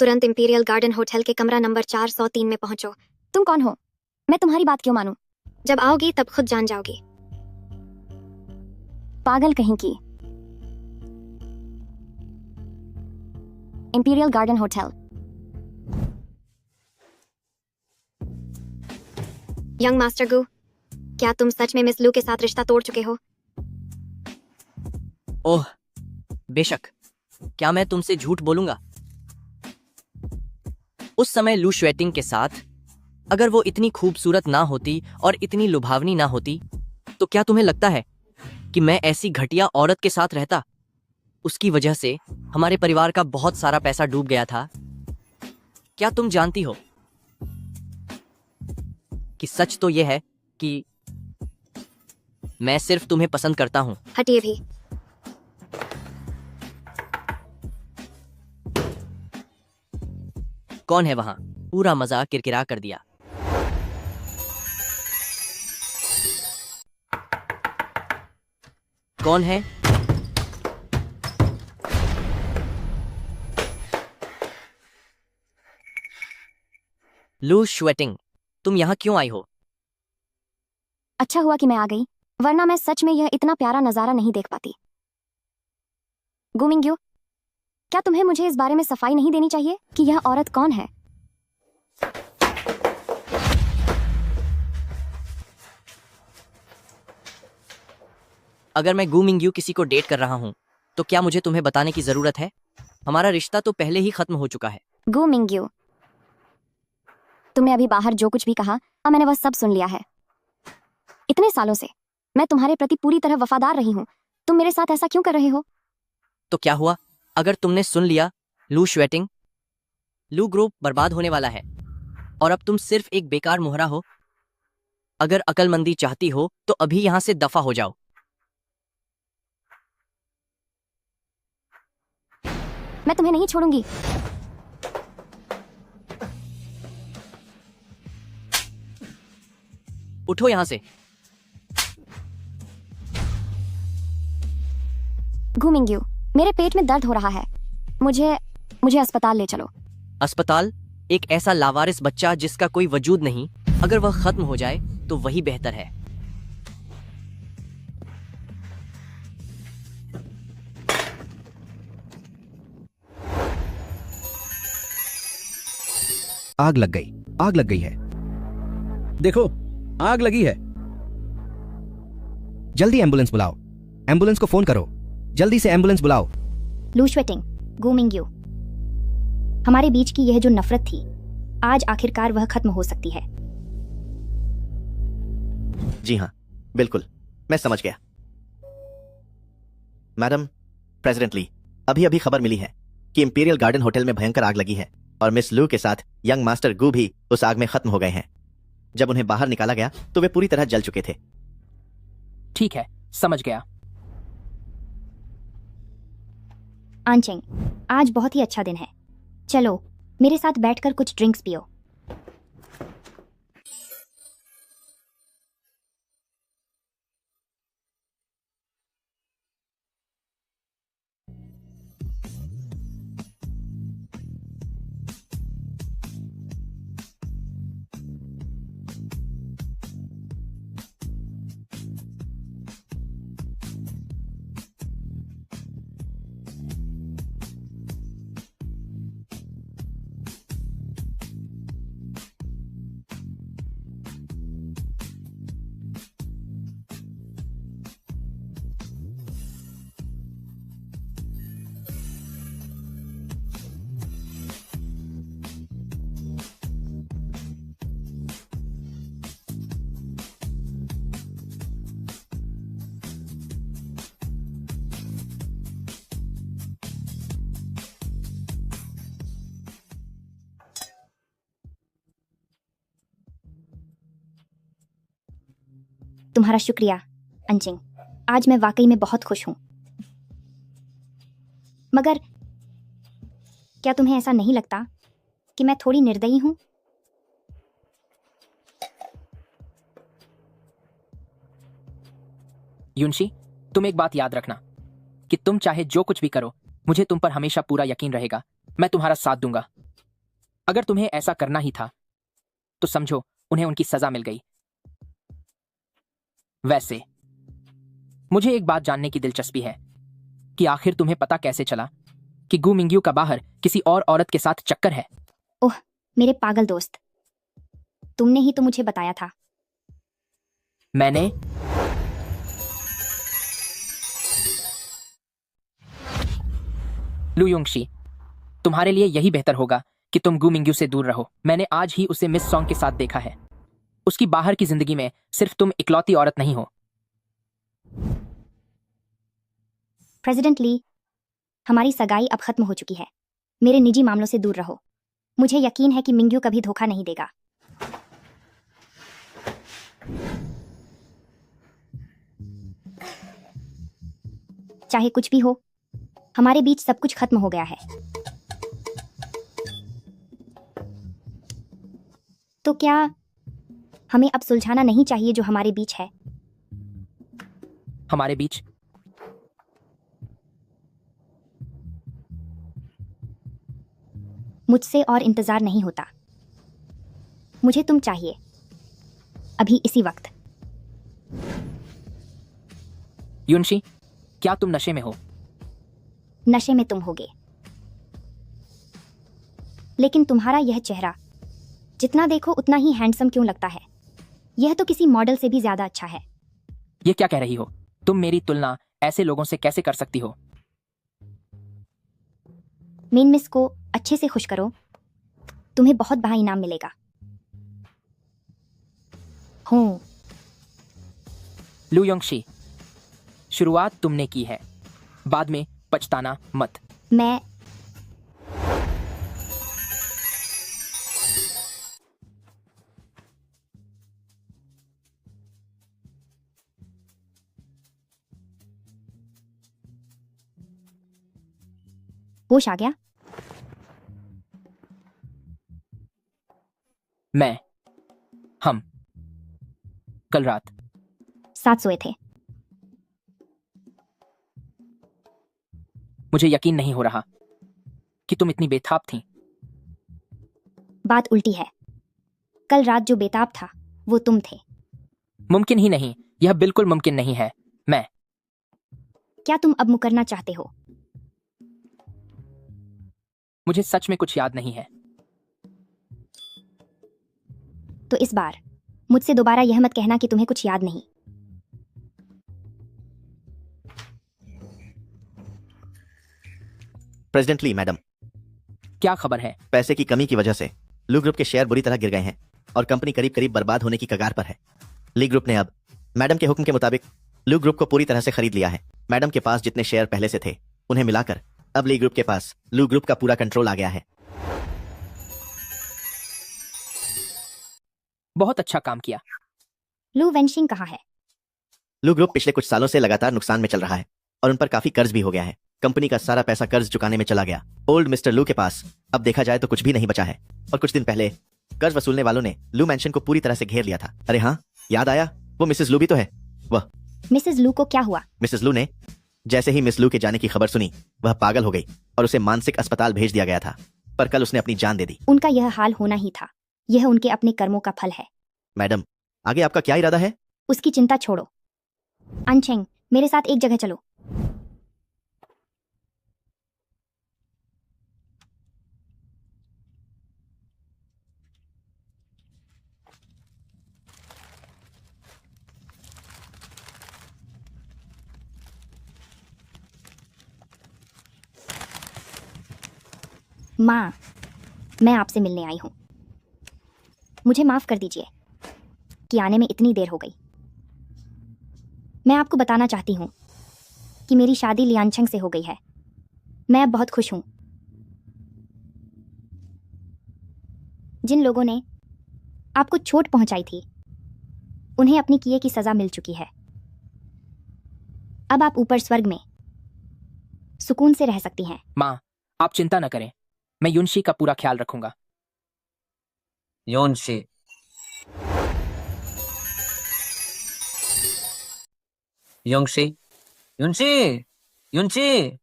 तुरंत इंपीरियल गार्डन होटल के कमरा नंबर 403 में पहुंचो। तुम कौन हो? मैं तुम्हारी बात क्यों मानूं? जब आओगी तब खुद जान जाओगी। पागल कहीं की। Imperial Garden Hotel. Young master Gu, क्या तुम सच में मिस लू के साथ रिश्ता तोड़ चुके हो? ओह, बेशक। क्या मैं तुमसे झूठ बोलूंगा? उस समय लू शुएटिंग के साथ अगर वो इतनी खूबसूरत ना होती और इतनी लुभावनी ना होती, तो क्या तुम्हें लगता है कि मैं ऐसी घटिया औरत के साथ रहता? उसकी वजह से हमारे परिवार का बहुत सारा पैसा डूब गया था। क्या तुम जानती हो कि सच तो यह है कि मैं सिर्फ तुम्हें पसंद करता हूं। हटिए भी। कौन है वहां? पूरा मजाक किरकिरा कर दिया। कौन है? लू शुएटिंग, तुम यहाँ क्यों आई हो? अच्छा हुआ कि मैं आ गई, वरना मैं सच में यह इतना प्यारा नजारा नहीं देख पाती। गू मिंग्यू, क्या तुम्हें मुझे इस बारे में सफाई नहीं देनी चाहिए कि यह औरत कौन है? अगर मैं गू मिंग्यू किसी को डेट कर रहा हूँ तो क्या मुझे तुम्हें बताने की जरूरत है? हमारा रिश्ता तो पहले ही खत्म हो चुका है। गू मिंग्यू, तुमने अभी बाहर जो कुछ भी कहा मैंने वह सब सुन लिया है। इतने सालों से मैं तुम्हारे प्रति पूरी तरह वफादार रही हूँ, तुम मेरे साथ ऐसा क्यों कर रहे हो? तो क्या हुआ अगर तुमने सुन लिया? लू शुएटिंग, लू ग्रुप बर्बाद होने वाला है और अब तुम सिर्फ एक बेकार मोहरा हो। अगर अकलमंदी चाहती हो तो अभी यहां से दफा हो जाओ। मैं तुम्हें नहीं छोड़ूंगी। उठो यहां से। गू मिंग्यू, मेरे पेट में दर्द हो रहा है, मुझे अस्पताल ले चलो। अस्पताल? एक ऐसा लावारिस बच्चा जिसका कोई वजूद नहीं, अगर वह खत्म हो जाए तो वही बेहतर है। आग लग गई है। देखो, आग लगी है। जल्दी एम्बुलेंस बुलाओ। एम्बुलेंस को फोन करो, जल्दी से एम्बुलेंस बुलाओ। लू शुएटिंग, गू मिंग्यू, हमारे बीच की यह जो नफरत थी, आज आखिरकार वह खत्म हो सकती है। जी हाँ, बिल्कुल। मैं समझ गया। मैडम प्रेसिडेंट ली, अभी अभी खबर मिली है कि इंपीरियल गार्डन होटल में भयंकर आग लगी है और मिस लू के साथ यंग मास्टर गू भी उस आग में खत्म हो गए हैं। जब उन्हें बाहर निकाला गया तो वे पूरी तरह जल चुके थे। ठीक है, समझ गया। आनचेंग, आज बहुत ही अच्छा दिन है। चलो मेरे साथ बैठकर कुछ ड्रिंक्स पियो। तुम्हारा शुक्रिया अंचिंग, आज मैं वाकई में बहुत खुश हूं। मगर क्या तुम्हें ऐसा नहीं लगता कि मैं थोड़ी निर्दयी हूं? युनशी, तुम एक बात याद रखना कि तुम चाहे जो कुछ भी करो, मुझे तुम पर हमेशा पूरा यकीन रहेगा। मैं तुम्हारा साथ दूंगा। अगर तुम्हें ऐसा करना ही था तो समझो उन्हें उनकी सजा मिल गई। वैसे मुझे एक बात जानने की दिलचस्पी है कि आखिर तुम्हें पता कैसे चला कि गू मिंग्यू का बाहर किसी और औरत के साथ चक्कर है? ओह मेरे पागल दोस्त, तुमने ही तो मुझे बताया था। मैंने? लू युंगशी, तुम्हारे लिए यही बेहतर होगा कि तुम गू मिंग्यू से दूर रहो। मैंने आज ही उसे मिस सॉन्ग के साथ देखा है। उसकी बाहर की जिंदगी में सिर्फ तुम इकलौती औरत नहीं हो। प्रेसिडेंट ली, हमारी सगाई अब खत्म हो चुकी है। मेरे निजी मामलों से दूर रहो। मुझे यकीन है कि मिंग्यू कभी धोखा नहीं देगा। चाहे कुछ भी हो, हमारे बीच सब कुछ खत्म हो गया है। तो क्या हमें अब सुलझाना नहीं चाहिए जो हमारे बीच है? हमारे बीच? मुझसे और इंतजार नहीं होता। मुझे तुम चाहिए, अभी इसी वक्त। युनशी, क्या तुम नशे में हो? नशे में तुम होगे, लेकिन तुम्हारा यह चेहरा जितना देखो उतना ही हैंडसम क्यों लगता है? यह तो किसी मॉडल से भी ज्यादा अच्छा है। ये क्या कह रही हो? तुम मेरी तुलना ऐसे लोगों से कैसे कर सकती हो? मेन मिस को अच्छे से खुश करो, तुम्हें बहुत बड़ा इनाम मिलेगा। हूँ लू योंगशी, शुरुआत तुमने की है, बाद में पछताना मत। मैं होश आ गया? हम कल रात साथ सोए थे। मुझे यकीन नहीं हो रहा कि तुम इतनी बेताब थीं। बात उल्टी है। कल रात जो बेताब था वो तुम थे। मुमकिन ही नहीं, यह बिल्कुल मुमकिन नहीं है। मैं क्या तुम अब मुकरना चाहते हो? मुझे सच में कुछ याद नहीं है। तो इस बार मुझसे दोबारा यह मत कहना कि तुम्हें कुछ याद नहीं। प्रेसिडेंट ली मैडम, क्या खबर है? पैसे की कमी की वजह से लू ग्रुप के शेयर बुरी तरह गिर गए हैं और कंपनी करीब करीब बर्बाद होने की कगार पर है। ली ग्रुप ने अब मैडम के हुक्म के मुताबिक लू ग्रुप को पूरी तरह से खरीद लिया है। मैडम के पास जितने शेयर पहले से थे उन्हें मिलाकर अब ली ग्रुप के पास लू ग्रुप का पूरा कंट्रोल आ गया है। बहुत अच्छा काम किया। लू वेंशिंग कहाँ है? लू ग्रुप पिछले कुछ सालों से लगातार नुकसान में चल रहा है और उन पर काफी कर्ज भी हो गया है। कंपनी का सारा पैसा कर्ज चुकाने में चला गया। ओल्ड मिस्टर लू के पास अब देखा जाए तो कुछ भी नहीं बचा है और कुछ दिन पहले कर्ज वसूलने वालों ने लू मैंशन को पूरी तरह से घेर लिया था। अरे हाँ, याद आया, वो मिसेस लू भी तो है। वह मिसेस लू को क्या हुआ? मिसेस लू ने जैसे ही मिस लू के जाने की खबर सुनी वह पागल हो गई और उसे मानसिक अस्पताल भेज दिया गया था, पर कल उसने अपनी जान दे दी। उनका यह हाल होना ही था। यह उनके अपने कर्मों का फल है। मैडम, आगे आपका क्या इरादा है? उसकी चिंता छोड़ो। अनचेंग, मेरे साथ एक जगह चलो। माँ, मैं आपसे मिलने आई हूँ। मुझे माफ कर दीजिए कि आने में इतनी देर हो गई। मैं आपको बताना चाहती हूँ कि मेरी शादी लियांचंग से हो गई है। मैं अब बहुत खुश हूँ। जिन लोगों ने आपको चोट पहुंचाई थी उन्हें अपनी किए की सजा मिल चुकी है। अब आप ऊपर स्वर्ग में सुकून से रह सकती हैं। माँ, आप चिंता न करें, मैं युनशी का पूरा ख्याल रखूंगा। योनशी, योंगशी, युनशी, युनशी।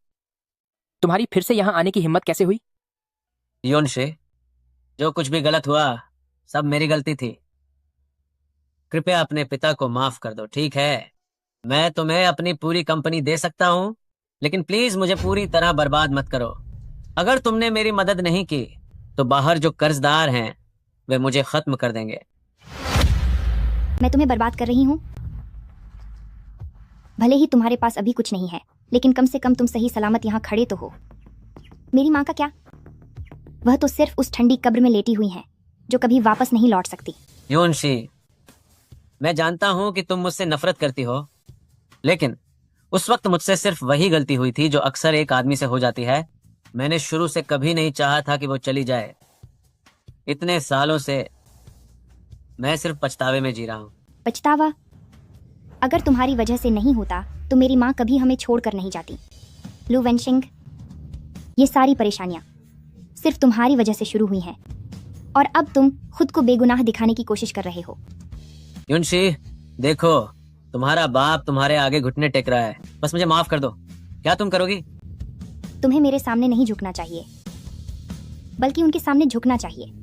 तुम्हारी फिर से यहाँ आने की हिम्मत कैसे हुई? योनशी, जो कुछ भी गलत हुआ सब मेरी गलती थी। कृपया अपने पिता को माफ कर दो, ठीक है? मैं तुम्हें अपनी पूरी कंपनी दे सकता हूँ, लेकिन प्लीज मुझे पूरी तरह बर्बाद मत करो। अगर तुमने मेरी मदद नहीं की तो बाहर जो कर्जदार हैं वे मुझे खत्म कर देंगे। मैं तुम्हें बर्बाद कर रही हूँ? भले ही तुम्हारे पास अभी कुछ नहीं है, लेकिन कम से कम तुम सही सलामत यहाँ खड़े तो हो। मेरी माँ का क्या? वह तो सिर्फ उस ठंडी कब्र में लेटी हुई हैं, जो कभी वापस नहीं लौट सकती। योनशी, मैं जानता हूँ कि तुम मुझसे नफरत करती हो, लेकिन उस वक्त मुझसे सिर्फ वही गलती हुई थी जो अक्सर एक आदमी से हो जाती है। मैंने शुरू से कभी नहीं चाहा था कि वो चली जाए। इतने सालों से मैं सिर्फ पछतावे में जी रहा हूँ। पछतावा? अगर तुम्हारी वजह से नहीं होता तो मेरी माँ कभी हमें छोड़कर नहीं जाती। लू वेंशिंग, ये सारी परेशानियां सिर्फ तुम्हारी वजह से शुरू हुई हैं और अब तुम खुद को बेगुनाह दिखाने की कोशिश कर रहे हो। युनशी, देखो, तुम्हारा बाप तुम्हारे आगे घुटने टेक रहा है। बस मुझे माफ कर दो। क्या तुम करोगी? तुम्हें मेरे सामने नहीं झुकना चाहिए, बल्कि उनके सामने झुकना चाहिए।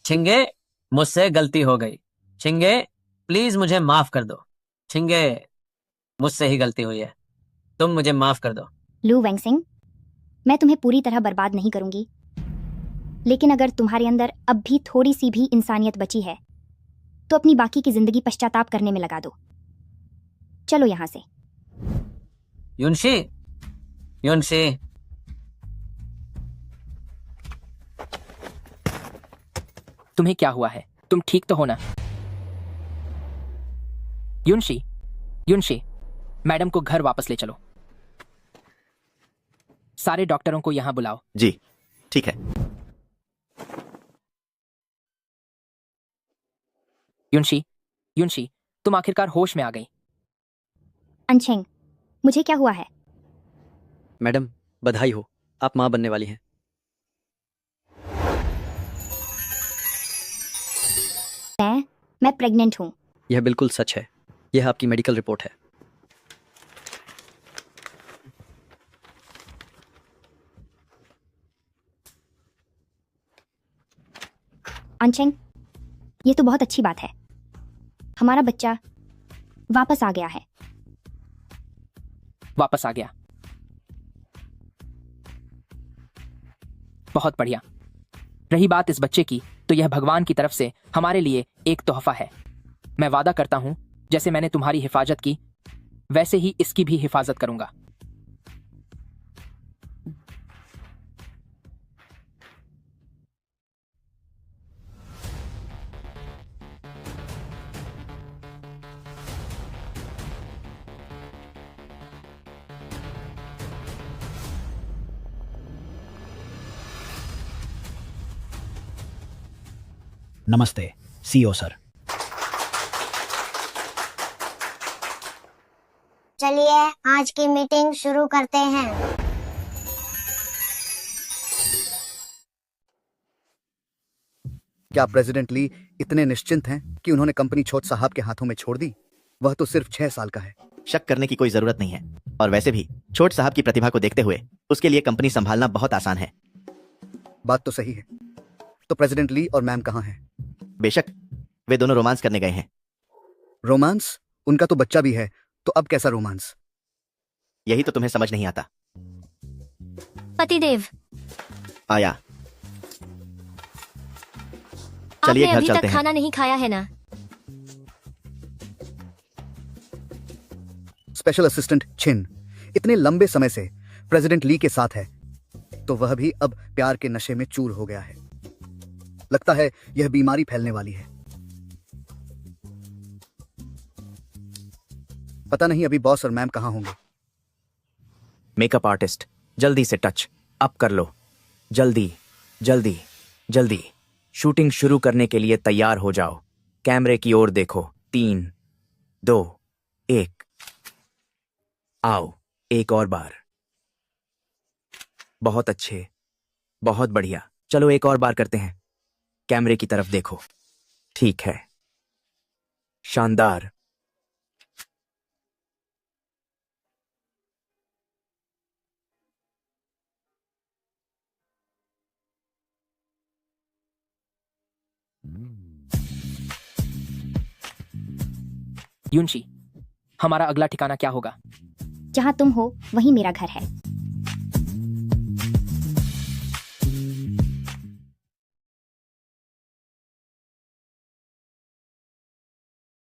छिंगे, मुझसे गलती हो गई। छिंगे, प्लीज मुझे माफ कर दो। छिंगे, मुझसे ही गलती हुई है, तुम मुझे माफ कर दो। लू वेंगसिंग, मैं तुम्हें पूरी तरह बर्बाद नहीं करूंगी, लेकिन अगर तुम्हारे अंदर अब भी थोड़ी सी भी इंसानियत बची है तो अपनी बाकी की जिंदगी पश्चाताप करने में लगा दो। चलो यहां से। युनशी, युनशी, तुम्हें क्या हुआ है? तुम ठीक तो हो ना? युनशी, युनशी, मैडम को घर वापस ले चलो। सारे डॉक्टरों को यहां बुलाओ। जी, ठीक है। युनशी, युनशी, तुम आखिरकार होश में आ गई। अनचेंग, मुझे क्या हुआ है? मैडम, बधाई हो, आप मां बनने वाली हैं। मैं प्रेग्नेंट हूँ। यह बिल्कुल सच है। यह आपकी मेडिकल रिपोर्ट है। अनचेंग, ये तो बहुत अच्छी बात है। हमारा बच्चा वापस आ गया है। वापस आ गया, बहुत बढ़िया। रही बात इस बच्चे की, तो यह भगवान की तरफ से हमारे लिए एक तोहफा है। मैं वादा करता हूं, जैसे मैंने तुम्हारी हिफाजत की, वैसे ही इसकी भी हिफाजत करूंगा। नमस्ते सीईओ सर। चलिए आज की मीटिंग शुरू करते हैं। क्या प्रेसिडेंट ली इतने निश्चिंत हैं कि उन्होंने कंपनी छोट साहब के हाथों में छोड़ दी? वह तो सिर्फ 6 साल का है। शक करने की कोई जरूरत नहीं है, और वैसे भी छोट साहब की प्रतिभा को देखते हुए उसके लिए कंपनी संभालना बहुत आसान है। बात तो सही है। तो प्रेसिडेंट ली और मैम कहाँ हैं? बेशक, वे दोनों रोमांस करने गए हैं। रोमांस? उनका तो बच्चा भी है, तो अब कैसा रोमांस? यही तो तुम्हें समझ नहीं आता। पतिदेव, आया। चलिए आपने घर अभी चलते तक हैं। खाना नहीं खाया है ना? स्पेशल असिस्टेंट छिन इतने लंबे समय से प्रेसिडेंट ली के साथ है, तो वह भी अब प्यार के नशे में चूर हो गया है। लगता है यह बीमारी फैलने वाली है। पता नहीं अभी बॉस और मैम कहाँ होंगे। मेकअप आर्टिस्ट, जल्दी से टच अप कर लो। जल्दी जल्दी जल्दी। शूटिंग शुरू करने के लिए तैयार हो जाओ। कैमरे की ओर देखो। 3, 2, 1। आओ एक और बार। बहुत अच्छे, बहुत बढ़िया। चलो एक और बार करते हैं। कैमरे की तरफ देखो। ठीक है, शानदार। युनशी, हमारा अगला ठिकाना क्या होगा? जहाँ तुम हो वही मेरा घर है।